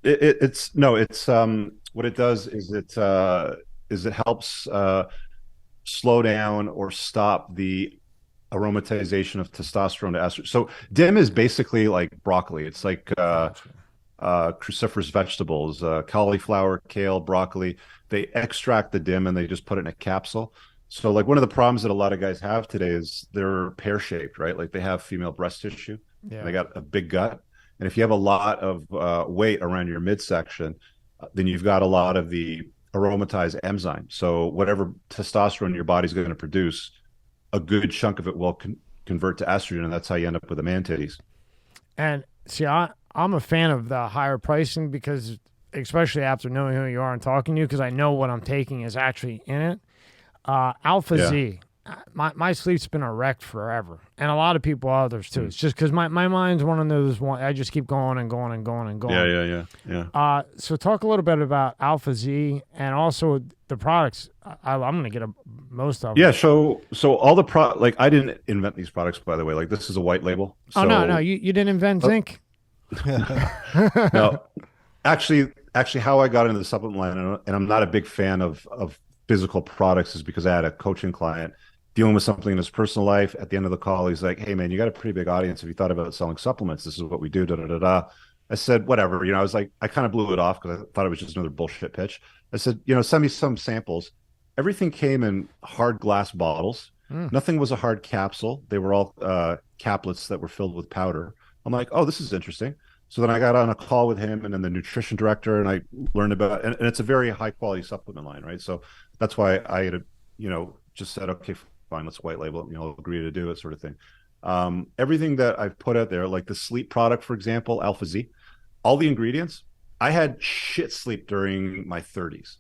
Speaker 2: It's what it does is it helps slow down or stop the aromatization of testosterone to estrogen. So DIM is basically like broccoli. It's like cruciferous vegetables, cauliflower, kale, broccoli. They extract the dim and they just put it in a capsule. So like one of the problems that a lot of guys have today is they're pear shaped, right? Like they have female breast tissue and they got a big gut. And if you have a lot of weight around your midsection, then you've got a lot of the aromatase enzyme. So whatever testosterone your body's going to produce, a good chunk of it will convert to estrogen, and that's how you end up with the man titties.
Speaker 1: And see, I'm a fan of the higher pricing because, especially after knowing who you are and talking to you, because I know what I'm taking is actually in it. Alpha Z. My sleep's been a wreck forever, and a lot of people, others too. It's just because my mind's one of those one. I just keep going and going and going and going.
Speaker 2: Yeah.
Speaker 1: So talk a little bit about Alpha Z and also the products. I'm gonna get most of them.
Speaker 2: Yeah. So all the like I didn't invent these products, by the way. Like this is a white label. So,
Speaker 1: oh no, you didn't invent zinc.
Speaker 2: No, actually, how I got into the supplement line, and I'm not a big fan of physical products, is because I had a coaching client dealing with something in his personal life. At the end of the call, he's like, "Hey man, you got a pretty big audience. Have you thought about selling supplements? This is what we do." Da da da da. I said, "Whatever." I was like, I kind of blew it off because I thought it was just another bullshit pitch. I said, send me some samples. Everything came in hard glass bottles. Nothing was a hard capsule. They were all caplets that were filled with powder. I'm like, oh, this is interesting. So then I got on a call with him and then the nutrition director, and I learned about, and it's a very high quality supplement line, right? So that's why I had, just said, okay, fine, let's white label it, agree to do it, sort of thing. Everything that I've put out there, like the sleep product, for example, Alpha Z, all the ingredients, I had shit sleep during my 30s.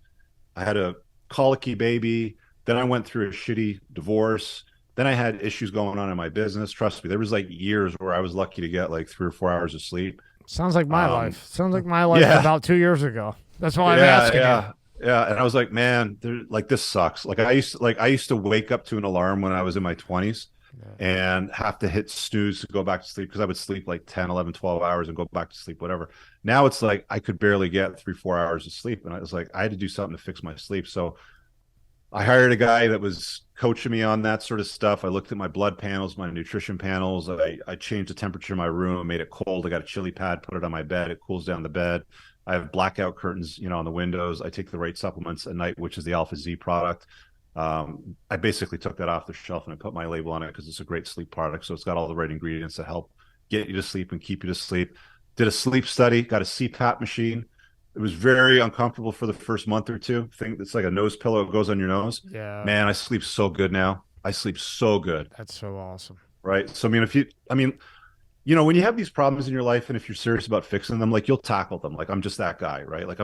Speaker 2: I had a colicky baby. Then I went through a shitty divorce. Then I had issues going on in my business. Trust me, there was like years where I was lucky to get like 3 or 4 hours of sleep.
Speaker 1: Sounds like my life. Sounds like my life about 2 years ago. That's why I'm asking you.
Speaker 2: Yeah. And I was like, man, like this sucks. Like I used to wake up to an alarm when I was in my 20s and have to hit snooze to go back to sleep because I would sleep like 10, 11, 12 hours and go back to sleep, whatever. Now it's like I could barely get 3, 4 hours of sleep. And I was like, I had to do something to fix my sleep. So I hired a guy that was coaching me on that sort of stuff. I looked at my blood panels, my nutrition panels. I changed the temperature in my room, made it cold. I got a chili pad, put it on my bed. It cools down the bed. I have blackout curtains, on the windows. I take the right supplements at night, which is the Alpha Z product. I basically took that off the shelf and I put my label on it because it's a great sleep product. So it's got all the right ingredients to help get you to sleep and keep you to sleep. Did a sleep study, got a CPAP machine. It was very uncomfortable for the first month or two. It's like a nose pillow. It goes on your nose.
Speaker 1: Yeah.
Speaker 2: Man, I sleep so good now. I sleep so good.
Speaker 1: That's so awesome.
Speaker 2: Right. So, when you have these problems in your life and if you're serious about fixing them, like you'll tackle them. Like I'm just that guy, right? Like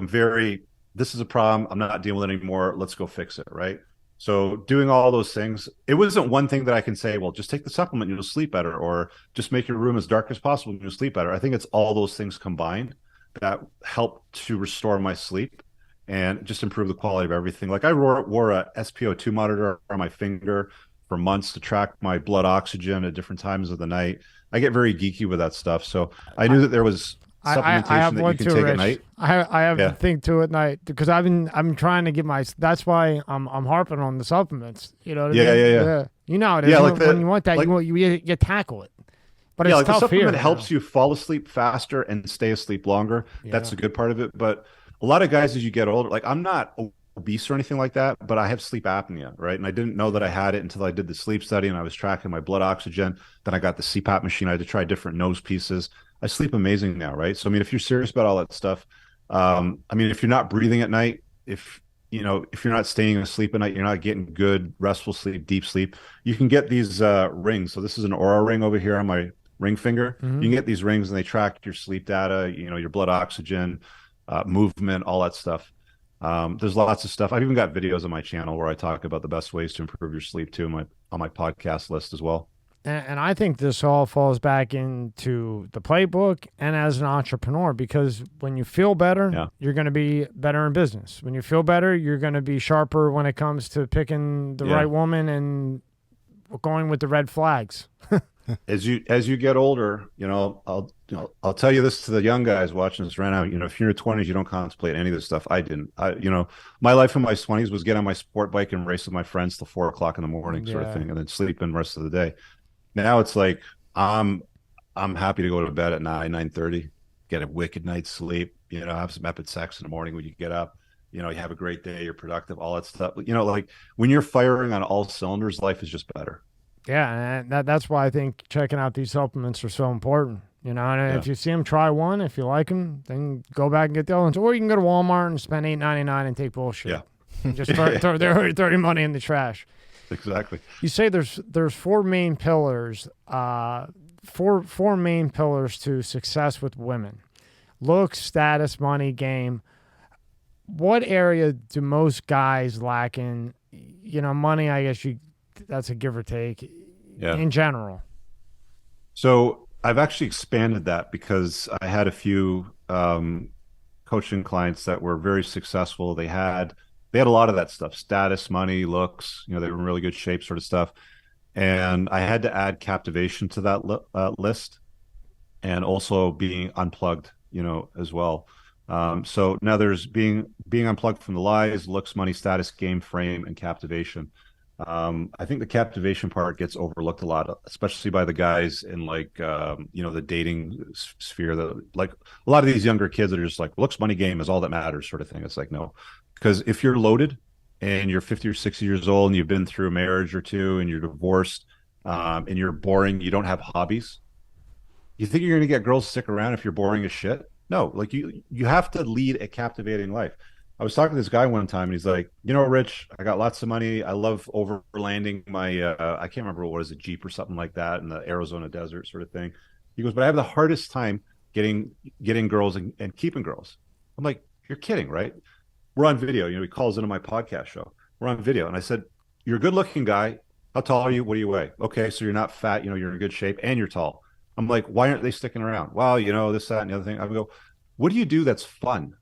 Speaker 2: this is a problem. I'm not dealing with it anymore. Let's go fix it. Right. So doing all those things, it wasn't one thing that I can say, well, just take the supplement, you'll sleep better, or just make your room as dark as possible and you'll sleep better. I think it's all those things combined that help to restore my sleep and just improve the quality of everything. Like I wore a SpO2 monitor on my finger for months to track my blood oxygen at different times of the night. I get very geeky with that stuff. So I knew that there was supplementation that you can take at night.
Speaker 1: I have a thing too at night because I'm trying to get that's why I'm harping on the supplements. You know what I mean?
Speaker 2: Yeah.
Speaker 1: You know it is. When you want that, you tackle it. But it's tough
Speaker 2: the supplement
Speaker 1: here,
Speaker 2: helps you fall asleep faster and stay asleep longer. Yeah. That's a good part of it. But a lot of guys, as you get older, like I'm not obese or anything like that, but I have sleep apnea, right? And I didn't know that I had it until I did the sleep study and I was tracking my blood oxygen. Then I got the CPAP machine. I had to try different nose pieces. I sleep amazing now, right? So, if you're serious about all that stuff, if you're not breathing at night, if you're not staying asleep at night, you're not getting good, restful sleep, deep sleep, you can get these rings. So this is an Aura ring over here on my ring finger. Mm-hmm. You can get these rings and they track your sleep data, your blood oxygen, movement, all that stuff. There's lots of stuff. I've even got videos on my channel where I talk about the best ways to improve your sleep too, on my podcast list as well.
Speaker 1: And I think this all falls back into the playbook and as an entrepreneur, because when you feel better, you're going to be better in business. When you feel better, you're going to be sharper when it comes to picking the right woman and going with the red flags.
Speaker 2: As you get older, I'll tell you this to the young guys watching this right now. If you're in your 20s, you don't contemplate any of this stuff. I didn't. My life in my 20s was get on my sport bike and race with my friends till 4 o'clock in the morning, sort of thing, and then sleep in the rest of the day. Now it's like I'm happy to go to bed at 9:30. get a wicked night's sleep, have some epic sex in the morning when you get up, you have a great day, you're productive, all that stuff. Like when you're firing on all cylinders, life is just better.
Speaker 1: Yeah, and that's why I think checking out these supplements are so important. And if you see them, try one. If you like them, then go back and get the other ones. Or you can go to Walmart and spend $8.99 and take bullshit.
Speaker 2: Yeah.
Speaker 1: And just throw their money in the trash.
Speaker 2: Exactly.
Speaker 1: You say there's four main pillars, four main pillars to success with women: looks, status, money, game. What area do most guys lack in? Money, I guess that's a give or take.
Speaker 2: Yeah.
Speaker 1: In general.
Speaker 2: So I've actually expanded that because I had a few coaching clients that were very successful. They had a lot of that stuff: status, money, looks. They were in really good shape, sort of stuff. And I had to add captivation to that list, and also being unplugged, as well. So now there's being unplugged from the lies, looks, money, status, game, frame, and captivation. I think the captivation part gets overlooked a lot, especially by the guys in the dating sphere. Like a lot of these younger kids that are just like, looks, money, game is all that matters, sort of thing. It's like, no, because if you're loaded and you're 50 or 60 years old and you've been through a marriage or two and you're divorced, and you're boring, you don't have hobbies, you think you're going to get girls to stick around if you're boring as shit? No, like you have to lead a captivating life. I was talking to this guy one time and he's like, Rich, I got lots of money. I love overlanding my, I can't remember what is a Jeep or something like that in the Arizona desert sort of thing. He goes, but I have the hardest time getting girls and keeping girls. I'm like, you're kidding, right? We're on video. He calls into my podcast show. We're on video. And I said, you're a good looking guy. How tall are you? What do you weigh? Okay. So you're not fat, you're in good shape and you're tall. I'm like, why aren't they sticking around? Well, this, that, and the other thing. I go, what do you do that's fun?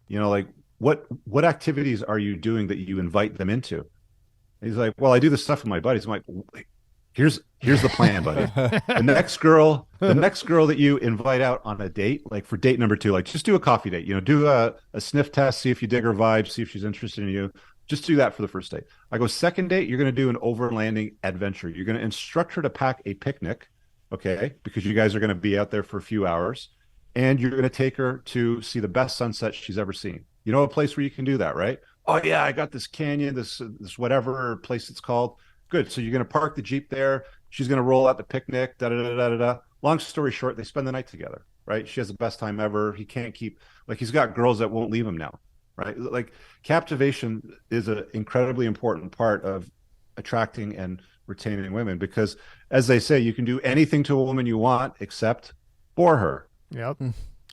Speaker 2: Like, what activities are you doing that you invite them into? And he's like, well, I do this stuff with my buddies. I'm like, here's the plan, buddy. The next girl that you invite out on a date, like for date number 2, like just do a coffee date, do a sniff test, see if you dig her vibe, see if she's interested in you. Just do that for the first date. I go, second date, you're going to do an overlanding adventure. You're going to instruct her to pack a picnic, okay? Because you guys are going to be out there for a few hours, and you're going to take her to see the best sunset she's ever seen. A place where you can do that, right? Oh yeah, I got this canyon, this whatever place it's called. Good. So you're going to park the Jeep there. She's going to roll out the picnic. Da da da da da. Long story short, they spend the night together, right? She has the best time ever. He can't keep, like, he's got girls that won't leave him now, right? Like, captivation is an incredibly important part of attracting and retaining women, because, as they say, you can do anything to a woman you want except bore her.
Speaker 1: Yep.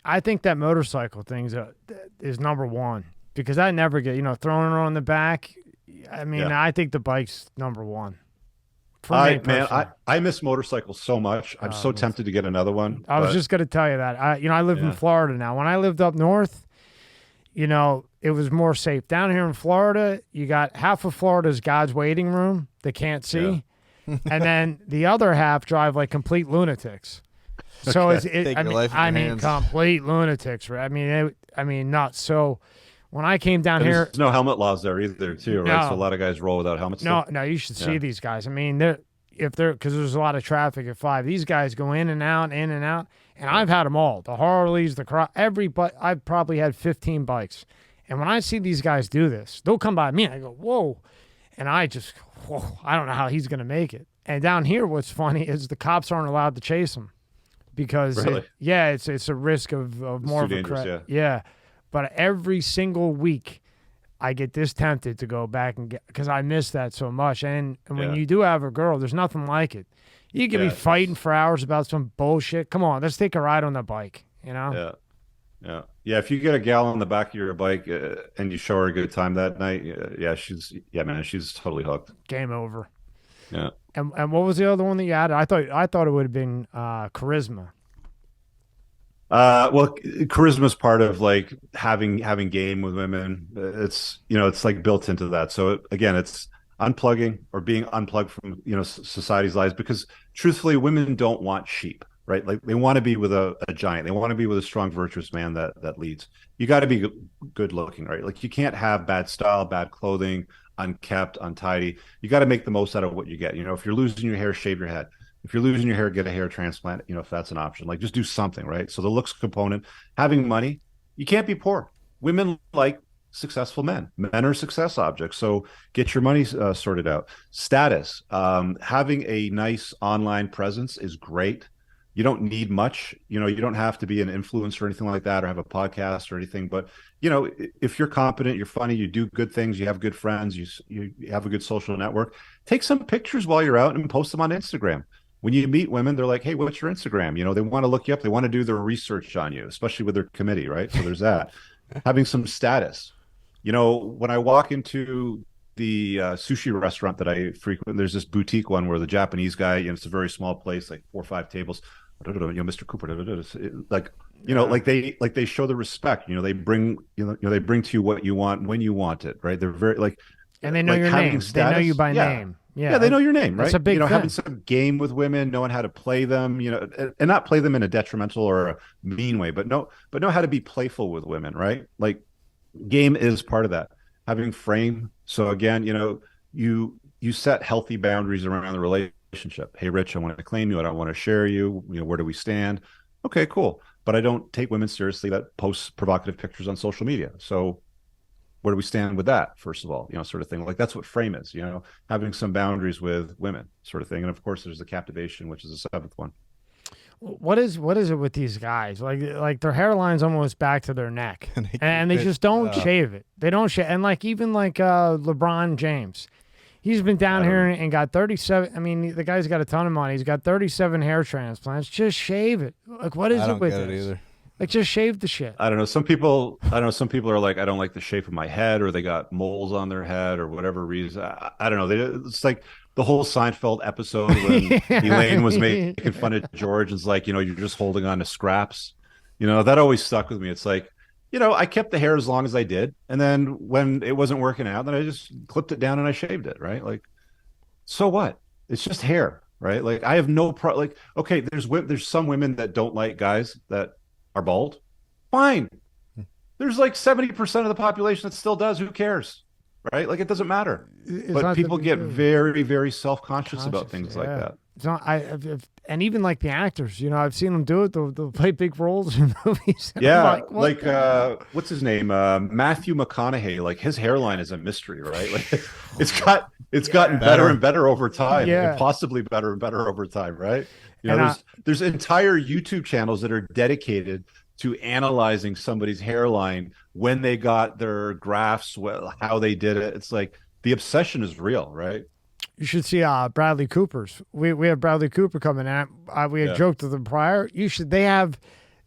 Speaker 1: I think that motorcycle thing is number one, because I never get, throwing her on the back. I mean, yeah. I think the bike's number one.
Speaker 2: I miss motorcycles so much. I'm so tempted to get another one.
Speaker 1: I was just going to tell you that. I live in Florida now. When I lived up north, it was more safe. Down here in Florida, you got half of Florida's God's waiting room they can't see. Yeah. And then the other half drive like complete lunatics. So
Speaker 3: okay.
Speaker 1: I mean, complete lunatics, right? I mean, nuts. So when I came down here,
Speaker 2: there's no helmet laws there either, too, right? So a lot of guys roll without helmets.
Speaker 1: No, you should see these guys. I mean, because there's a lot of traffic at 5. These guys go in and out, and I've had them all. The Harleys, I've probably had 15 bikes. And when I see these guys do this, they'll come by me and I go, whoa. And I just, whoa, I don't know how he's going to make it. And down here, what's funny is the cops aren't allowed to chase them. Because
Speaker 2: really?
Speaker 1: It's a risk of more of a crash. Yeah, but every single week, I get this tempted to go back and get, because I miss that so much. And when you do have a girl, there's nothing like it. You can be fighting for hours about some bullshit. Come on, let's take a ride on the bike.
Speaker 2: Yeah. If you get a gal on the back of your bike and you show her a good time that night, she's totally hooked.
Speaker 1: Game over.
Speaker 2: Yeah.
Speaker 1: And what was the other one that you added? I thought it would have been charisma.
Speaker 2: Well, charisma is part of like having game with women. It's it's like built into that. So again, it's unplugging or being unplugged from society's lives, because truthfully, women don't want sheep, right? Like they want to be with a giant. They want to be with a strong, virtuous man that leads. You got to be good looking, right? Like you can't have bad style, bad clothing, unkept, untidy. You got to make the most out of what you get. If you're losing your hair, shave your head. If you're losing your hair, get a hair transplant, if that's an option. Like, just do something, right? So the looks component, having money, you can't be poor. Women like successful men. Men are success objects. So get your money sorted out. Status, having a nice online presence is great. You don't need much. You don't have to be an influencer or anything like that, or have a podcast or anything. But if you're competent, you're funny, you do good things, you have good friends, you have a good social network, take some pictures while you're out and post them on Instagram. When you meet women, they're like, hey, what's your Instagram? They want to look you up. They want to do their research on you, especially with their committee, right? So there's that. Having some status. When I walk into the sushi restaurant that I frequent, there's this boutique one where the Japanese guy, it's a very small place, like 4 or 5 tables. Mr. Cooper, like they show the respect. They bring they bring to you what you want when you want it, right? They're very
Speaker 1: and they know your name. Status, they know you by name.
Speaker 2: Yeah, they know your name, right?
Speaker 1: That's a big thing.
Speaker 2: Having some game with women, knowing how to play them, and not play them in a detrimental or a mean way, but know how to be playful with women, right? Like, game is part of that. Having frame. So again, you set healthy boundaries around the relationship. Hey, Rich, I want to claim you. I don't want to share you. Where do we stand? Okay, cool. But I don't take women seriously that post provocative pictures on social media. So where do we stand with that, first of all, sort of thing. Like, that's what frame is, having some boundaries with women, sort of thing. And of course, there's the captivation, which is the 7th one.
Speaker 1: What is it with these guys? Like their hairline's almost back to their neck, and they just don't shave it. They don't shave, and even LeBron James, he's been down here and got 37. I mean, the guy's got a ton of money. He's got 37 hair transplants. Just shave it. Like, what is it with this? Either. Like, just shave the shit.
Speaker 2: I don't know. Some people are like, I don't like the shape of my head, or they got moles on their head, or whatever reason. I don't know. It's like the whole Seinfeld episode when Elaine was making fun of George. And it's like, you're just holding on to scraps. That always stuck with me. It's like, I kept the hair as long as I did. And then when it wasn't working out, then I just clipped it down and I shaved it, right? Like, so what? It's just hair, right? Like, I have no like, okay, there's some women that don't like guys that are bald. Fine. There's like 70% of the population that still does. Who cares? Right? Like, it doesn't matter. But people get very, very self-conscious about things like that.
Speaker 1: It's not, and even like the actors, I've seen them do it. They'll play big roles in movies.
Speaker 2: Yeah, what's his name? Matthew McConaughey. Like, his hairline is a mystery, right? Like, it's gotten better and better over time, and possibly better and better over time, right? There's entire YouTube channels that are dedicated to analyzing somebody's hairline when they got their grafts, how they did it. It's like, the obsession is real, right?
Speaker 1: You should see Bradley Cooper's. We have Bradley Cooper coming in. We had joked with him prior. They have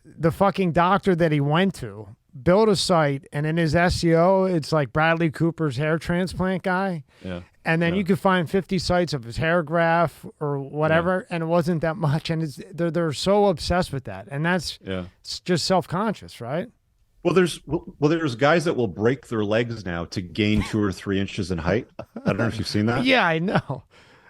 Speaker 1: the fucking doctor that he went to build a site, and in his SEO, it's like Bradley Cooper's hair transplant guy. Yeah. And then you could find 50 sites of his hair graft or whatever, and it wasn't that much. And they're so obsessed with that, and that's it's just self-conscious, right?
Speaker 2: Well, there's guys that will break their legs now to gain 2 or 3 inches in height. I don't know if you've seen that.
Speaker 1: Yeah, I know.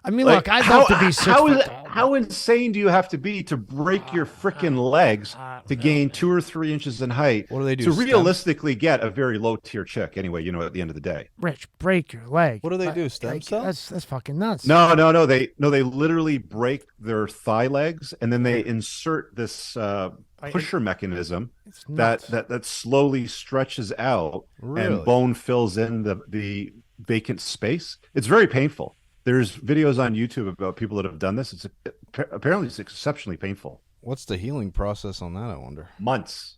Speaker 1: I mean, look, I'd love to be 6 foot tall.
Speaker 2: How insane do you have to be to break your freaking legs to gain 2 or 3 inches in height?
Speaker 3: What do they do?
Speaker 2: To realistically get a very low tier chick, anyway. At the end of the day,
Speaker 1: Rich, break your leg.
Speaker 3: What do they do? Stem cells?
Speaker 1: That's fucking nuts.
Speaker 2: No. They literally break their thigh legs, and then they insert this pusher mechanism that slowly stretches out, and bone fills in the vacant space. It's very painful. There's videos on YouTube about people that have done this. Apparently it's exceptionally painful.
Speaker 3: What's the healing process on that, I wonder?
Speaker 2: Months.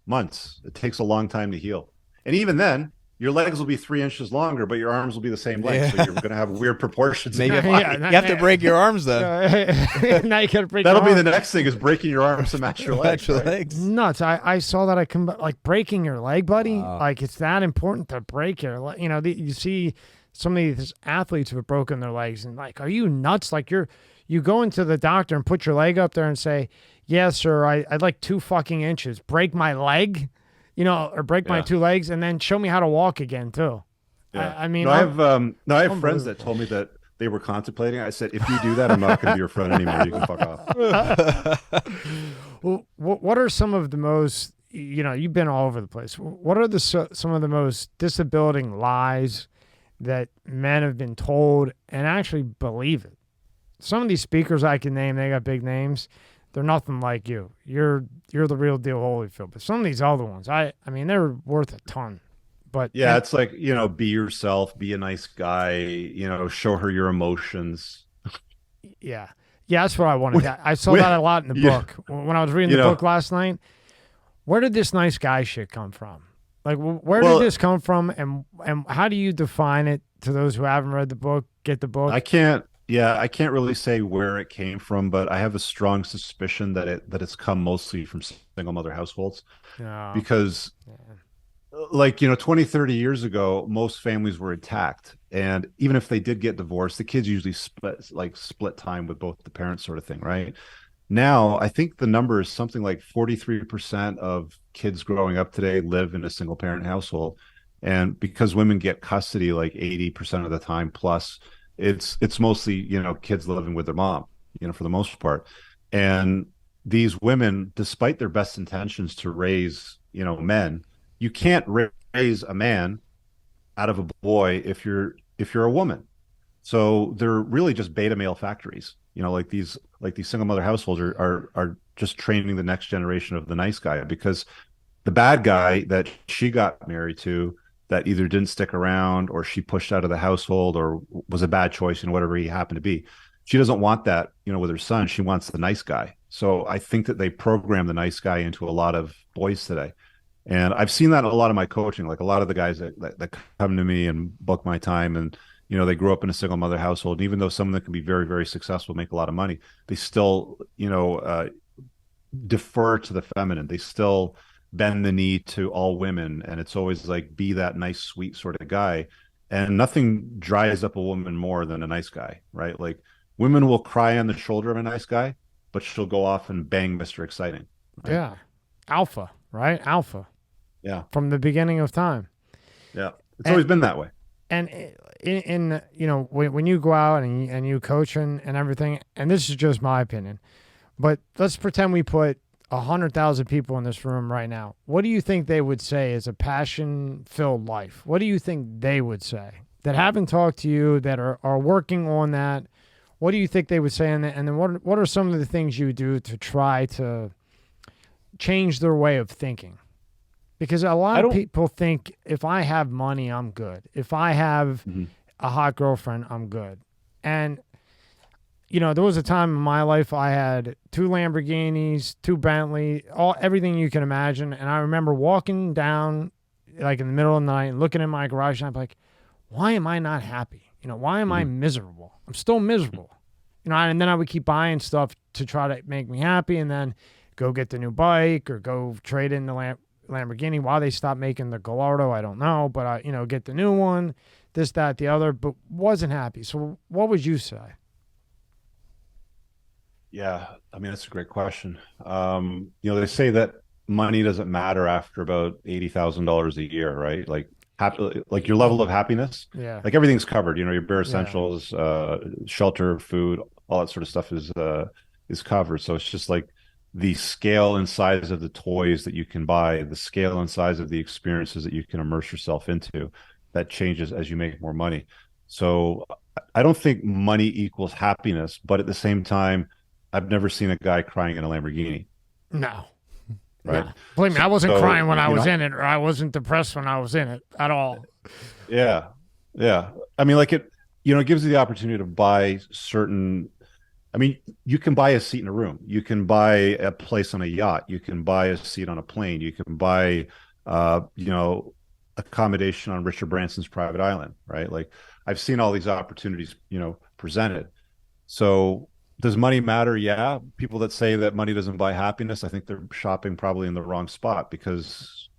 Speaker 2: It takes a long time to heal. And even then, your legs will be 3 inches longer, but your arms will be the same length. So you're going to have weird proportions.
Speaker 3: Maybe you have to break your arms then.
Speaker 1: Now you got to break.
Speaker 2: That'll be the next thing, is breaking your arms to match your legs.
Speaker 1: Nuts. I saw that. Like, breaking your leg, buddy. Like, it's that important to break your leg. You see some of these athletes who have broken their legs, and like, are you nuts? Like, you go into the doctor and put your leg up there and say, yes, sir, I'd like 2 fucking inches. Break my leg, or break my 2 legs, and then show me how to walk again too.
Speaker 2: Yeah.
Speaker 1: I mean,
Speaker 2: I have friends that told me that they were contemplating. I said, if you do that, I'm not going to be your friend anymore. You can fuck off.
Speaker 1: Well, what are some of the most, you've been all over the place. What are some of the most disabilitating lies that men have been told and actually believe it? some of these speakers I can name, they got big names. They're nothing like you. You're the real deal Holyfield. But some of these other ones, I mean, they're worth a ton. But
Speaker 2: Yeah, it's like, be yourself, be a nice guy, show her your emotions.
Speaker 1: Yeah. Yeah, that's what I wanted. I saw that a lot in the book. When I was reading the book last night, where did this nice guy shit come from? Like, where did this come from, and how do you define it to those who haven't read the book, get the book?
Speaker 2: I can't really say where it came from, but I have a strong suspicion that it's come mostly from single mother households. Because 20, 30 years ago, most families were intact. And even if they did get divorced, the kids usually split time with both the parents, sort of thing, right? Now, I think the number is something like 43% of kids growing up today live in a single parent household. And because women get custody like 80% of the time plus, it's mostly, kids living with their mom, for the most part. And these women, despite their best intentions to raise, men, you can't raise a man out of a boy if you're a woman. So they're really just beta male factories. Like these single mother households are just training the next generation of the nice guy, because the bad guy that she got married to that either didn't stick around or she pushed out of the household or was a bad choice, whatever he happened to be, she doesn't want that, with her son. She wants the nice guy. So I think that they program the nice guy into a lot of boys today. And I've seen that in a lot of my coaching. Like a lot of the guys that come to me and book my time, and they grew up in a single mother household. And even though some of them can be very, very successful, make a lot of money, they still, defer to the feminine. They still bend the knee to all women. And it's always like, be that nice, sweet sort of guy. And nothing dries up a woman more than a nice guy, right? Like women will cry on the shoulder of a nice guy, but she'll go off and bang Mr. Exciting. Right?
Speaker 1: Yeah. Alpha, right? Alpha.
Speaker 2: Yeah.
Speaker 1: From the beginning of time.
Speaker 2: Yeah. It's always been that way.
Speaker 1: And in when you go out and you coach and everything, and this is just my opinion, but let's pretend we put 100,000 people in this room right now. What do you think they would say is a passion-filled life? What do you think they would say that haven't talked to you, that are working on that? What do you think they would say? And then what are some of the things you do to try to change their way of thinking? Because a lot of people think, if I have money, I'm good. If I have a hot girlfriend, I'm good. And, there was a time in my life I had 2 Lamborghinis, 2 Bentley, everything you can imagine. And I remember walking down like in the middle of the night and looking in my garage, and I'm like, why am I not happy? Why am I miserable? I'm still miserable. And then I would keep buying stuff to try to make me happy, and then go get the new bike or go trade in the Lamborghini. Why they stopped making the Gallardo, I don't know, but I, get the new one, this, that, the other, but wasn't happy. So what would you say?
Speaker 2: Yeah, I mean, that's a great question. They say that money doesn't matter after about $80,000 a year, right? Like like your level of happiness, like everything's covered. Your bare essentials, shelter, food, all that sort of stuff is covered. So it's just like the scale and size of the toys that you can buy, the scale and size of the experiences that you can immerse yourself into, that changes as you make more money. So I don't think money equals happiness, but at the same time, I've never seen a guy crying in a Lamborghini.
Speaker 1: No.
Speaker 2: Right.
Speaker 1: No. Believe me, I wasn't crying when I was in it, or I wasn't depressed when I was in it at all.
Speaker 2: Yeah. Yeah. I mean, like it gives you the opportunity to buy certain, you can buy a seat in a room. You can buy a place on a yacht. You can buy a seat on a plane. You can buy, accommodation on Richard Branson's private island, right? Like I've seen all these opportunities, presented. So does money matter? Yeah. People that say that money doesn't buy happiness, I think they're shopping probably in the wrong spot, because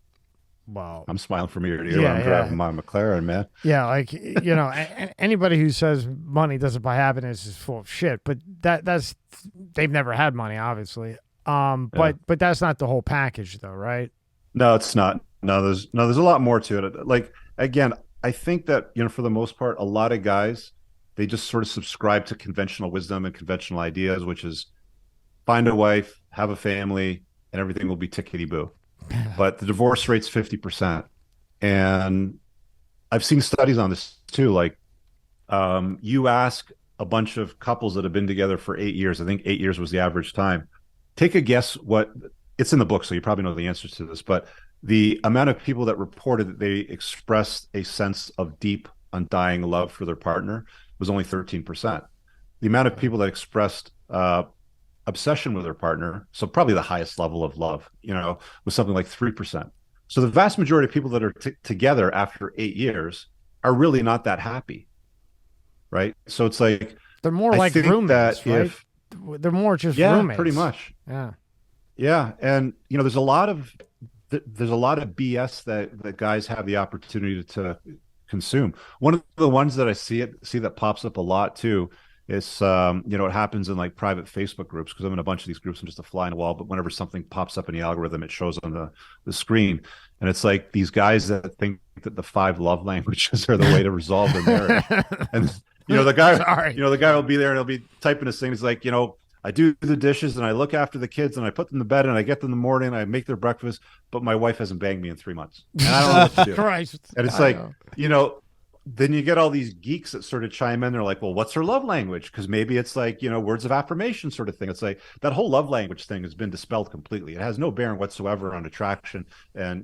Speaker 2: I'm smiling from ear to ear when I'm driving my McLaren, man.
Speaker 1: Yeah, like anybody who says money doesn't buy happiness is full of shit. But that's they've never had money, obviously. But that's not the whole package, though, right?
Speaker 2: No, it's not. No, there's a lot more to it. Like again, I think that for the most part, a lot of guys, they just sort of subscribe to conventional wisdom and conventional ideas, which is find a wife, have a family, and everything will be tickety-boo. But the divorce rate's 50%. And I've seen studies on this too. Like you ask a bunch of couples that have been together for 8 years. I think 8 years was the average time. Take a guess what it's in the book, so you probably know the answers to this, but the amount of people that reported that they expressed a sense of deep, undying love for their partner was only 13%. The amount of people that expressed obsession with their partner, so probably the highest level of love, was something like 3%. So the vast majority of people that are together after 8 years are really not that happy, right? So it's like
Speaker 1: they're more like roommates, right? They're more just roommates.
Speaker 2: Pretty much. Yeah, and there's a lot of BS that guys have the opportunity to consume. One of the ones that I see that pops up a lot too is it happens in like private Facebook groups, because I'm in a bunch of these groups. I'm just a fly in the wall, but whenever something pops up in the algorithm, it shows on the screen, and it's like these guys that think that the 5 love languages are the way to resolve their marriage. And the guy will be there and he'll be typing his thing. He's like, I do the dishes and I look after the kids and I put them to bed and I get them in the morning and I make their breakfast, but my wife hasn't banged me in 3 months. And I don't know what to do.
Speaker 1: Christ.
Speaker 2: And it's then you get all these geeks that sort of chime in. They're like, well, what's her love language? Because maybe it's like, words of affirmation sort of thing. It's like that whole love language thing has been dispelled completely. It has no bearing whatsoever on attraction and,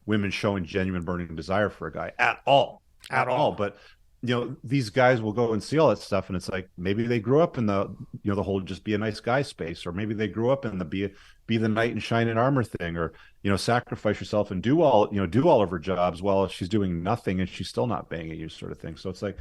Speaker 2: women showing genuine burning desire for a guy at all. But these guys will go and see all that stuff, and it's like maybe they grew up in the the whole just be a nice guy space, or maybe they grew up in the be the knight in shining armor thing, or sacrifice yourself and do all of her jobs while she's doing nothing and she's still not banging you, sort of thing. So it's like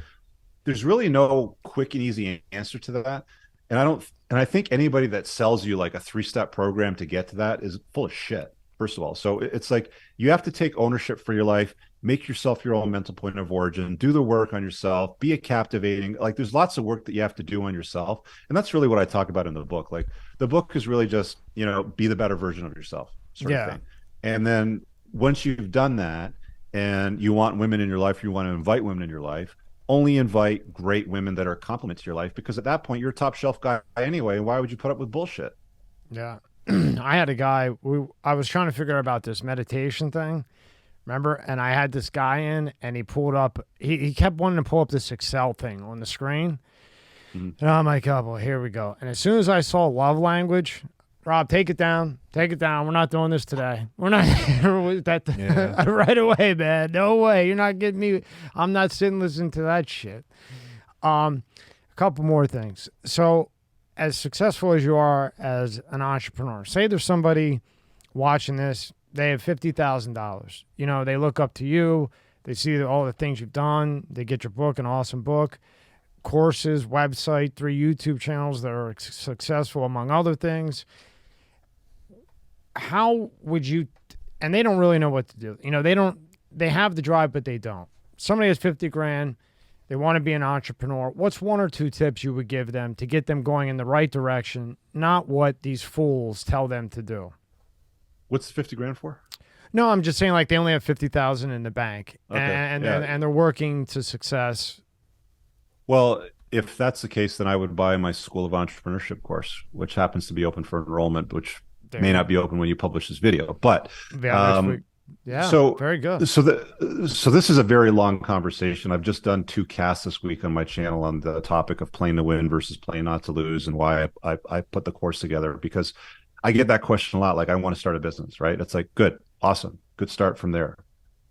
Speaker 2: there's really no quick and easy answer to that, and I think anybody that sells you like a 3-step program to get to that is full of shit, first of all. So it's like you have to take ownership for your life. Make yourself your own mental point of origin, do the work on yourself, be a captivating, like there's lots of work that you have to do on yourself. And that's really what I talk about in the book. Like the book is really just, be the better version of yourself sort of thing. And then once you've done that and you want women in your life, you want to invite women in your life, only invite great women that are a complement to your life, because at that point you're a top shelf guy anyway. Why would you put up with bullshit?
Speaker 1: Yeah. I had a guy, I was trying to figure out about this meditation thing. Remember? And I had this guy in, and he pulled up, he kept wanting to pull up this Excel thing on the screen. Mm-hmm. And I'm like, oh, well, here we go. And as soon as I saw love language, Rob, take it down. We're not doing this today. We're not that right away, man. No way. You're not getting me. I'm not sitting listening to that shit. A couple more things. So as successful as you are as an entrepreneur, say there's somebody watching this, they have $50,000. They look up to you. They see all the things you've done. They get your book, an awesome book, courses, website, 3 YouTube channels that are successful, among other things. How would you, and they don't really know what to do. They have the drive, but they don't. Somebody has 50 grand. They want to be an entrepreneur. What's 1 or 2 tips you would give them to get them going in the right direction, not what these fools tell them to do?
Speaker 2: What's 50 grand for?
Speaker 1: No, I'm just saying, like, they only have 50,000 in the bank, okay. and they're working to success.
Speaker 2: Well, if that's the case, then I would buy my School of Entrepreneurship course, which happens to be open for enrollment, which may not be open when you publish this video. But
Speaker 1: so very good.
Speaker 2: So this is a very long conversation. I've just done 2 casts this week on my channel on the topic of playing to win versus playing not to lose, and why I put the course together, because I get that question a lot. Like, I want to start a business, right? It's like, good, awesome, good start from there.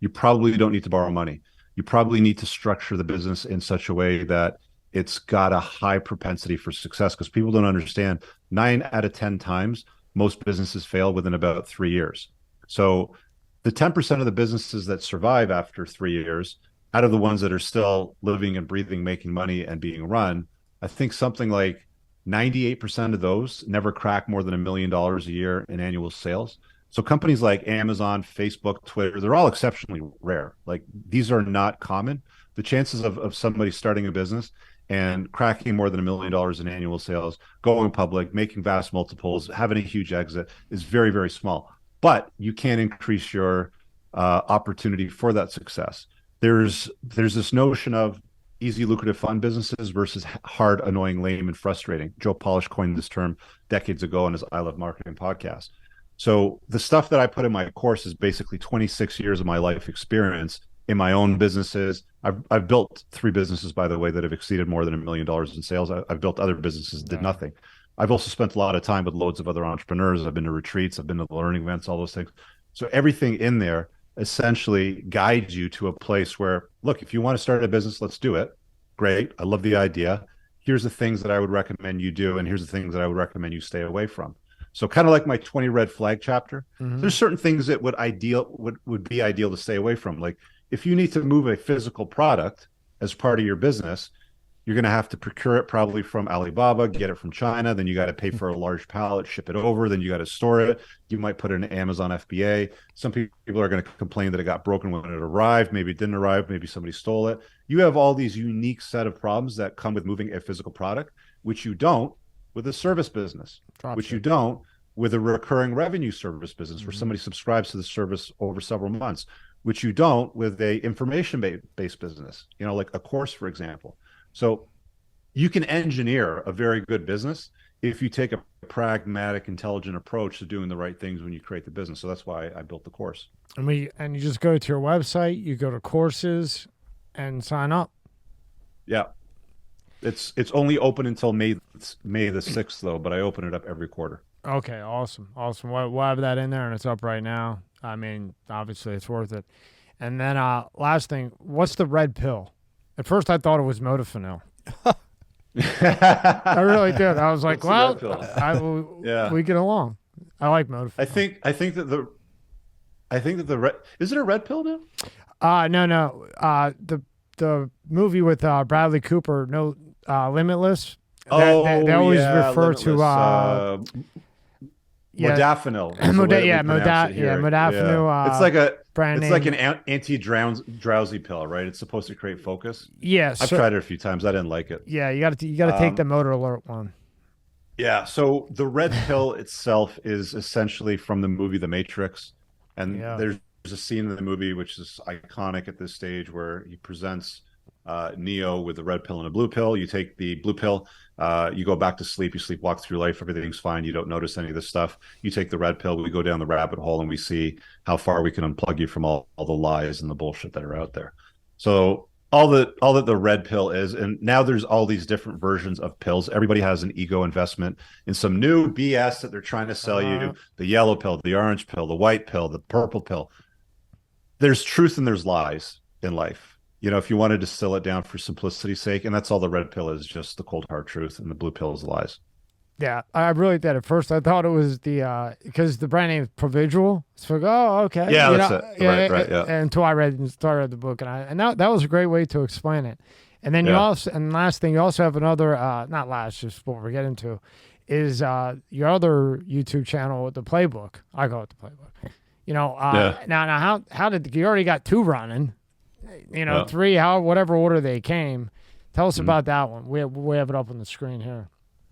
Speaker 2: You probably don't need to borrow money. You probably need to structure the business in such a way that it's got a high propensity for success, because people don't understand 9 out of 10 times, most businesses fail within about 3 years. So the 10% of the businesses that survive after 3 years, out of the ones that are still living and breathing, making money and being run, I think something like 98% of those never crack more than $1 million a year in annual sales. So companies like Amazon, Facebook, Twitter, they're all exceptionally rare. Like, these are not common. The chances of somebody starting a business and cracking more than $1 million in annual sales, going public, making vast multiples, having a huge exit is very, very small. But you can increase your opportunity for that success. There's this notion of easy, lucrative, fun businesses versus hard, annoying, lame, and frustrating. Joe Polish coined this term decades ago on his I Love Marketing podcast. So the stuff that I put in my course is basically 26 years of my life experience in my own businesses. I've built 3 businesses, by the way, that have exceeded more than $1 million in sales. I've built other businesses that did nothing. I've also spent a lot of time with loads of other entrepreneurs. I've been to retreats, I've been to learning events, all those things. So everything in there essentially guides you to a place where, look, if you want to start a business, let's do it. Great. I love the idea. Here's the things that I would recommend you do, and here's the things that I would recommend you stay away from. So kind of like my 20 red flag chapter, there's certain things that would be ideal to stay away from. Like if you need to move a physical product as part of your business, you're going to have to procure it probably from Alibaba, get it from China. Then you got to pay for a large pallet, ship it over. Then you got to store it. You might put it in Amazon FBA. Some people are going to complain that it got broken when it arrived. Maybe it didn't arrive. Maybe somebody stole it. You have all these unique set of problems that come with moving a physical product, which you don't with a service business, which you don't with a recurring revenue service business where somebody subscribes to the service over several months, which you don't with a information-based business, like a course, for example. So you can engineer a very good business if you take a pragmatic, intelligent approach to doing the right things when you create the business. So that's why I built the course.
Speaker 1: And you just go to your website, you go to courses and sign up.
Speaker 2: Yeah. It's only open until May the 6th, though, but I open it up every quarter.
Speaker 1: Okay, awesome. We'll have that in there, and it's up right now. I mean, obviously, it's worth it. And then last thing, what's the red pill? At first, I thought it was modafinil. I really did. I was like, well, we get along. I like modafinil.
Speaker 2: I think that the red, is it a red pill now?
Speaker 1: No. The movie with Bradley Cooper, No Limitless. They always refer
Speaker 2: to modafinil.
Speaker 1: Modafinil.
Speaker 2: It's like an anti-drowsy pill, right? It's supposed to create focus.
Speaker 1: Yes,
Speaker 2: I've tried it a few times. I didn't like it.
Speaker 1: Yeah, you got to take the motor alert one.
Speaker 2: Yeah, so the red pill itself is essentially from the movie The Matrix, and there's a scene in the movie which is iconic at this stage where he presents Neo with the red pill and a blue pill. You take the blue pill, you go back to sleep, you sleepwalk through life, everything's fine, you don't notice any of this stuff. You take the red pill, we go down the rabbit hole and we see how far we can unplug you from all the lies and the bullshit that are out there. So all that the red pill is, and now there's all these different versions of pills. Everybody has an ego investment in some new BS that they're trying to sell you. The yellow pill, the orange pill, the white pill, the purple pill. There's truth and there's lies in life. If you want to distill it down for simplicity's sake, and that's all the red pill is, just the cold hard truth, and the blue pill is the lies.
Speaker 1: Yeah, I really did. At first, I thought it was because the brand name is Provigil. So, okay.
Speaker 2: Yeah, that's it. Right, yeah.
Speaker 1: Until I read the book, and that was a great way to explain it. And then last thing, you also have another, not last, just what we're getting to, is your other YouTube channel, The Playbook. I call it The Playbook. Now how did you already got 2 running? 3, whatever order they came. Tell us about that one. We have it up on the screen here.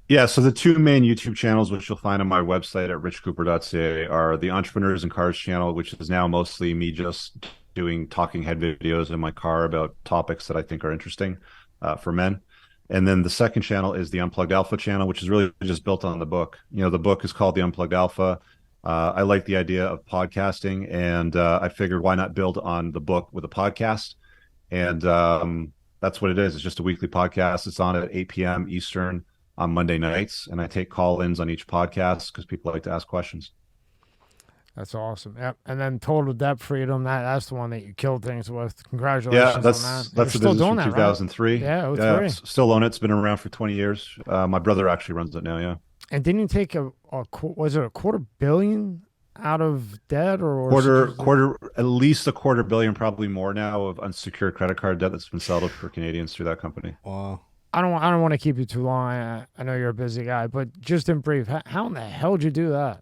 Speaker 2: Yeah, so the 2 main YouTube channels, which you'll find on my website at richcooper.ca, are the Entrepreneurs and Cars channel, which is now mostly me just doing talking head videos in my car about topics that I think are interesting for men. And then the second channel is the Unplugged Alpha channel, which is really just built on the book. The book is called the Unplugged Alpha. I like the idea of podcasting, and I figured why not build on the book with a podcast? And that's what it is. It's just a weekly podcast. It's on at 8 p.m. Eastern on Monday nights, and I take call-ins on each podcast because people like to ask questions.
Speaker 1: That's awesome. Yep. And then Total Debt Freedom, that's the one that you killed things with. Congratulations on that.
Speaker 2: That's the business from 2003.
Speaker 1: Right? Yeah,
Speaker 2: still own it. It's been around for 20 years. My brother actually runs it now, yeah.
Speaker 1: And didn't you take was it a $250 million out of debt or
Speaker 2: at least $250 million, probably more now, of unsecured credit card debt that's been settled for Canadians through that company.
Speaker 3: Wow.
Speaker 1: I don't want to keep you too long. I know you're a busy guy, but just in brief, how in the hell did you do that?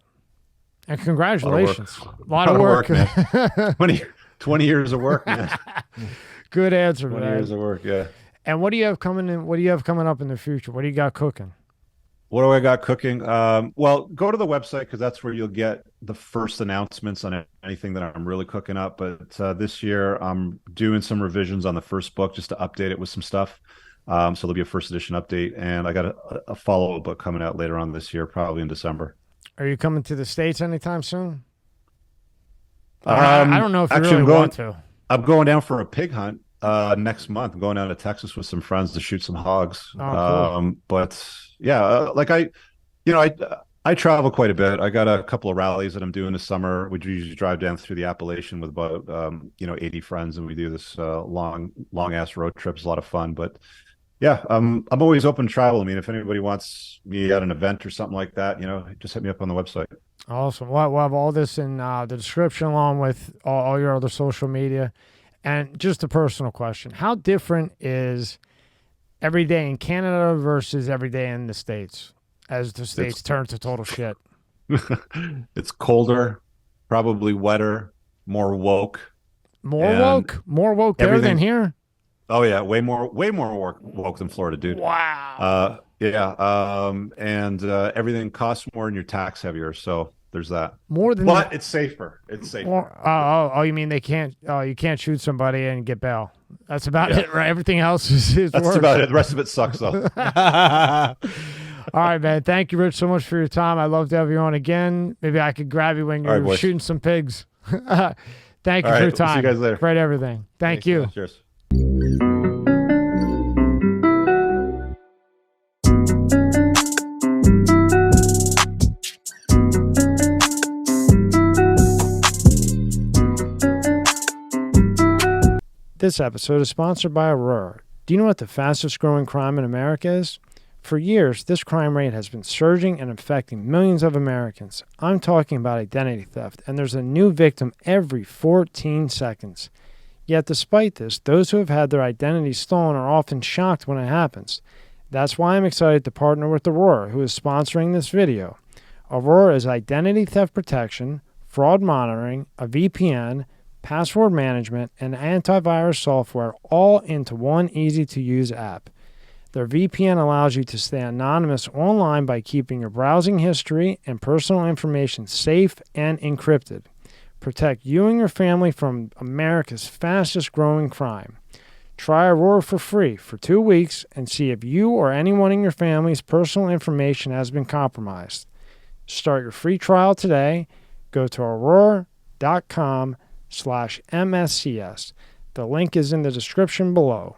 Speaker 1: And congratulations. A lot of work.
Speaker 2: Man. 20 years of work, man.
Speaker 1: Good answer,
Speaker 2: 20
Speaker 1: man.
Speaker 2: years of work, yeah.
Speaker 1: And what do you have coming in? What do you have coming up in the future? What do you got cooking?
Speaker 2: What do I got cooking? Well, go to the website because that's where you'll get the first announcements on anything that I'm really cooking up. But this year, I'm doing some revisions on the first book just to update it with some stuff. So there'll be a first edition update, and I got a follow-up book coming out later on this year, probably in December.
Speaker 1: Are you coming to the States anytime soon? I don't know if you really want to.
Speaker 2: I'm going down for a pig hunt next month. I'm going down to Texas with some friends to shoot some hogs.
Speaker 1: Oh, cool.
Speaker 2: But yeah, I travel quite a bit. I got a couple of rallies that I'm doing this summer. We usually drive down through the Appalachian with about 80 friends, and we do this long ass road trip. It's a lot of fun. But yeah, I'm always open to travel. I mean, if anybody wants me at an event or something like that, just hit me up on the website.
Speaker 1: Awesome. We'll have all this in the description along with all your other social media. And just a personal question. How different is every day in Canada versus every day in the States as the States turn to total shit?
Speaker 2: It's colder, probably wetter, more woke.
Speaker 1: More woke there than here?
Speaker 2: Oh yeah, way more woke than Florida, dude.
Speaker 1: Wow.
Speaker 2: And everything costs more and your tax heavier, so there's that. But it's safer. It's safer.
Speaker 1: You mean they can't? Oh, you can't shoot somebody and get bail. That's about it, right? Everything else is
Speaker 2: That's
Speaker 1: worse.
Speaker 2: about it. The rest of it sucks, though.
Speaker 1: All right, man. Thank you, Rich, so much for your time. I'd love to have you on again. Maybe I could grab you when you're shooting some pigs. Thank you for your time.
Speaker 2: See you guys later.
Speaker 1: Great everything. Thank you.
Speaker 2: Cheers.
Speaker 1: This episode is sponsored by Aurora. Do you know what the fastest growing crime in America is? For years, this crime rate has been surging and affecting millions of Americans. I'm talking about identity theft, and there's a new victim every 14 seconds. Yet despite this, those who have had their identity stolen are often shocked when it happens. That's why I'm excited to partner with Aurora, who is sponsoring this video. Aurora is identity theft protection, fraud monitoring, a VPN, password management, and antivirus software all into one easy-to-use app. Their VPN allows you to stay anonymous online by keeping your browsing history and personal information safe and encrypted. Protect you and your family from America's fastest-growing crime. Try Aurora for free for 2 weeks and see if you or anyone in your family's personal information has been compromised. Start your free trial today. Go to aurora.com/MSCS. The link is in the description below.